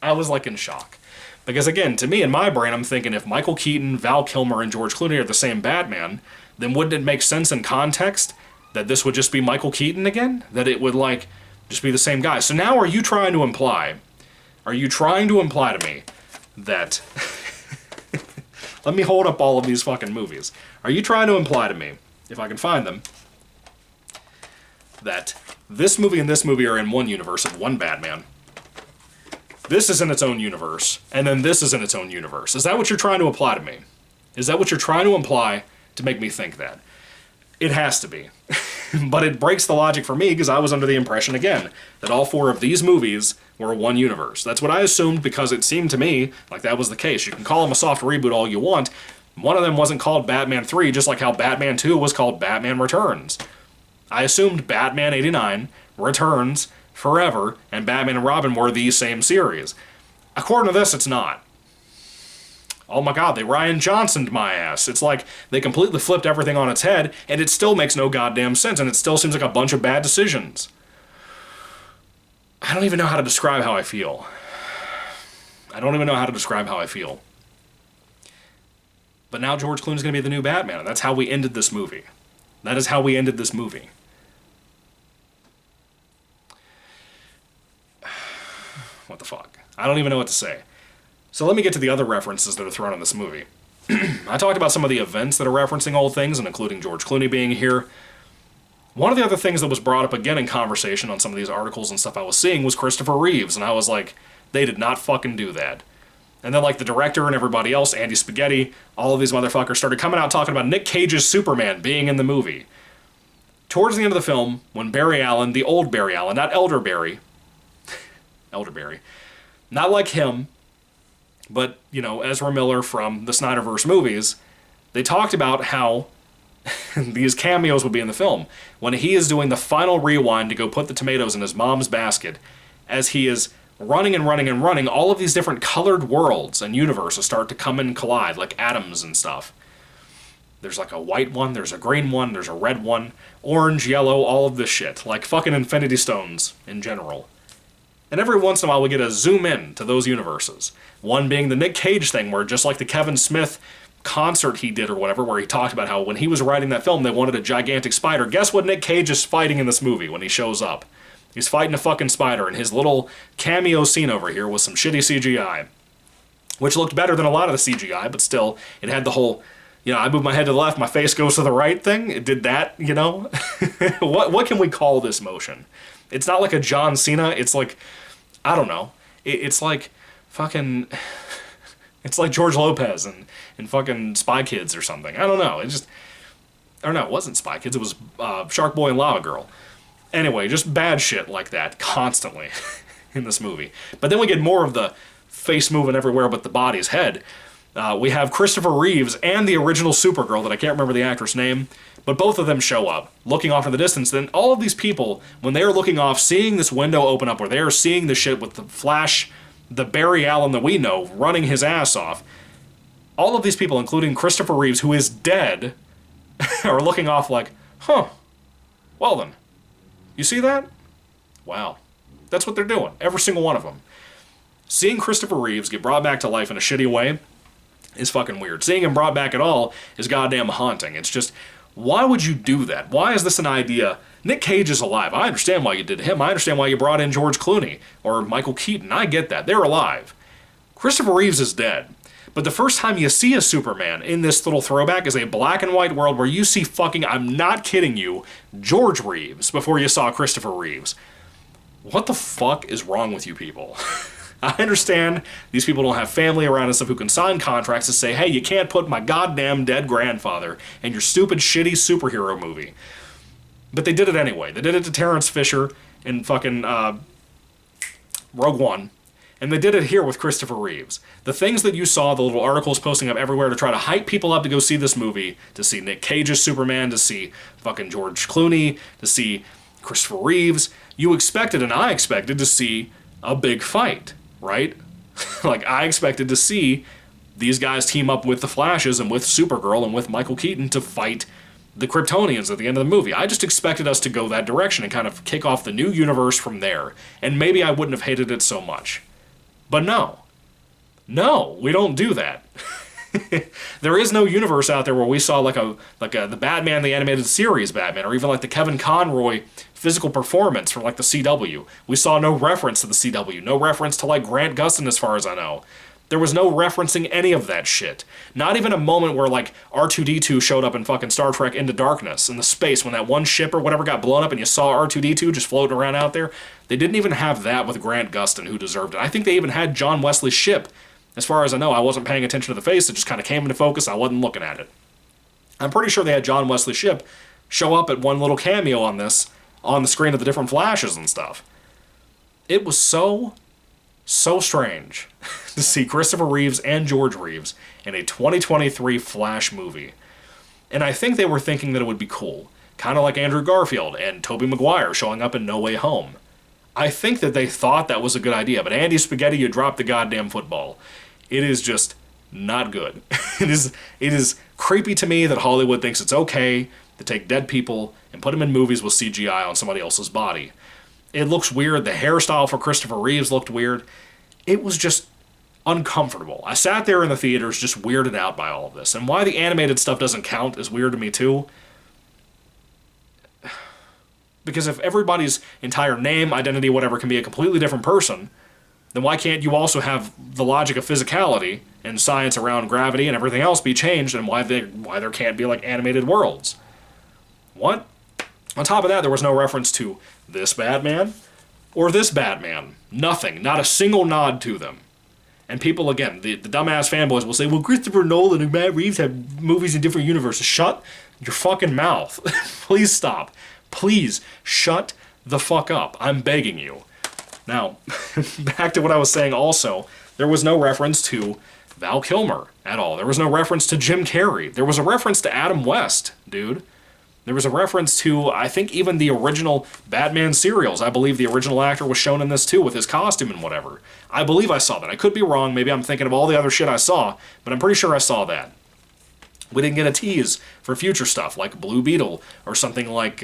I was like in shock. Because again, to me, in my brain, I'm thinking if Michael Keaton, Val Kilmer, and George Clooney are the same Batman, then wouldn't it make sense in context that this would just be Michael Keaton again? That it would, like, just be the same guy. So now are you trying to imply to me that... Let me hold up all of these fucking movies. Are you trying to imply to me, if I can find them, that this movie and this movie are in one universe of one Batman? This is in its own universe, and then this is in its own universe. Is that what you're trying to imply to me? Is that what you're trying to imply to make me think that? It has to be. But it breaks the logic for me because I was under the impression, again, that all 4 of these movies were one universe. That's what I assumed because it seemed to me like that was the case. You can call them a soft reboot all you want. One of them wasn't called Batman 3, just like how Batman 2 was called Batman Returns. I assumed Batman 89, Returns, Forever, and Batman and Robin were the same series. According to this, it's not. Oh my god, they Ryan Johnsoned my ass. It's like they completely flipped everything on its head, and it still makes no goddamn sense, and it still seems like a bunch of bad decisions. I don't even know how to describe how I feel. But now George Clooney's going to be the new Batman, and that's how we ended this movie. That is how we ended this movie. What the fuck? I don't even know what to say. So let me get to the other references that are thrown in this movie. I talked about some of the events that are referencing old things, and including George Clooney being here. One of the other things that was brought up again in conversation on some of these articles and stuff I was seeing was Christopher Reeves, and I was like, they did not fucking do that. And then, like, the director and everybody else, Andy Spaghetti, all of these motherfuckers started coming out talking about Nick Cage's Superman being in the movie. Towards the end of the film, when Barry Allen, the old Barry Allen, not Elder Barry, Elderberry, not like him, but, you know, Ezra Miller from the Snyderverse movies, they talked about how these cameos would be in the film. When he is doing the final rewind to go put the tomatoes in his mom's basket, as he is running and running and running, all of these different colored worlds and universes start to come and collide, like atoms and stuff. There's like a white one, there's a green one, there's a red one, orange, yellow, all of this shit. Like fucking Infinity Stones in general. And every once in a while we get a zoom in to those universes. One being the Nick Cage thing, where just like the Kevin Smith concert he did or whatever, where he talked about how when he was writing that film, they wanted a gigantic spider. Guess what Nick Cage is fighting in this movie when he shows up? He's fighting a fucking spider, and his little cameo scene over here was some shitty CGI, which looked better than a lot of the CGI, but still, it had the whole, I move my head to the left, my face goes to the right thing. It did that, What can we call this motion? It's not like a John Cena, it's like, I don't know. It's like fucking, it's like George Lopez and fucking Spy Kids or something. I don't know, it wasn't Spy Kids, it was Shark Boy and Lava Girl. Anyway, just bad shit like that constantly in this movie. But then we get more of the face moving everywhere but the body's head. We have Christopher Reeves and the original Supergirl, that I can't remember the actress' name, but both of them show up, looking off in the distance. Then all of these people, when they're looking off, seeing this window open up where they're seeing the shit with the Flash, the Barry Allen that we know, running his ass off, all of these people, including Christopher Reeves, who is dead, are looking off like, huh, well then. You see that? Wow. That's what they're doing. Every single one of them. Seeing Christopher Reeves get brought back to life in a shitty way is fucking weird. Seeing him brought back at all is goddamn haunting. It's just, why would you do that? Why is this an idea? Nick Cage is alive. I understand why you did him. I understand why you brought in George Clooney or Michael Keaton. I get that. They're alive. Christopher Reeves is dead. But the first time you see a Superman in this little throwback is a black and white world where you see fucking, I'm not kidding you, George Reeves before you saw Christopher Reeves. What the fuck is wrong with you people? I understand these people don't have family around and stuff who can sign contracts to say, hey, you can't put my goddamn dead grandfather in your stupid, shitty superhero movie. But they did it anyway. They did it to Terrence Fisher in fucking Rogue One. And they did it here with Christopher Reeves. The things that you saw, the little articles posting up everywhere to try to hype people up to go see this movie, to see Nick Cage's Superman, to see fucking George Clooney, to see Christopher Reeves, you expected, and I expected, to see a big fight, right? Like, I expected to see these guys team up with the Flashes and with Supergirl and with Michael Keaton to fight the Kryptonians at the end of the movie. I just expected us to go that direction and kind of kick off the new universe from there. And maybe I wouldn't have hated it so much. But no, we don't do that. There is no universe out there where we saw like the Batman, the animated series Batman, or even like the Kevin Conroy physical performance from like the CW. We saw no reference to the CW, no reference to like Grant Gustin as far as I know. There was no referencing any of that shit. Not even a moment where like R2-D2 showed up in fucking Star Trek Into Darkness in the space when that one ship or whatever got blown up and you saw R2-D2 just floating around out there. They didn't even have that with Grant Gustin, who deserved it. I think they even had John Wesley's ship. As far as I know, I wasn't paying attention to the face. It just kind of came into focus. I wasn't looking at it. I'm pretty sure they had John Wesley's ship show up at one little cameo on this, on the screen of the different Flashes and stuff. It was so strange to see Christopher Reeves and George Reeves in a 2023 Flash movie. And I think they were thinking that it would be cool. Kind of like Andrew Garfield and Tobey Maguire showing up in No Way Home. I think that they thought that was a good idea, but Andy Spaghetti, you dropped the goddamn football. It is just not good. It is creepy to me that Hollywood thinks it's okay to take dead people and put them in movies with CGI on somebody else's body. It looks weird. The hairstyle for Christopher Reeves looked weird. It was just uncomfortable. I sat there in the theaters just weirded out by all of this. And why the animated stuff doesn't count is weird to me too. Because if everybody's entire name, identity, whatever can be a completely different person, then why can't you also have the logic of physicality and science around gravity and everything else be changed, and why there can't be like animated worlds? What? On top of that, there was no reference to this Batman or this Batman. Nothing. Not a single nod to them. And people, again, the dumbass fanboys will say, well, Christopher Nolan and Matt Reeves have movies in different universes. Shut your fucking mouth. Please stop. Please shut the fuck up. I'm begging you. Now, back to what I was saying also, there was no reference to Val Kilmer at all. There was no reference to Jim Carrey. There was a reference to Adam West, dude. There was a reference to, I think, even the original Batman serials. I believe the original actor was shown in this too with his costume and whatever. I believe I saw that. I could be wrong. Maybe I'm thinking of all the other shit I saw, but I'm pretty sure I saw that. We didn't get a tease for future stuff like Blue Beetle or something like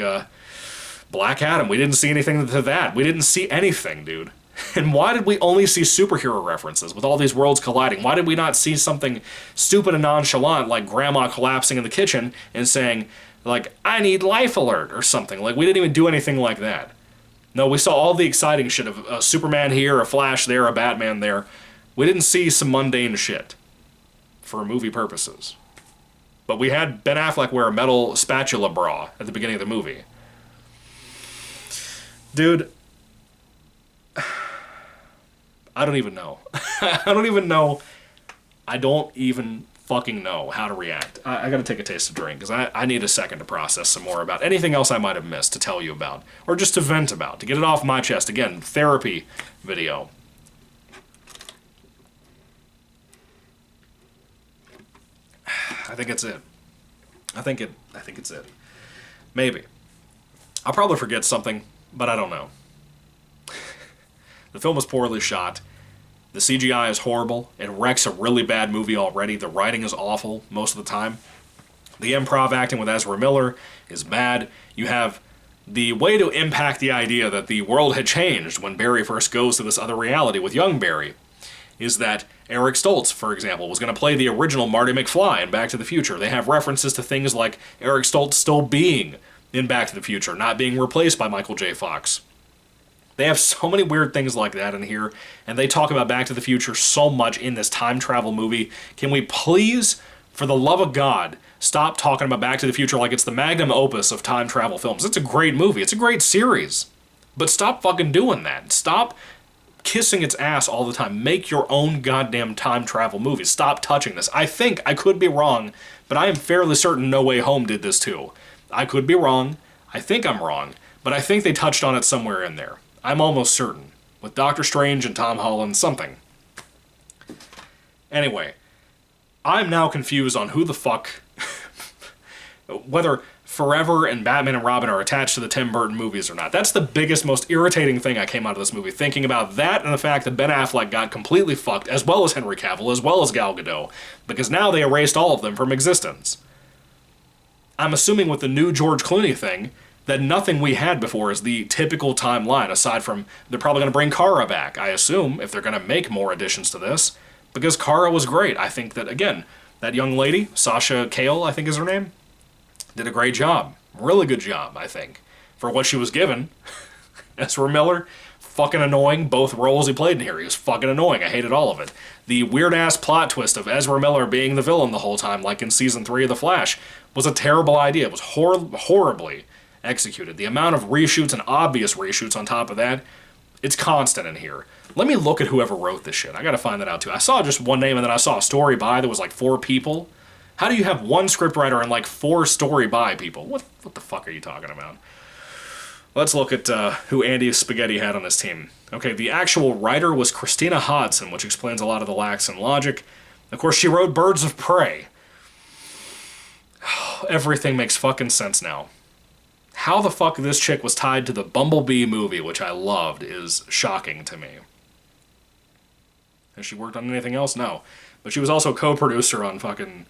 Black Adam. We didn't see anything to that. We didn't see anything, dude. And why did we only see superhero references with all these worlds colliding? Why did we not see something stupid and nonchalant like Grandma collapsing in the kitchen and saying, like, I need life alert or something? Like, we didn't even do anything like that. No, we saw all the exciting shit of a Superman here, a Flash there, a Batman there. We didn't see some mundane shit for movie purposes. But we had Ben Affleck wear a metal spatula bra at the beginning of the movie. Dude, I don't even know. I don't even fucking know how to react. I gotta take a taste of drink, because I need a second to process some more about anything else I might have missed to tell you about. Or just to vent about, to get it off my chest. Again, therapy video. I think it's it. I think it's it. Maybe. I'll probably forget something, but I don't know. The film was poorly shot. The CGI is horrible. It wrecks a really bad movie already. The writing is awful most of the time. The improv acting with Ezra Miller is bad. You have the way to impact the idea that the world had changed when Barry first goes to this other reality with young Barry is that Eric Stoltz, for example, was going to play the original Marty McFly in Back to the Future. They have references to things like Eric Stoltz still being in Back to the Future, not being replaced by Michael J. Fox. They have so many weird things like that in here, and they talk about Back to the Future so much in this time travel movie. Can we please, for the love of God, stop talking about Back to the Future like it's the magnum opus of time travel films? It's a great movie. It's a great series. But stop fucking doing that. Stop kissing its ass all the time. Make your own goddamn time travel movies. Stop touching this. I think, I could be wrong, but I am fairly certain No Way Home did this too. I could be wrong. I think I'm wrong, but I think they touched on it somewhere in there. I'm almost certain. With Doctor Strange and Tom Holland, something. Anyway, I'm now confused on who the fuck... whether Forever and Batman and Robin are attached to the Tim Burton movies or not. That's the biggest, most irritating thing I came out of this movie, thinking about that and the fact that Ben Affleck got completely fucked, as well as Henry Cavill, as well as Gal Gadot, because now they erased all of them from existence. I'm assuming with the new George Clooney thing, that nothing we had before is the typical timeline, aside from they're probably going to bring Kara back, I assume, if they're going to make more additions to this, because Kara was great. I think that, again, that young lady, Sasha Cale, I think is her name, did a great job. Really good job, I think, for what she was given. Ezra Miller, fucking annoying. Both roles he played in here, he was fucking annoying. I hated all of it. The weird-ass plot twist of Ezra Miller being the villain the whole time, like in Season 3 of The Flash, was a terrible idea. It was horribly executed. The amount of reshoots and obvious reshoots on top of that, it's constant in here. Let me look at whoever wrote this shit. I gotta find that out too. I saw just one name and then I saw a story by that was like 4 people. How do you have one scriptwriter and like 4 story by people? What the fuck are you talking about? Let's look at who Andy Spaghetti had on his team. Okay, the actual writer was Christina Hodson, which explains a lot of the lacks in logic. Of course, she wrote Birds of Prey. Everything makes fucking sense now. How the fuck this chick was tied to the Bumblebee movie, which I loved, is shocking to me. Has she worked on anything else? No. But she was also co-producer on fucking...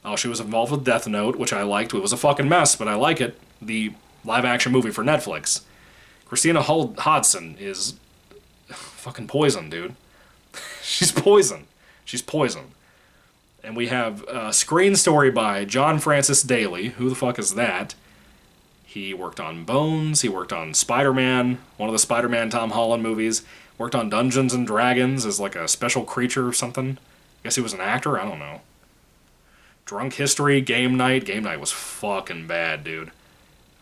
Oh, she was involved with Death Note, which I liked. It was a fucking mess, but I like it. The live-action movie for Netflix. Christina Hodson is fucking poison, dude. She's poison. She's poison. And we have a screen story by John Francis Daly. Who the fuck is that? He worked on Bones. He worked on Spider-Man, one of the Spider-Man Tom Holland movies. Worked on Dungeons and Dragons as like a special creature or something. Guess he was an actor? I don't know. Drunk History, Game Night. Game Night was fucking bad, dude.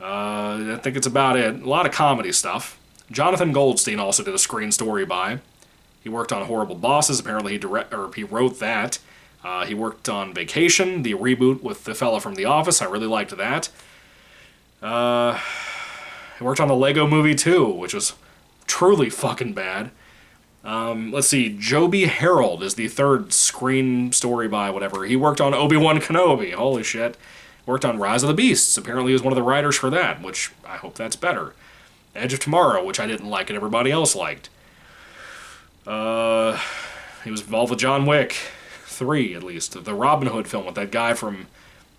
I think it's about it. A lot of comedy stuff. Jonathan Goldstein also did a screen story by. He worked on Horrible Bosses. Apparently he wrote that. He worked on Vacation, the reboot with the fella from The Office. I really liked that. He worked on the Lego Movie 2, which was truly fucking bad. Let's see, Joby Harold is the third screen story by whatever. He worked on Obi-Wan Kenobi. Holy shit. Worked on Rise of the Beasts. Apparently he was one of the writers for that, which I hope that's better. Edge of Tomorrow, which I didn't like and everybody else liked. He was involved with John Wick 3, at least. The Robin Hood film with that guy from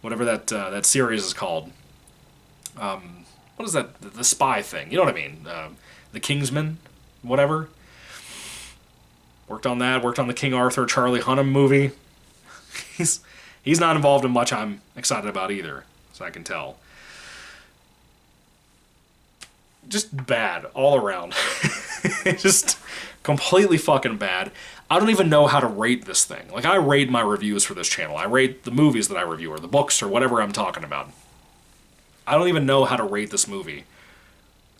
whatever that series is called. What is that? The spy thing. You know what I mean? The Kingsman? Whatever. Worked on that. Worked on the King Arthur Charlie Hunnam movie. He's not involved in much I'm excited about either, so I can tell. Just bad all around. Just completely fucking bad. I don't even know how to rate this thing. Like, I rate my reviews for this channel. I rate the movies that I review, or the books, or whatever I'm talking about. I don't even know how to rate this movie.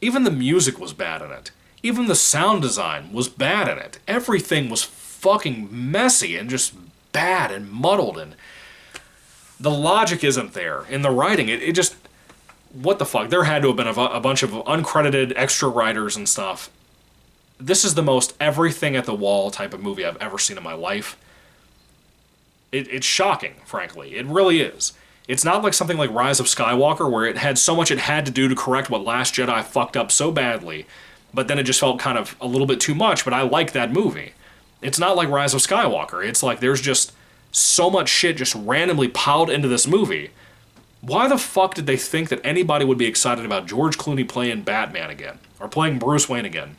Even the music was bad in it. Even the sound design was bad in it. Everything was fucking messy and just bad and muddled, and the logic isn't there. In the writing, it just... What the fuck? There had to have been a bunch of uncredited extra writers and stuff. This is the most everything at the wall type of movie I've ever seen in my life. It's shocking, frankly. It really is. It's not like something like Rise of Skywalker, where it had so much it had to do to correct what Last Jedi fucked up so badly, but then it just felt kind of a little bit too much, but I like that movie. It's not like Rise of Skywalker. It's like there's just so much shit just randomly piled into this movie. Why the fuck did they think that anybody would be excited about George Clooney playing Batman again? Or playing Bruce Wayne again?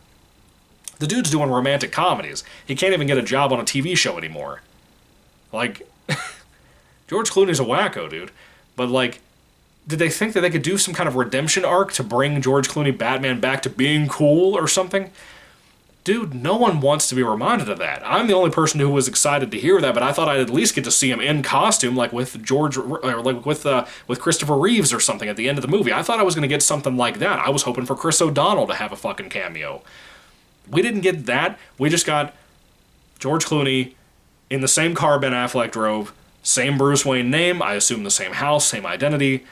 The dude's doing romantic comedies. He can't even get a job on a TV show anymore. Like, George Clooney's a wacko, dude. But, like, did they think that they could do some kind of redemption arc to bring George Clooney Batman back to being cool or something? Dude, no one wants to be reminded of that. I'm the only person who was excited to hear that, but I thought I'd at least get to see him in costume, like with with Christopher Reeves or something at the end of the movie. I thought I was going to get something like that. I was hoping for Chris O'Donnell to have a fucking cameo. We didn't get that. We just got George Clooney in the same car Ben Affleck drove, same Bruce Wayne name, I assume the same house, same identity,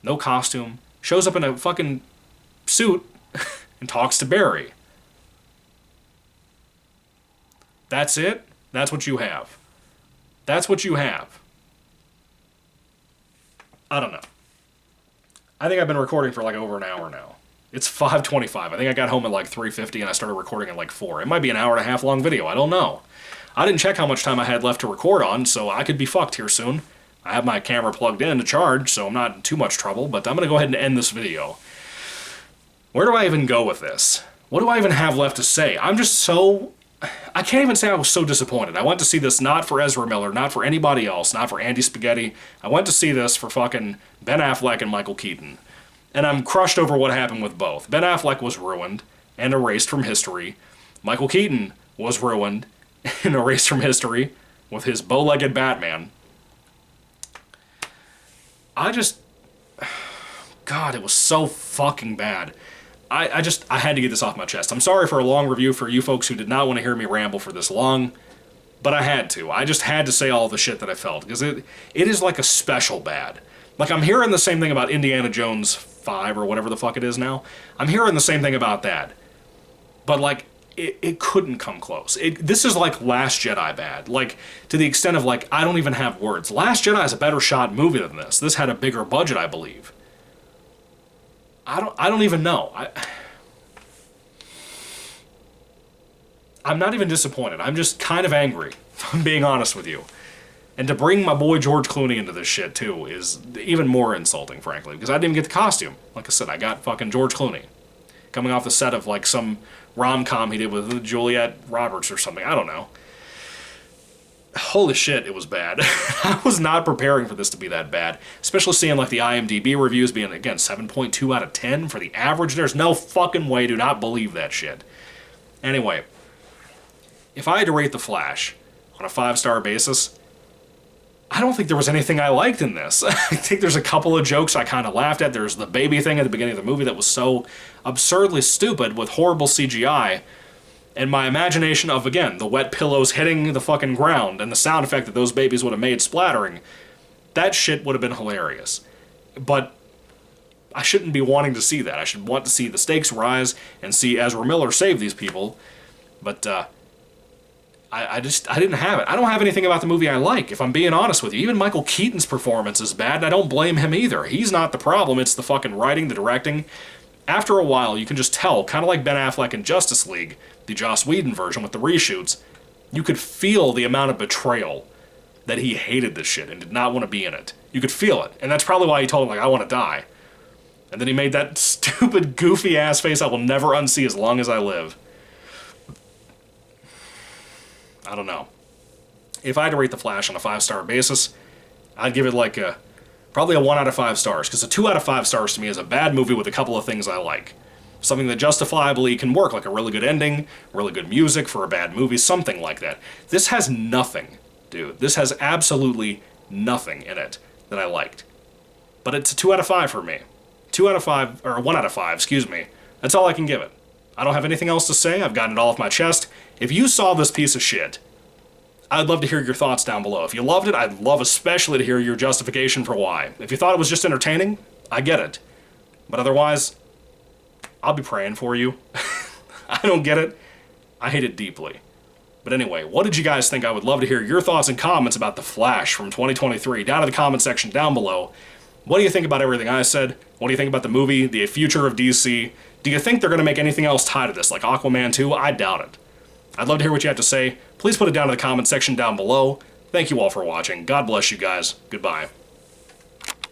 no costume, shows up in a fucking suit and talks to Barry. That's it? That's what you have. That's what you have. I don't know. I think I've been recording for like over an hour now. It's 5:25. I think I got home at like 3:50 and I started recording at like 4. It might be an hour and a half long video. I don't know. I didn't check how much time I had left to record on, so I could be fucked here soon. I have my camera plugged in to charge, so I'm not in too much trouble, but I'm going to go ahead and end this video. Where do I even go with this? What do I even have left to say? I'm just so... I can't even say I was so disappointed. I went to see this not for Ezra Miller, not for anybody else, not for Andy Spaghetti. I went to see this for fucking Ben Affleck and Michael Keaton. And I'm crushed over what happened with both. Ben Affleck was ruined and erased from history. Michael Keaton was ruined and erased from history with his bow-legged Batman. God, it was so fucking bad. I had to get this off my chest. I'm sorry for a long review for you folks who did not want to hear me ramble for this long, but I had to. I just had to say all the shit that I felt, because it is like a special bad. Like, I'm hearing the same thing about Indiana Jones 5, or whatever the fuck it is now. I'm hearing the same thing about that. But, like, it couldn't come close. This is like Last Jedi bad. Like, to the extent of, like, I don't even have words. Last Jedi is a better shot movie than this. This had a bigger budget, I believe. I don't even know. I'm not even disappointed. I'm just kind of angry, if I'm being honest with you. And to bring my boy George Clooney into this shit, too, is even more insulting, frankly. Because I didn't even get the costume. Like I said, I got fucking George Clooney. Coming off the set of, like, some rom-com he did with Juliette Roberts or something. I don't know. Holy shit, it was bad. I was not preparing for this to be that bad. Especially seeing, like, the IMDb reviews being, again, 7.2 out of 10 for the average. There's no fucking way. Do not believe that shit. Anyway, if I had to rate The Flash on a 5-star basis, I don't think there was anything I liked in this. I think there's a couple of jokes I kind of laughed at. There's the baby thing at the beginning of the movie that was so absurdly stupid with horrible CGI. And my imagination of, again, the wet pillows hitting the fucking ground and the sound effect that those babies would have made splattering, that shit would have been hilarious. But I shouldn't be wanting to see that. I should want to see the stakes rise and see Ezra Miller save these people. But I didn't have it. I don't have anything about the movie I like, if I'm being honest with you. Even Michael Keaton's performance is bad, and I don't blame him either. He's not the problem. It's the fucking writing, the directing. After a while, you can just tell, kind of like Ben Affleck in Justice League, the Joss Whedon version with the reshoots, you could feel the amount of betrayal that he hated this shit and did not want to be in it. You could feel it, and that's probably why he told him, like, I want to die. And then he made that stupid, goofy-ass face I will never unsee as long as I live. I don't know. If I had to rate The Flash on a 5-star basis, I'd give it like probably a 1 out of 5 stars, because a 2 out of 5 stars to me is a bad movie with a couple of things I like. Something that justifiably can work, like a really good ending, really good music for a bad movie, something like that. This has nothing, dude. This has absolutely nothing in it that I liked. But it's a 2 out of 5 for me. 2 out of 5, or 1 out of 5, excuse me. That's all I can give it. I don't have anything else to say. I've gotten it all off my chest. If you saw this piece of shit, I'd love to hear your thoughts down below. If you loved it, I'd love especially to hear your justification for why. If you thought it was just entertaining, I get it. But otherwise, I'll be praying for you. I don't get it. I hate it deeply. But anyway, what did you guys think? I would love to hear your thoughts and comments about The Flash from 2023 down in the comment section down below. What do you think about everything I said? What do you think about the movie, the future of DC? Do you think they're going to make anything else tied to this, like Aquaman 2? I doubt it. I'd love to hear what you have to say. Please put it down in the comment section down below. Thank you all for watching. God bless you guys. Goodbye.